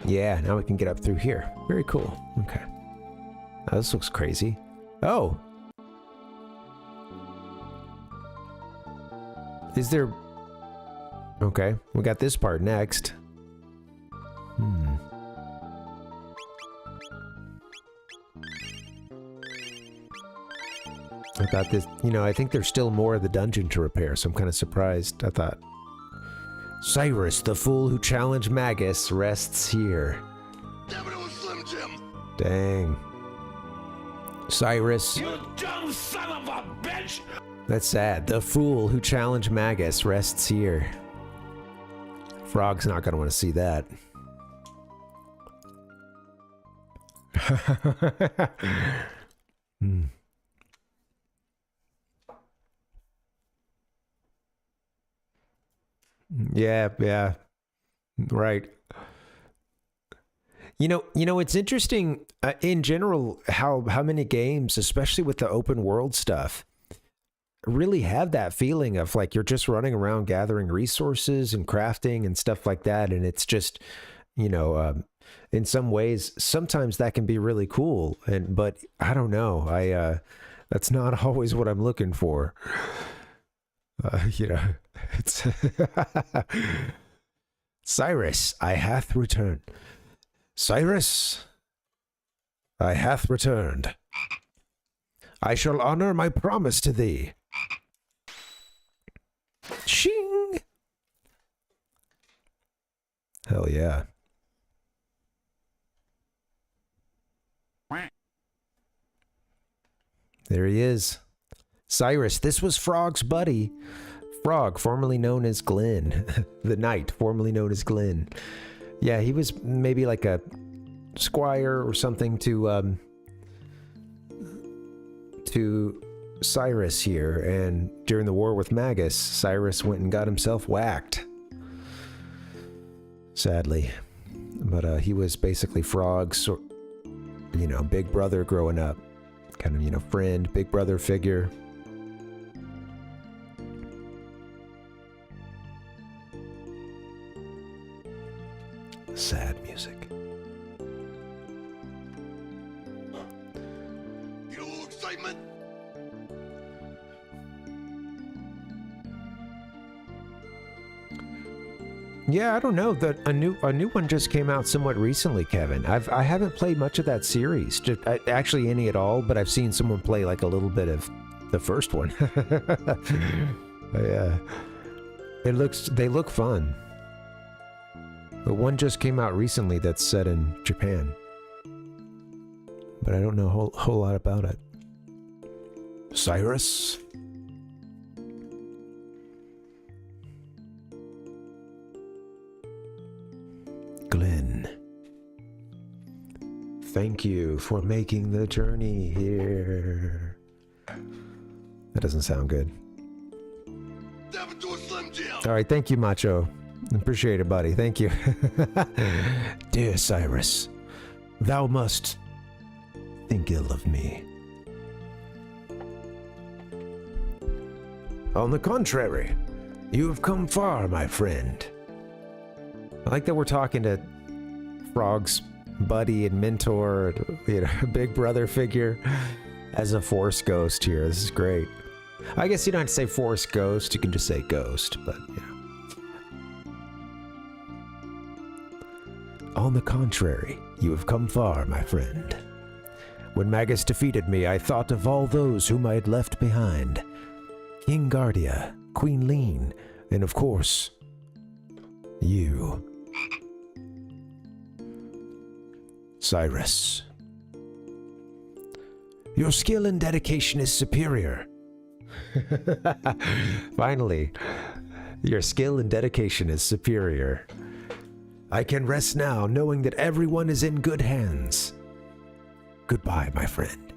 Yeah, now we can get up through here. Very cool. Okay. Now this looks crazy. Oh! Is there... Okay, we got this part next. I thought this... You know, I think there's still more of the dungeon to repair, so I'm kind of surprised. I thought... Cyrus, the fool who challenged Magus, rests here. Damn it, it was Slim Jim. Dang. Cyrus... You dumb son of a bitch! That's sad. The fool who challenged Magus rests here. Frog's not gonna want to see that. Yeah. Right. You know, it's interesting in general how many games, especially with the open world stuff, really have that feeling of like you're just running around gathering resources and crafting and stuff like that, and it's just, you know, in some ways sometimes that can be really cool, but I don't know, that's not always what I'm looking for. You know, it's Cyrus, I hath returned. Cyrus, I hath returned. I shall honor my promise to thee. Shing! Hell yeah. There he is. Cyrus, this was Frog's buddy. Frog, formerly known as Glenn. The knight, formerly known as Glenn. Yeah, he was maybe like a squire or something to Cyrus here, and during the war with Magus, Cyrus went and got himself whacked. Sadly. But he was basically Frog's, you know, big brother growing up. Kind of, you know, friend, big brother figure. Sad music. Get a little excitement? Yeah, I don't know. A new one just came out somewhat recently, Kevin. I haven't played much of that series, actually any at all. But I've seen someone play like a little bit of the first one. Yeah, they look fun. But one just came out recently that's set in Japan, but I don't know a whole lot about it. Cyrus. Glenn, thank you for making the journey here. That doesn't sound good. All right, thank you, Macho. Appreciate it, buddy. Thank you. Dear Cyrus, thou must think ill of me. On the contrary, you have come far, my friend. I like that we're talking to Frog's buddy and mentor, big brother figure, as a Force ghost here. This is great. I guess you don't have to say Force ghost, you can just say ghost, but On the contrary, you have come far, my friend. When Magus defeated me, I thought of all those whom I had left behind. King Guardia, Queen Lean, and of course, you. Cyrus. Your skill and dedication is superior. Finally, your skill and dedication is superior. I can rest now knowing that everyone is in good hands. Goodbye, my friend.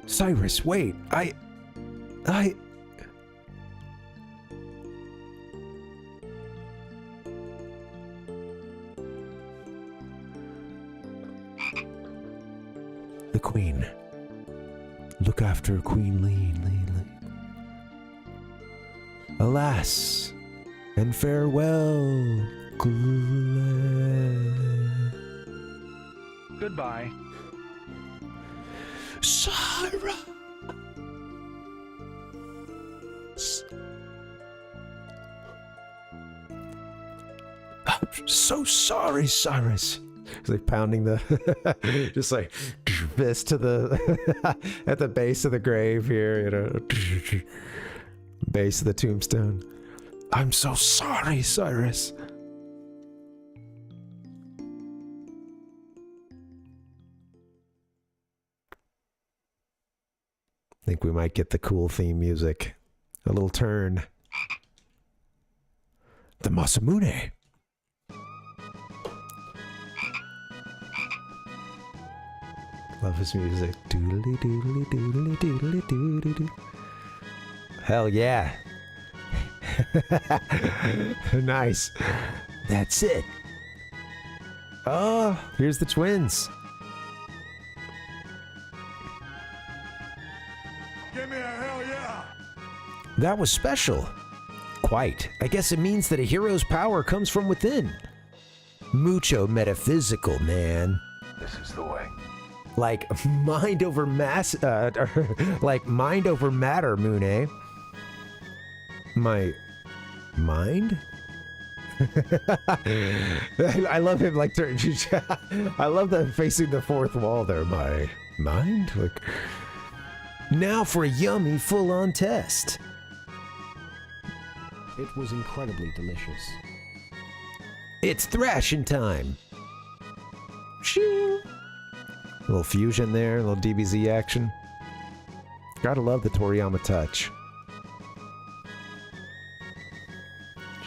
Cyrus, wait, The Queen. Look after Queen Lean. Alas, and farewell, Glenn. Goodbye. Cyrus. I'm so sorry, Cyrus. He's like pounding the, just like fist to the, at the base of the grave here, base of the tombstone. I'm so sorry, Cyrus. I think we might get the cool theme music. A little turn. The Masamune. Love his music. Doodly doodly doodly doodly doodly doo. Hell yeah. Nice. That's it. Oh, here's the twins. Give me a hell yeah! That was special. Quite. I guess it means that a hero's power comes from within. Mucho metaphysical, man. This is the way. Like mind over like mind over matter, Mune. My mind? I love him like I love the facing the fourth wall there. My mind? Like, now for a yummy full-on test. It was incredibly delicious. It's thrashing time. Shing. A little fusion there, a little DBZ action. Gotta love the Toriyama touch.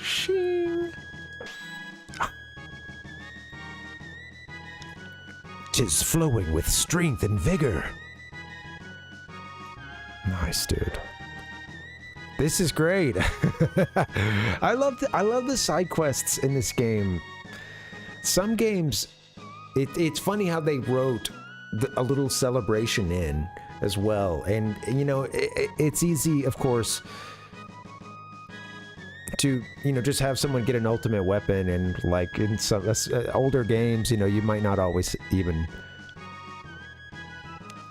Shing. Tis flowing with strength and vigor. Nice, dude. This is great. I love the side quests in this game. Some games, it's funny how they wrote a little celebration in as well, and you know it's easy, of course, to, you know, just have someone get an ultimate weapon, and like in some older games, you know, you might not always even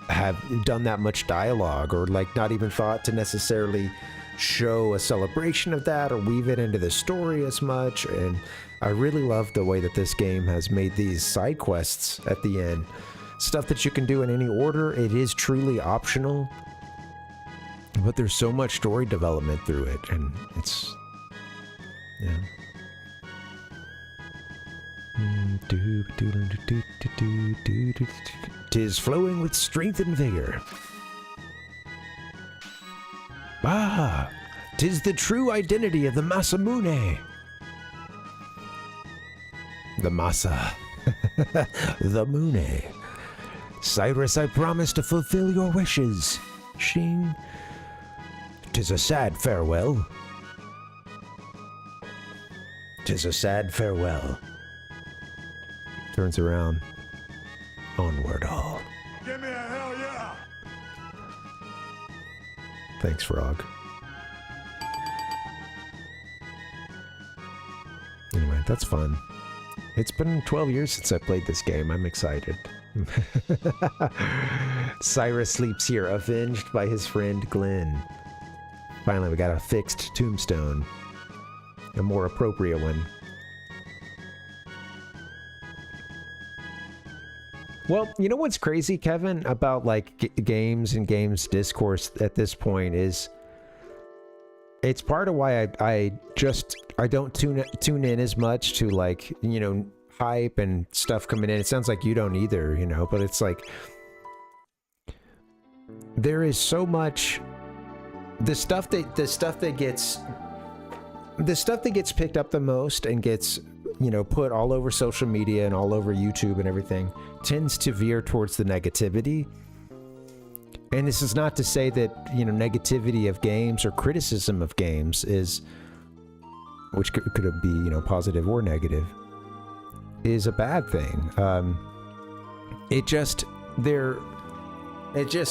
have done that much dialogue, or like not even thought to necessarily show a celebration of that or weave it into the story as much. And I really love the way that this game has made these side quests at the end, stuff that you can do in any order. It is truly optional, but there's so much story development through it, and it's, yeah. Tis flowing with strength and vigor. Ah, tis the true identity of the Masamune. The Masa. The Mune. Cyrus, I promise to fulfill your wishes. Shing. Tis a sad farewell. Tis a sad farewell. Turns around. Onward all. Give me a hell yeah! Thanks, Frog. Anyway, that's fun. It's been 12 years since I played this game. I'm excited. Cyrus sleeps here, avenged by his friend Glenn. Finally, we got a fixed tombstone. A more appropriate one. Well, you know what's crazy, Kevin, about like games and games discourse at this point is it's part of why I don't tune in as much to, like, you know, hype and stuff coming in. It sounds like you don't either, you know, but it's like there is so much the stuff that gets picked up the most and gets, you know, put all over social media and all over YouTube and everything tends to veer towards the negativity. And this is not to say that, you know, negativity of games or criticism of games is, which could be, you know, positive or negative, is a bad thing. It just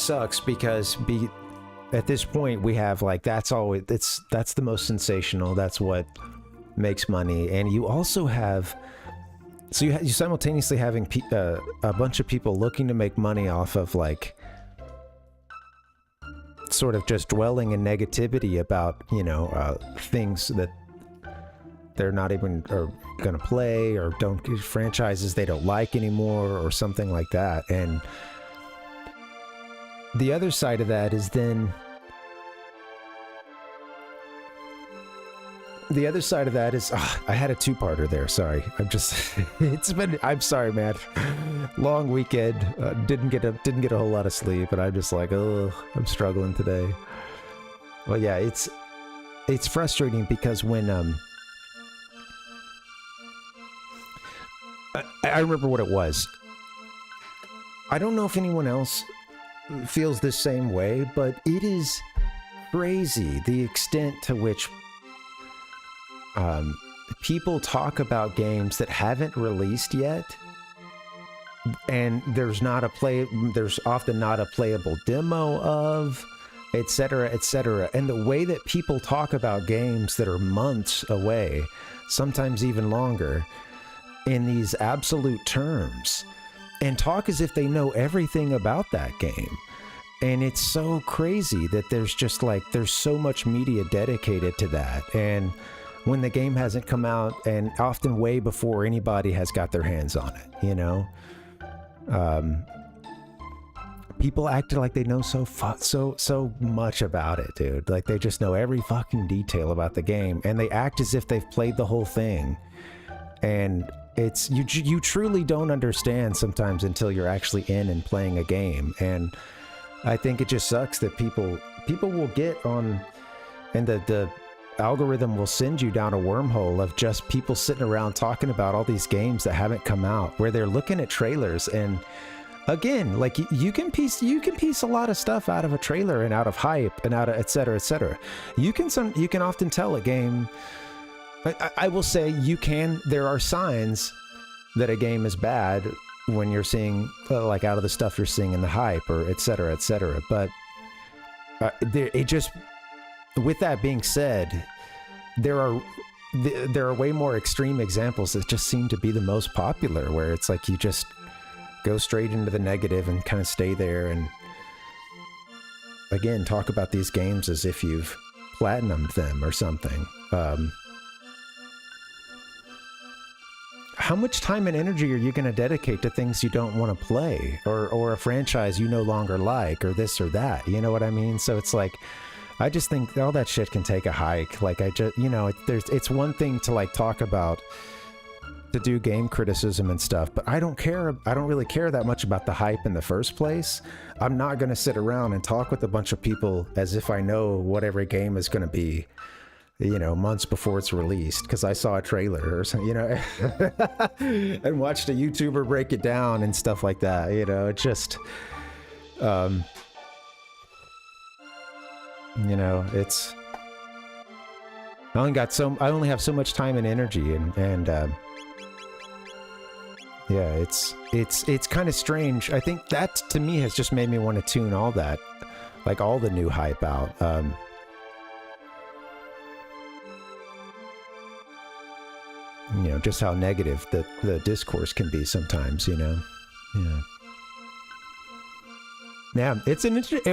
sucks because at this point we have, like, that's the most sensational, that's what makes money. And you also have, so you simultaneously having a bunch of people looking to make money off of, like, sort of just dwelling in negativity about, you know, things that they're not even gonna play, or franchises they don't like anymore, or something like that. And the other side of that is then I had a two-parter there. Sorry. I'm sorry, man. Long weekend. Didn't get a whole lot of sleep, and I'm just like, oh, I'm struggling today. Well, yeah, it's frustrating because when I remember what it was. I don't know if anyone else feels the same way, but it is crazy the extent to which people talk about games that haven't released yet, and there's often not a playable demo of, etc., etc. And the way that people talk about games that are months away, sometimes even longer, in these absolute terms, and talk as if they know everything about that game. And it's so crazy that there's so much media dedicated to that. And when the game hasn't come out, and often way before anybody has got their hands on it, you know? People act like they know so much about it, dude. Like, they just know every fucking detail about the game, and they act as if they've played the whole thing. And it's, you truly don't understand sometimes until you're actually in and playing a game. And I think it just sucks that people will get on, and the algorithm will send you down a wormhole of just people sitting around talking about all these games that haven't come out, where they're looking at trailers. And again, like, you can piece a lot of stuff out of a trailer and out of hype and out of et cetera, et cetera. You can often tell a game. I will say there are signs that a game is bad when you're seeing, like, out of the stuff you're seeing in the hype, or et cetera, et cetera. But with that being said, there are way more extreme examples that just seem to be the most popular, where it's like you just go straight into the negative and kind of stay there, and again talk about these games as if you've platinumed them or something. How much time and energy are you going to dedicate to things you don't want to play, or a franchise you no longer like, or this or that? You know what I mean? So it's like, I just think all that shit can take a hike. Like, I just, you know, it's one thing to like talk about, to do game criticism and stuff, but I don't really care that much about the hype in the first place. I'm not going to sit around and talk with a bunch of people as if I know what every game is going to be, you know, months before it's released because I saw a trailer or something, you know, and watched a YouTuber break it down and stuff like that. You know, it just, you know, it's, I only have so much time and energy, and yeah, it's kind of strange. I think that to me has just made me want to tune all that, like all the new hype out. You know, just how negative the discourse can be sometimes, you know? Yeah. Yeah,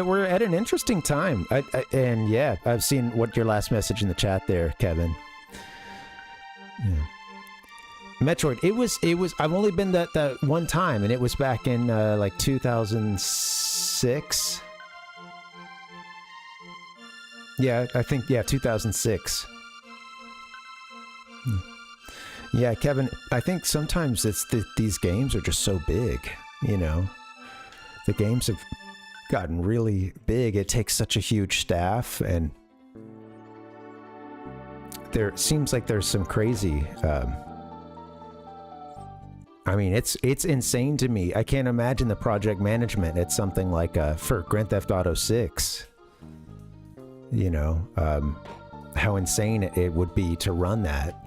we're at an interesting time. And yeah, I've seen what your last message in the chat there, Kevin. Yeah. Metroid, it was, I've only been that one time, and it was back in like 2006. Yeah, I think, yeah, 2006. Yeah, Kevin, I think sometimes it's these games are just so big, you know? The games have gotten really big. It takes such a huge staff, and there seems like there's some crazy, I mean, it's insane to me. I can't imagine the project management at something like for Grand Theft Auto 6. You know, how insane it would be to run that.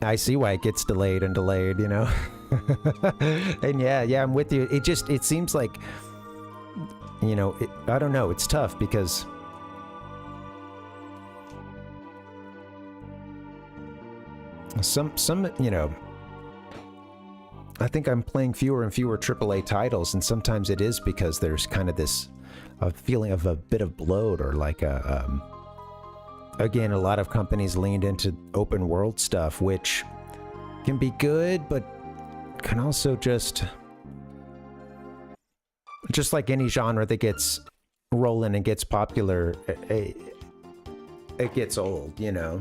I see why it gets delayed and delayed, you know? And yeah, I'm with you. It seems like, you know, I don't know, it's tough because some, you know, I think I'm playing fewer and fewer AAA titles, and sometimes it is because there's kind of this feeling of a bit of bloat, or like again, a lot of companies leaned into open world stuff, which can be good, but can also just like any genre that gets rolling and gets popular, it gets old, you know?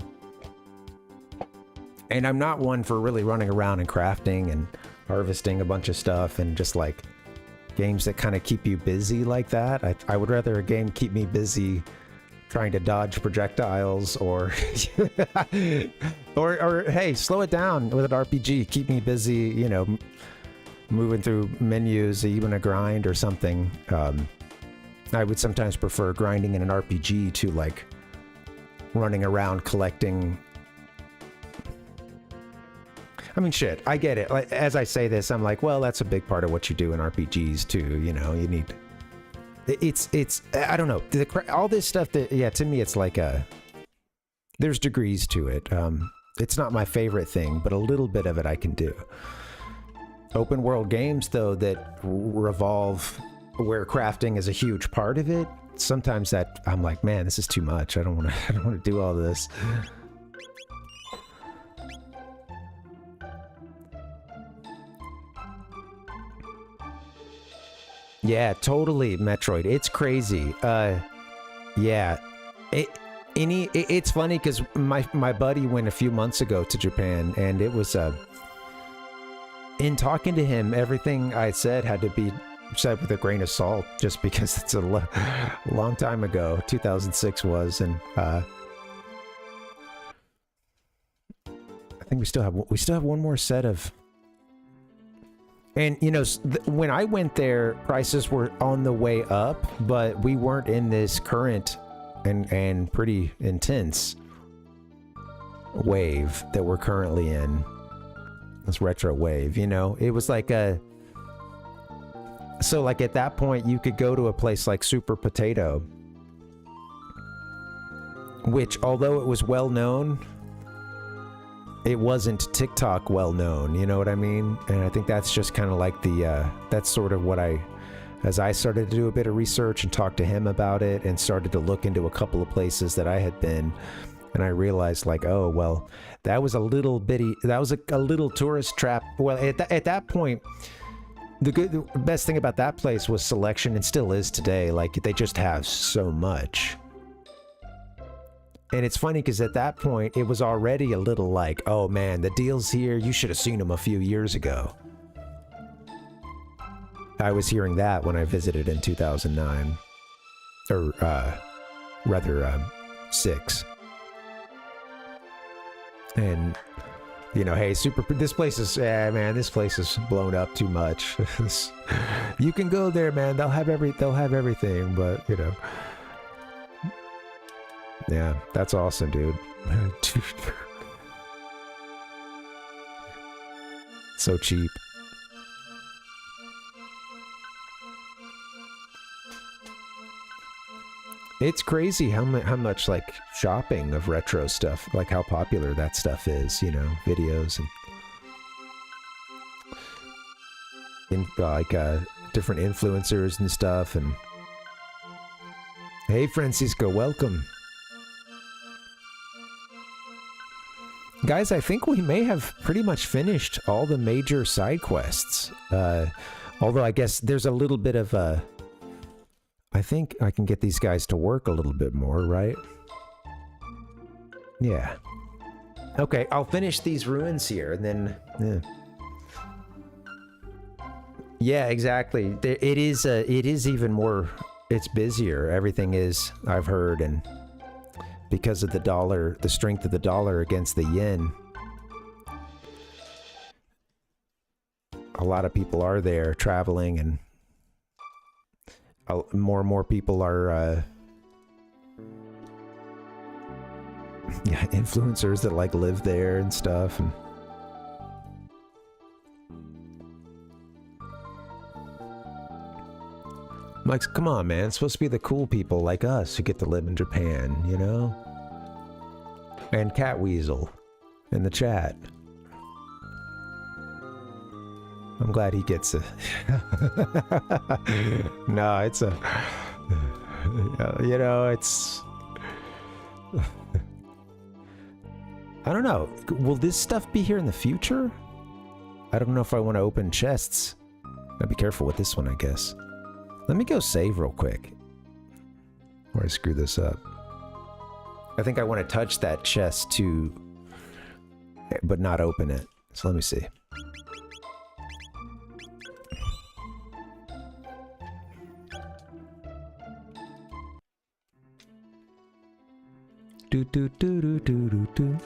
And I'm not one for really running around and crafting and harvesting a bunch of stuff and just like games that kind of keep you busy like that. I would rather a game keep me busy trying to dodge projectiles, or or hey, slow it down with an RPG, keep me busy, you know, moving through menus, even a grind or something. I would sometimes prefer grinding in an RPG to like running around collecting. I mean, shit, I get it. Like, as I say this, I'm like, well, that's a big part of what you do in RPGs too, you know. You need, it's I don't know, all this stuff that, yeah, to me it's like there's degrees to it. It's not my favorite thing, but a little bit of it I can do. Open world games though that revolve where crafting is a huge part of it, sometimes that I'm like, man, this is too much. I don't want to do all this. Yeah, totally, Metroid. It's crazy. Yeah. It's funny because my buddy went a few months ago to Japan, and it was in talking to him, everything I said had to be said with a grain of salt, just because it's a long time ago. 2006 was, and I think we still have one more set of. And, you know, when I went there, prices were on the way up, but we weren't in this current and pretty intense wave that we're currently in. This retro wave, you know? It was like so like at that point, you could go to a place like Super Potato, which, although it was well known, it wasn't TikTok well known, you know what I mean? And I think that's just kind of like the, that's sort of what as I started to do a bit of research and talk to him about it and started to look into a couple of places that I had been, and I realized like, oh, well, that was a little little tourist trap. Well, at that point, the best thing about that place was selection, and still is today. Like, they just have so much. And it's funny because at that point, it was already a little like, oh man, the deals here, you should have seen them a few years ago. I was hearing that when I visited in 2009. Or, rather, 6. And, you know, hey, this place is, man, this place is blown up too much. You can go there, man, they'll have everything, but, you know. Yeah, that's awesome, dude. So cheap. It's crazy how much like shopping of retro stuff, like how popular that stuff is, you know, videos and different influencers and stuff. And hey, Francisco, welcome. Guys, I think we may have pretty much finished all the major side quests. Although I guess there's a little bit of a... I think I can get these guys to work a little bit more, right? Yeah. Okay, I'll finish these ruins here, and then... Yeah, exactly. It is even more... It's busier. Everything is, I've heard, and... Because of the dollar, the strength of the dollar against the yen, a lot of people are there traveling, and more and more people are yeah, influencers that like live there and stuff. And I'm like, come on, man, it's supposed to be the cool people like us who get to live in Japan, you know? And Cat Weasel in the chat. I'm glad he gets it. No, it's a... You know, it's... I don't know. Will this stuff be here in the future? I don't know if I want to open chests. I'll be careful with this one, I guess. Let me go save real quick. Or I screw this up. I think I want to touch that chest too, but not open it. So let me see. Do do do do do do do.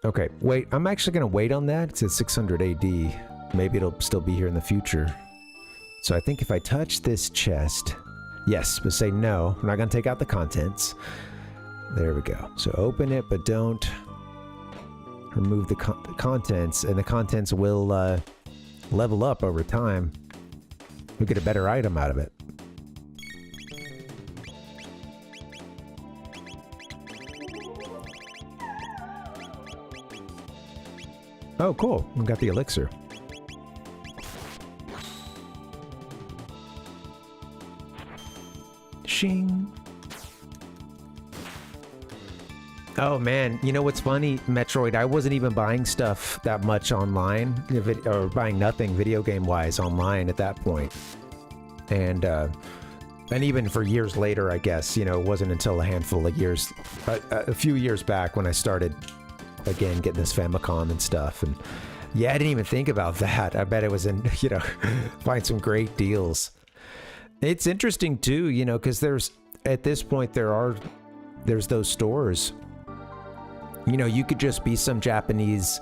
Okay, wait, I'm actually going to wait on that. It's at 600 AD. Maybe it'll still be here in the future. So I think if I touch this chest... Yes, but say no. I'm not going to take out the contents. There we go. So open it, but don't remove the contents. And the contents will level up over time. We'll get a better item out of it. Oh, cool. We got the elixir. Shing. Oh, man. You know what's funny, Metroid? I wasn't even buying stuff that much online, or buying nothing video game-wise online at that point. And even for years later, I guess, you know, it wasn't until a handful of years, a few years back when I started... Again, getting this Famicom and stuff, and yeah, I didn't even think about that. I bet it was in, you know, find some great deals. It's interesting too, you know, because at this point there's those stores. You know, you could just be some Japanese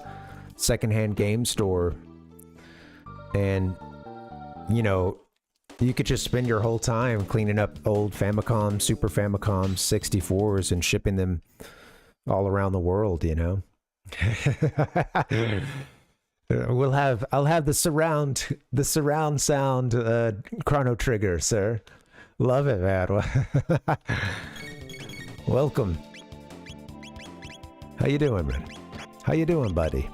secondhand game store, and you know, you could just spend your whole time cleaning up old Famicom, Super Famicom 64s and shipping them all around the world, you know. I'll have the surround sound chrono trigger, sir. Love it, man. Welcome. How you doing, man? How you doing, buddy?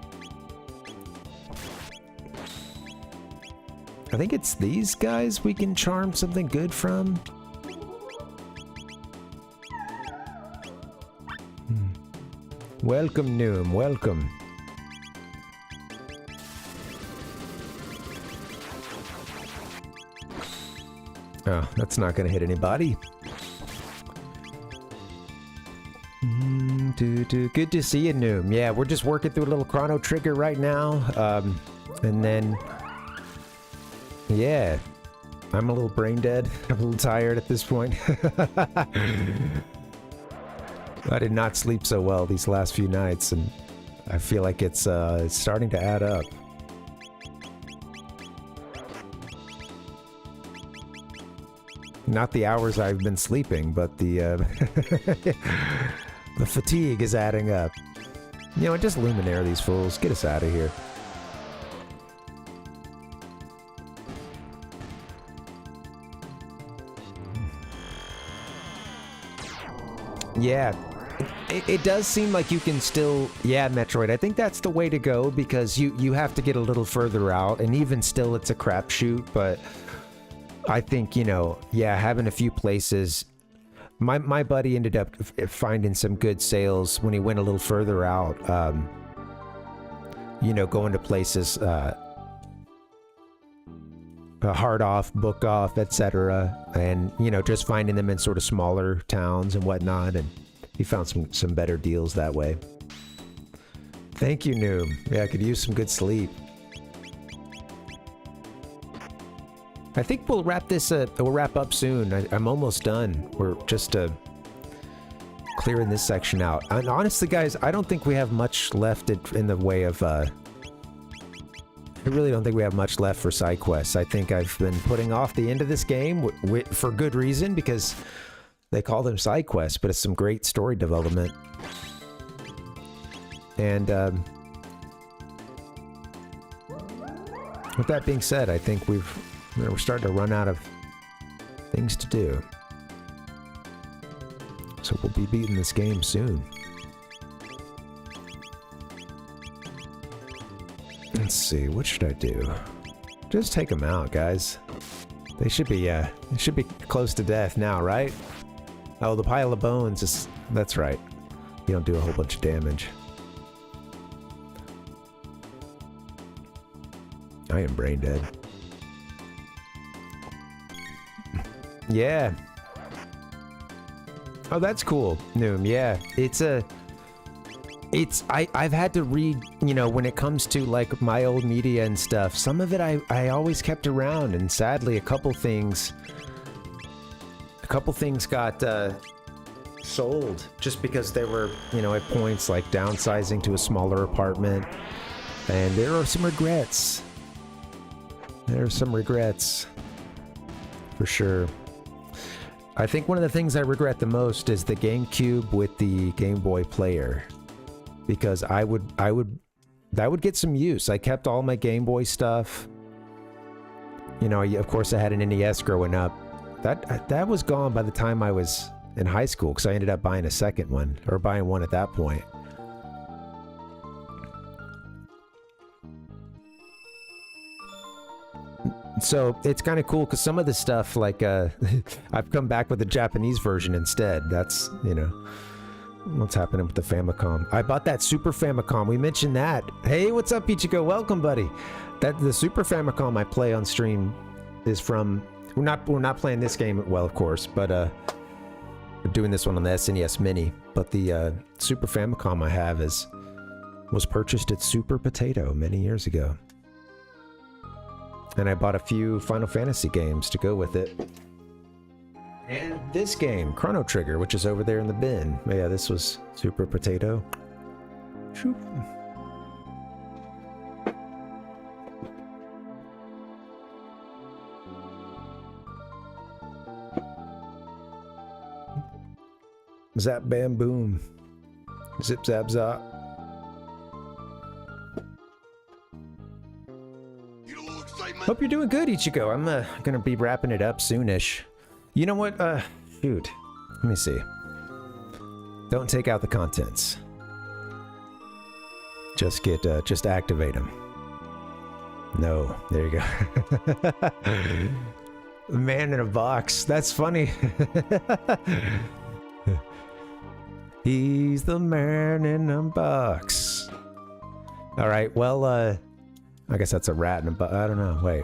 I think it's these guys we can charm something good from. Welcome, Noom. Welcome. Oh, that's not going to hit anybody. Good to see you, Noom. Yeah, we're just working through a little chrono trigger right now. And then... yeah. I'm a little brain dead. I'm a little tired at this point. I did not sleep so well these last few nights, and I feel like it's starting to add up. Not the hours I've been sleeping, but the the fatigue is adding up. You know, just Luminaire these fools. Get us out of here. Yeah. It does seem like you can still... yeah, Metroid. I think that's the way to go, because you have to get a little further out, and even still it's a crapshoot, but... I think, you know, yeah, having a few places... My buddy ended up finding some good sales when he went a little further out. You know, going to places... hard off, book off, etc. And, you know, just finding them in sort of smaller towns and whatnot, and he found some better deals that way. Thank you, Noom. Yeah, I could use some good sleep. I think we'll wrap this, we'll wrap up soon. I'm almost done. We're just clearing this section out. And honestly, guys, I don't think we have much left in the way of, I really don't think we have much left for side quests. I think I've been putting off the end of this game for good reason, because they call them side quests, but it's some great story development. And with that being said, I think we're starting to run out of things to do. So we'll be beating this game soon. Let's see, what should I do? Just take them out, guys. They should be close to death now, right? Oh, the pile of bones is... that's right. You don't do a whole bunch of damage. I am brain dead. Yeah. Oh, that's cool, Noom. Yeah, I've had to read, you know, when it comes to like my old media and stuff, some of it I always kept around, and sadly a couple things got sold just because they were, you know, at points like downsizing to a smaller apartment, and there are some regrets. There are some regrets for sure. I think one of the things I regret the most is the GameCube with the Game Boy player, because that would get some use. I kept all my Game Boy stuff. You know, of course I had an NES growing up. That was gone by the time I was in high school, because I ended up buying a second one, or buying one at that point. So it's kind of cool, because some of the stuff, like, I've come back with the Japanese version instead. That's, you know, what's happening with the Famicom. I bought that Super Famicom. We mentioned that. Hey, what's up, Ichigo? Welcome, buddy. The Super Famicom I play on stream is from... We're not playing this game, well, of course, but we're doing this one on the SNES Mini. But the Super Famicom I have was purchased at Super Potato many years ago. And I bought a few Final Fantasy games to go with it. And this game, Chrono Trigger, which is over there in the bin. Yeah, this was Super Potato. Shoop. Zap bam boom. Zip zap zop. Hope you're doing good, Ichigo. I'm gonna be wrapping it up soonish. You know what? Shoot. Let me see. Don't take out the contents. Just activate them. No, there you go. Man in a box. That's funny. He's the man in a box. All right, well, I guess that's a rat in a box. I don't know. Wait.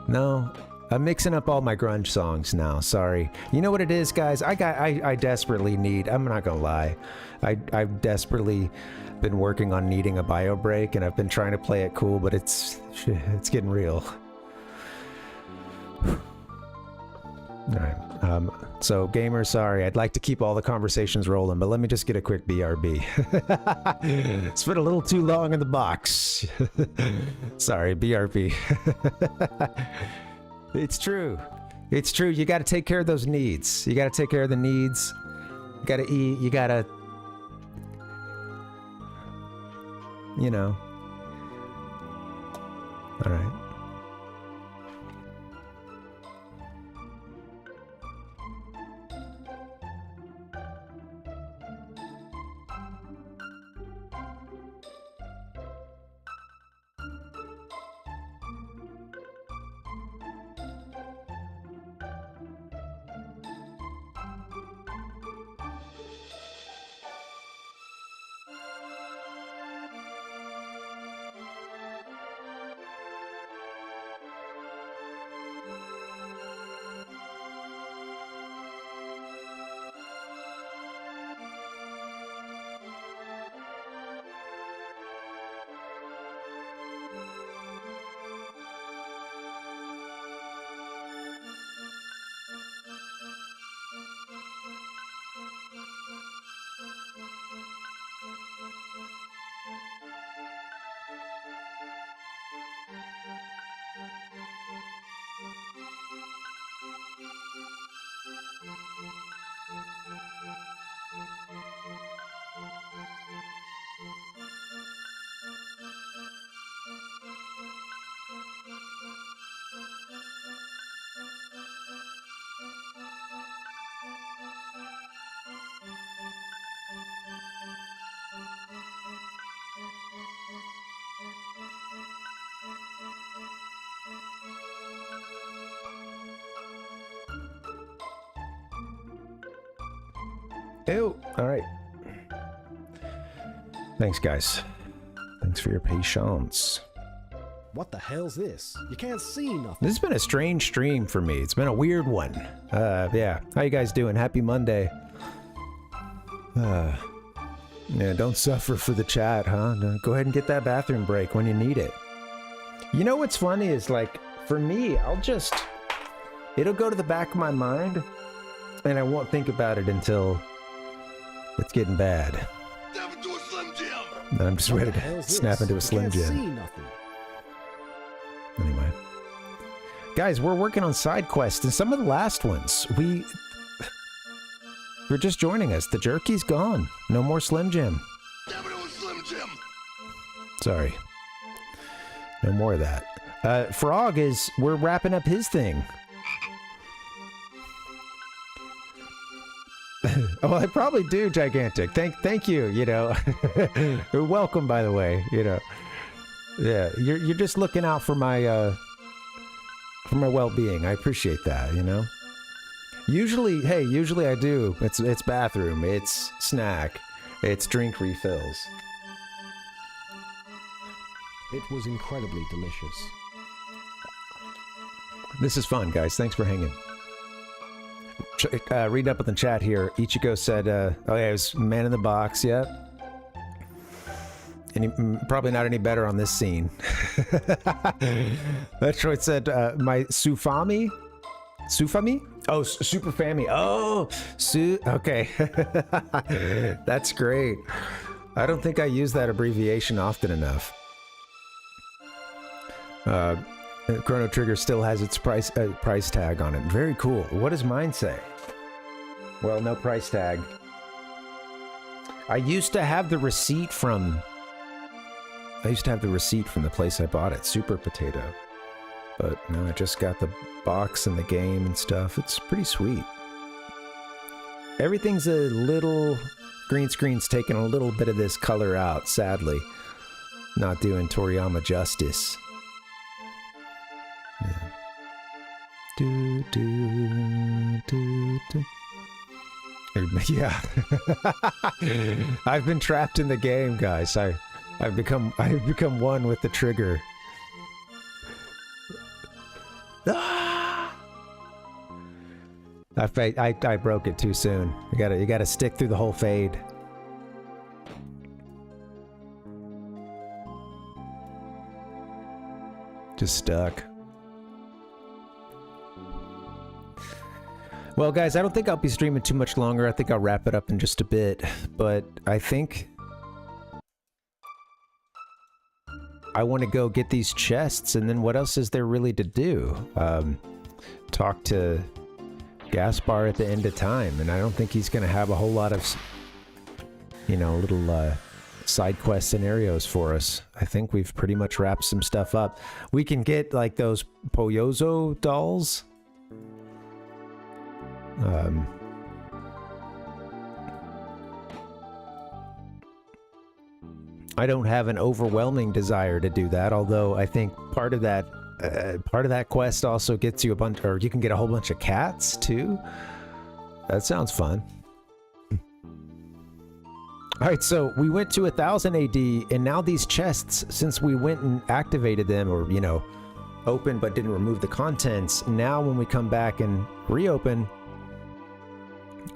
No, I'm mixing up all my grunge songs now. Sorry. You know what it is, guys? I desperately need. I'm not gonna lie. I've desperately been working on needing a bio break, and I've been trying to play it cool, but it's getting real. All right. So gamers, sorry. I'd like to keep all the conversations rolling, but let me just get a quick BRB. It's been a little too long in the box. Sorry, BRB. It's true. It's true. You got to take care of those needs. You got to take care of the needs. You got to eat. You got to, you know. All right. Ew. All right. Thanks, guys. Thanks for your patience. What the hell's this? You can't see nothing. This has been a strange stream for me. It's been a weird one. Yeah. How you guys doing? Happy Monday. Yeah, don't suffer for the chat, huh? No, go ahead and get that bathroom break when you need it. You know what's funny is, like, for me, it'll go to the back of my mind, and I won't think about it until it's getting bad. Then I'm just ready to snap into a Slim Jim. Anyway. Guys, we're working on Sidequest, and some of the last ones, we're just joining us. The Jerky's gone. No more Slim Jim. Sorry. No more of that. Frog we're wrapping up his thing. Oh, I probably do, Gigantic. Thank you, you know. You're welcome, by the way, you know. Yeah, you're just looking out for my well-being. I appreciate that, you know. Usually I do. It's bathroom, it's snack, it's drink refills. It was incredibly delicious. This is fun, guys. Thanks for hanging. Read up in the chat here. Ichigo said, oh yeah, it was man in the box, yep. And probably not any better on this scene. Metroid said, my Sufami? Oh, Super Fami. Oh, okay. That's great. I don't think I use that abbreviation often enough. Chrono Trigger still has its price tag on it. Very cool. What does mine say? Well, no price tag. I used to have the receipt from the place I bought it, Super Potato. But now I just got the box and the game and stuff. It's pretty sweet. Everything's a little... Green screen's taking a little bit of this color out, sadly. Not doing Toriyama justice. Yeah. Do, do, do, do. Yeah. I've been trapped in the game, guys. I've become one with the trigger. Ah! I broke it too soon. You gotta stick through the whole fade. Just stuck. Well, guys, I don't think I'll be streaming too much longer. I think I'll wrap it up in just a bit. But I think I want to go get these chests, and then what else is there really to do? Talk to Gaspar at the end of time, and I don't think he's going to have a whole lot of, you know, little side quest scenarios for us. I think we've pretty much wrapped some stuff up. We can get, like, those Poyozo dolls. I don't have an overwhelming desire to do that, although I think part of that quest also gets you a bunch, or you can get a whole bunch of cats too. That sounds fun. Alright, so we went to 1000 AD, and now these chests, since we went and activated them, or, you know, opened but didn't remove the contents, now when we come back and reopen,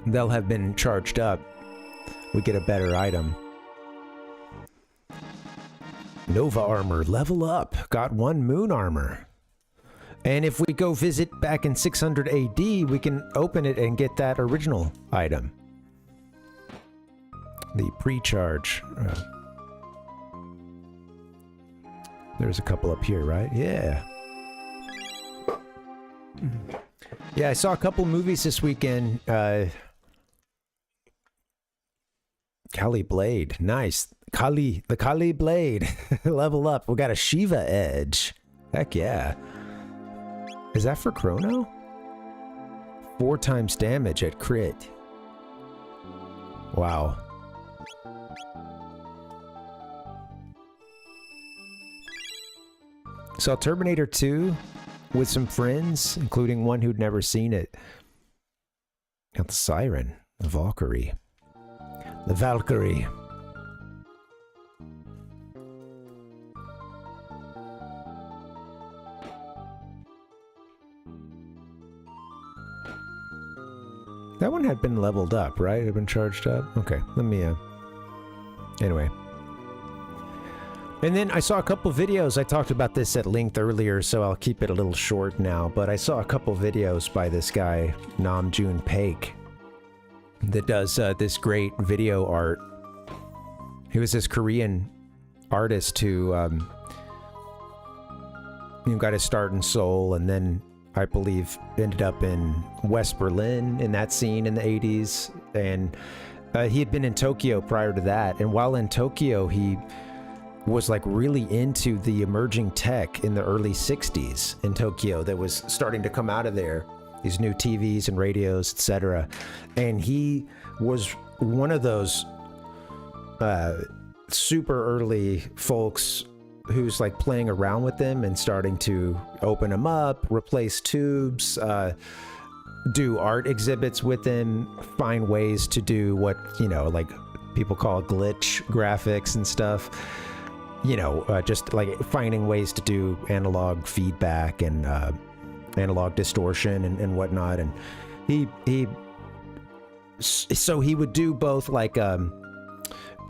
they'll have been charged up. We get a better item. Nova armor, level up. Got 1 moon armor. And if we go visit back in 600 AD, we can open it and get that original item. The pre-charge. There's a couple up here, right? Yeah. Yeah, I saw a couple movies this weekend. Kali Blade. Nice. The Kali Blade. Level up. We got a Shiva Edge. Heck yeah. Is that for Chrono? 4 times damage at crit. Wow. Saw Terminator 2 with some friends, including one who'd never seen it. Got the Siren. The Valkyrie. The Valkyrie. That one had been leveled up, right? It had been charged up? Okay, let me, anyway. And then I saw a couple videos. I talked about this at length earlier, so I'll keep it a little short now. But I saw a couple videos by this guy, Namjoon Paik, that does this great video art. He was this Korean artist who got his start in Seoul, and then I believe ended up in West Berlin in that scene in the 80s. And he had been in Tokyo prior to that. And while in Tokyo, he was like really into the emerging tech in the early 60s in Tokyo that was starting to come out of there. These new TVs and radios, etc. And he was one of those super early folks who's like playing around with them and starting to open them up, replace tubes, do art exhibits with them, find ways to do what, you know, like people call glitch graphics and stuff. You know, just like finding ways to do analog feedback and analog distortion and whatnot. And so he would do both like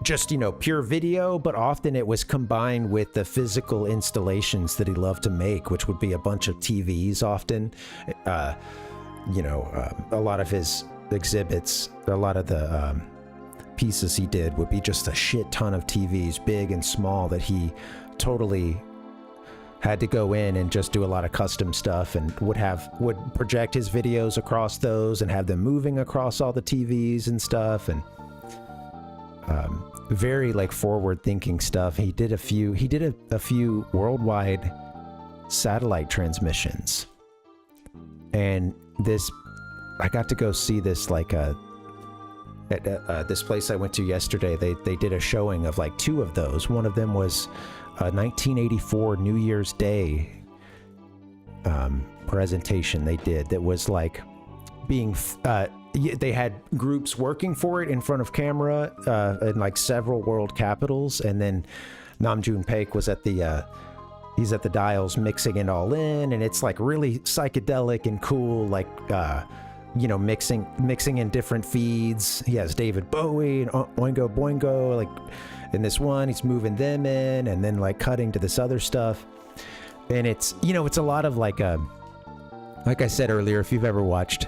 just, you know, pure video, but often it was combined with the physical installations that he loved to make, which would be a bunch of TVs often. You know, a lot of his exhibits, a lot of the pieces he did would be just a shit ton of TVs, big and small, that he totally had to go in and just do a lot of custom stuff, and would project his videos across those and have them moving across all the TVs and stuff. And very like forward thinking stuff. He did a few worldwide satellite transmissions. And this, I got to go see this like at this place I went to yesterday. They did a showing of like 2 of those. One of them was a 1984 New Year's Day presentation they did that was like being they had groups working for it in front of camera in like several world capitals, and then Namjoon Paik was at the he's at the dials mixing it all in, and it's like really psychedelic and cool, like you know, mixing in different feeds. He has David Bowie and Oingo Boingo, like in this one he's moving them in and then like cutting to this other stuff. And it's, you know, it's a lot of like I said earlier, if you've ever watched,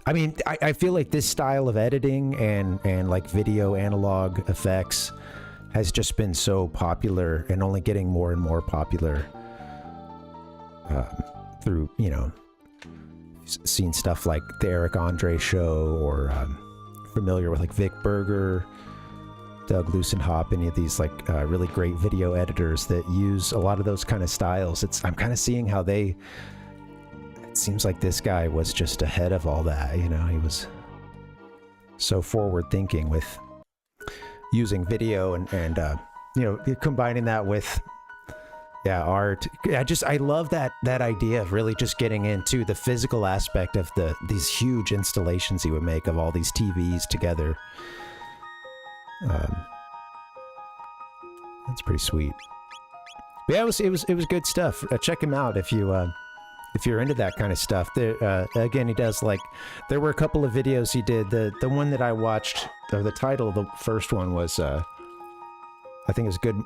I mean, I feel like this style of editing and like video analog effects has just been so popular and only getting more and more popular through, you know, seen stuff like the Eric Andre show, or familiar with like Vic Berger, Doug Lucenhop, any of these like really great video editors that use a lot of those kind of styles. I'm kind of seeing how it seems like this guy was just ahead of all that, you know. He was so forward thinking with using video and you know, combining that with art. I love that idea of really just getting into the physical aspect of these huge installations he would make of all these TVs together. That's pretty sweet. But yeah, it was good stuff. Check him out if you're into that kind of stuff. There, again, he does like, there were a couple of videos he did. The one that I watched, the title of the first one was I think it was good.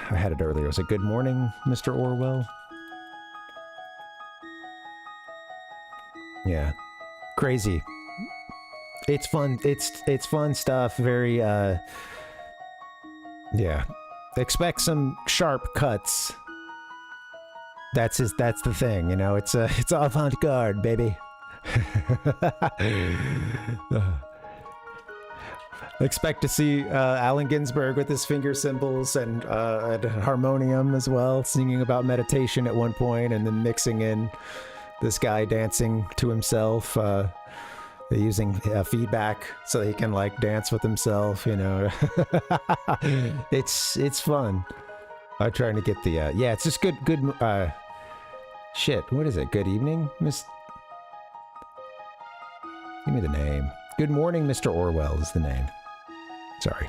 I had it earlier. Was it Good Morning, Mr. Orwell? Yeah, crazy. It's fun. It's fun stuff. Very yeah. Expect some sharp cuts. That's the thing, you know. It's avant-garde, baby. Expect to see Allen Ginsberg with his finger cymbals and harmonium as well, singing about meditation at one point, and then mixing in this guy dancing to himself, using feedback so that he can like dance with himself, you know. It's fun. I'm trying to get the yeah, it's just good shit. What is it? Good evening, Miss. Give me the name. Good morning, Mr. Orwell is the name. Sorry.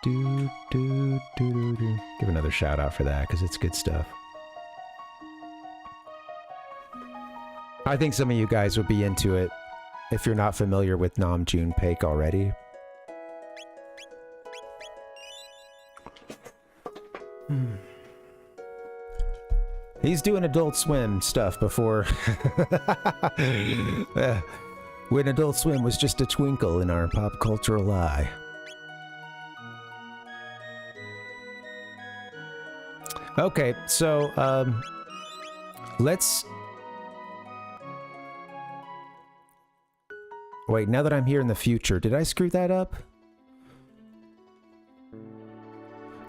Do. Give another shout out for that because it's good stuff. I think some of you guys would be into it if you're not familiar with Namjoon Paik already. He's doing Adult Swim stuff before. When Adult Swim was just a twinkle in our pop cultural eye. Okay, so let's... Wait, now that I'm here in the future, did I screw that up?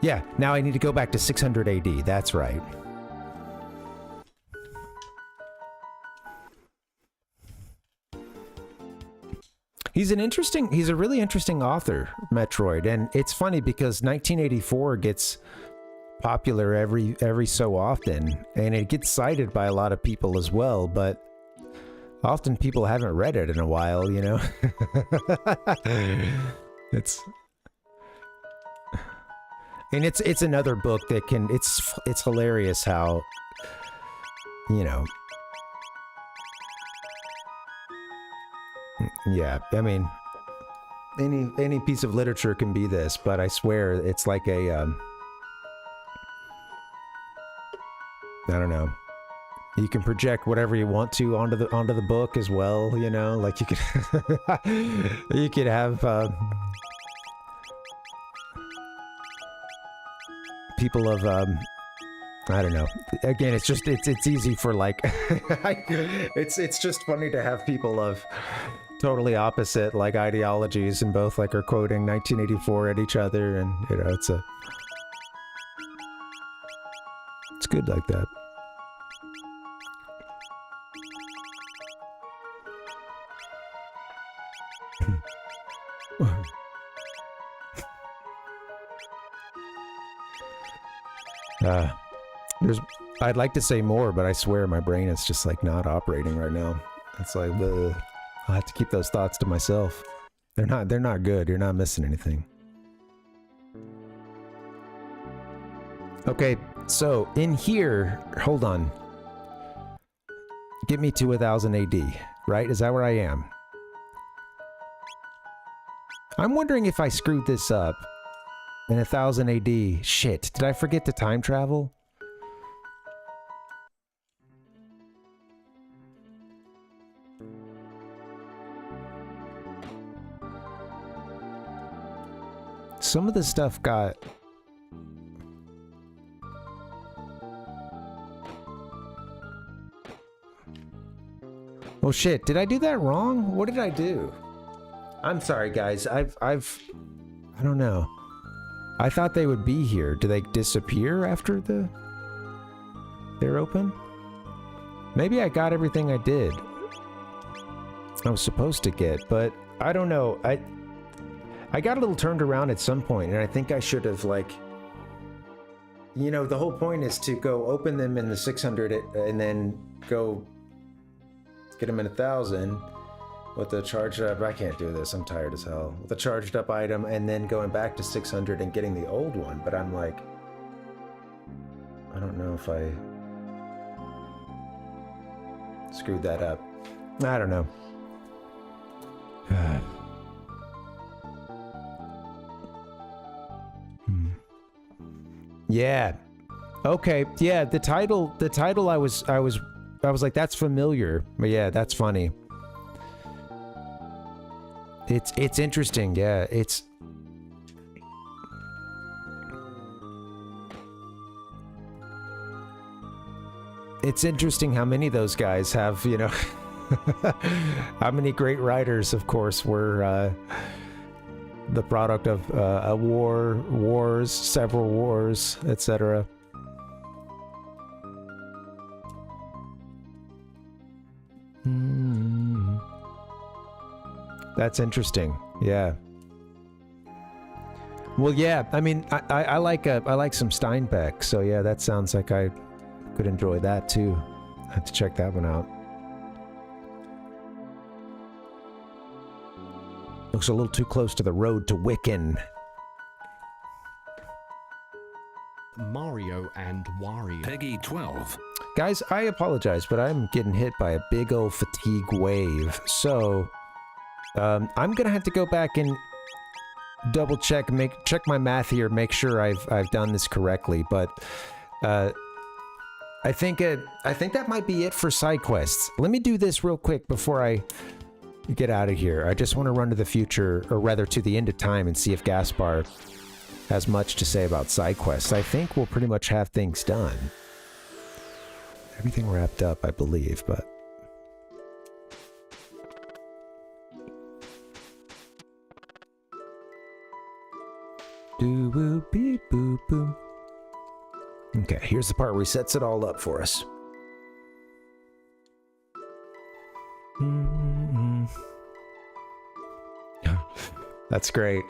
Yeah, now I need to go back to 600 AD, that's right. He's a really interesting author, Metroid, and it's funny because 1984 gets popular every so often, and it gets cited by a lot of people as well, but often people haven't read it in a while, you know? It's another book that can, it's hilarious how, you know, yeah, I mean, any piece of literature can be this, but I swear it's like a, I don't know. You can project whatever you want to onto the book as well, you know, like you could you could have people of I don't know. Again, it's easy for like it's just funny to have people of totally opposite like ideologies and both like are quoting 1984 at each other, and you know, it's a It's good like that. I'd like to say more, but I swear my brain is just like not operating right now. It's like, I'll have to keep those thoughts to myself. They're not good. You're not missing anything. Okay, so in here, hold on. Get me to 1000 AD, right? Is that where I am? I'm wondering if I screwed this up in 1000 AD. Shit, did I forget to time travel? Some of the stuff got... Oh shit, did I do that wrong? What did I do? I'm sorry guys, I don't know. I thought they would be here. Do they disappear after they're open? Maybe I got everything I did. I was supposed to get, but I don't know. I got a little turned around at some point, and I think I should have, like... You know, the whole point is to go open them in the 600 and then go get them in 1000 with the charged up... I can't do this, I'm tired as hell. With the charged up item, and then going back to 600 and getting the old one, but I'm like... I don't know if I... screwed that up. I don't know. Yeah. Okay. Yeah, the title I was like, that's familiar. But yeah, that's funny. It's interesting. Yeah, it's interesting how many of those guys have, you know, how many great writers, of course, were the product of a wars, several wars, etc. That's interesting. Yeah. Well, yeah. I mean, I like some Steinbeck, so yeah, that sounds like I could enjoy that too. I have to check that one out. Looks a little too close to the road to Wiccan. Mario and Wario. Peggy 12. Guys, I apologize, but I'm getting hit by a big old fatigue wave. So, I'm gonna have to go back and double check, check my math here, make sure I've done this correctly. But I think that might be it for side quests. Let me do this real quick before I get out of here. I just want to run to the future, or rather to the end of time, and see if Gaspar has much to say about side quests. I think we'll pretty much have things done. Everything wrapped up, I believe, but... Doo-boo-beep-boo-boo. Okay, here's the part where he sets it all up for us. That's great.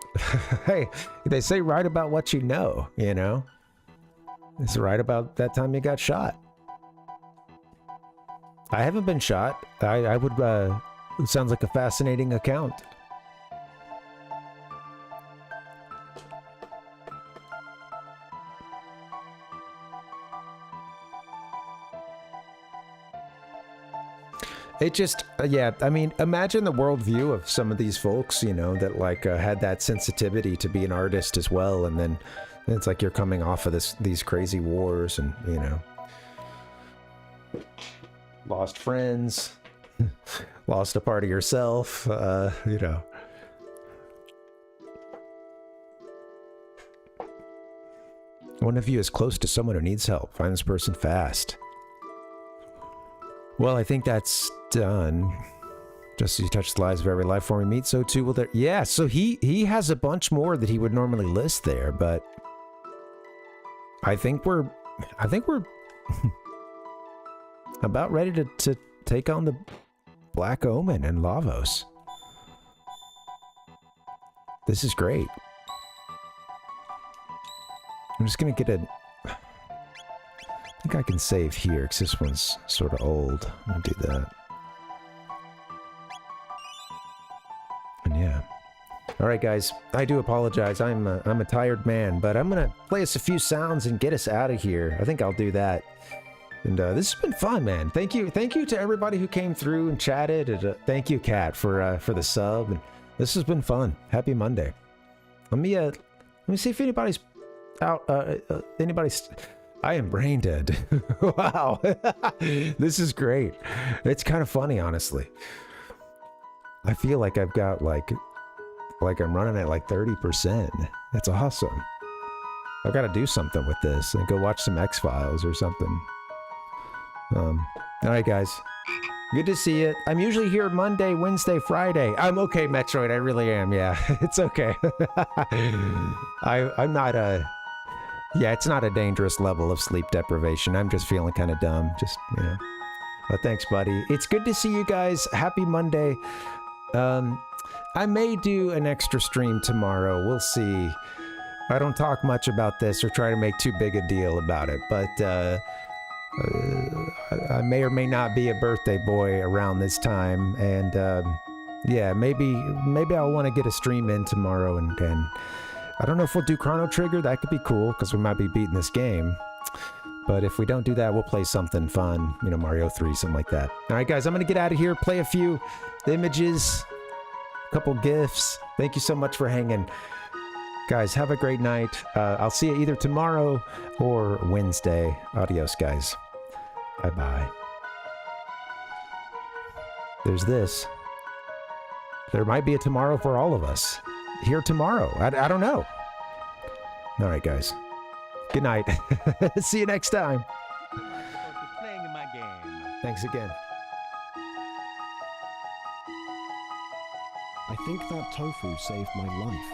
Hey, they say write about what you know, you know? It's right about that time you got shot. I haven't been shot. I would, it sounds like a fascinating account. It just, yeah, I mean, imagine the worldview of some of these folks, you know, that like had that sensitivity to be an artist as well, and then it's like you're coming off of these crazy wars, and, you know, lost friends, lost a part of yourself, you know. One of you is close to someone who needs help. Find this person fast. Well, I think that's done. Just as you touch the lives of every life form we meet, so too will there... Yeah, so he has a bunch more that he would normally list there, but... I think we're About ready to take on the Black Omen and Lavos. This is great. I'm just gonna get a... I think I can save here, because this one's sort of old. I'm gonna do that. And yeah. Alright guys, I do apologize. I'm a tired man, but I'm gonna play us a few sounds and get us out of here. I think I'll do that. And this has been fun, man. Thank you to everybody who came through and chatted. And, thank you, Kat, for the sub. And this has been fun. Happy Monday. Let me see if anybody's out. I am brain dead. Wow, this is great. It's kind of funny, honestly. I feel like I've got like I'm running at like 30%. That's awesome. I've got to do something with this and go watch some X-Files or something. All right, guys. Good to see you. I'm usually here Monday, Wednesday, Friday. I'm okay, Metroid. I really am. Yeah, it's okay. I'm not yeah, it's not a dangerous level of sleep deprivation. I'm just feeling kind of dumb. Just, you know. But thanks, buddy. It's good to see you guys. Happy Monday. I may do an extra stream tomorrow. We'll see. I don't talk much about this or try to make too big a deal about it, but I may or may not be a birthday boy around this time, and yeah, maybe I'll want to get a stream in tomorrow, and I don't know if we'll do Chrono Trigger. That could be cool because we might be beating this game. But if we don't do that, we'll play something fun, you know, Mario 3, something like that. All right, guys, I'm gonna get out of here, play a few images, a couple GIFs. Thank you so much for hanging. Guys, have a great night. I'll see you either tomorrow or Wednesday. Adios, guys. Bye-bye. There's this. There might be a tomorrow for all of us. Here tomorrow. I don't know. All right, guys. Good night. See you next time. Thanks again. I think that tofu saved my life.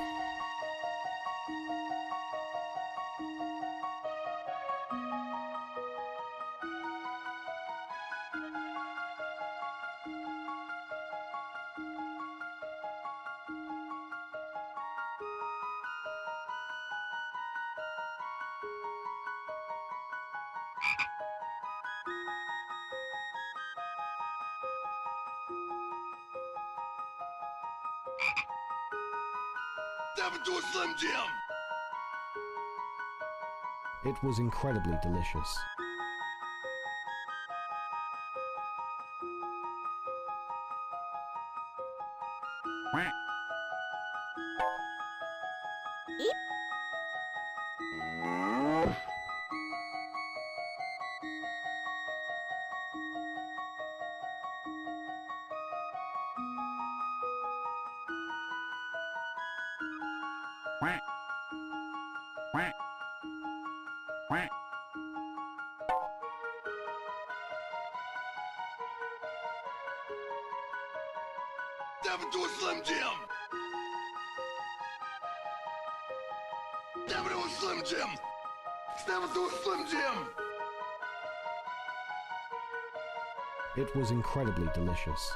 Step into a Slim Jim. It was incredibly delicious. Step into a Slim Jim. Step into a Slim Jim. Step into a Slim Jim. It was incredibly delicious.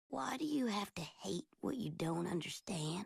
Why do you have to hate what you don't understand?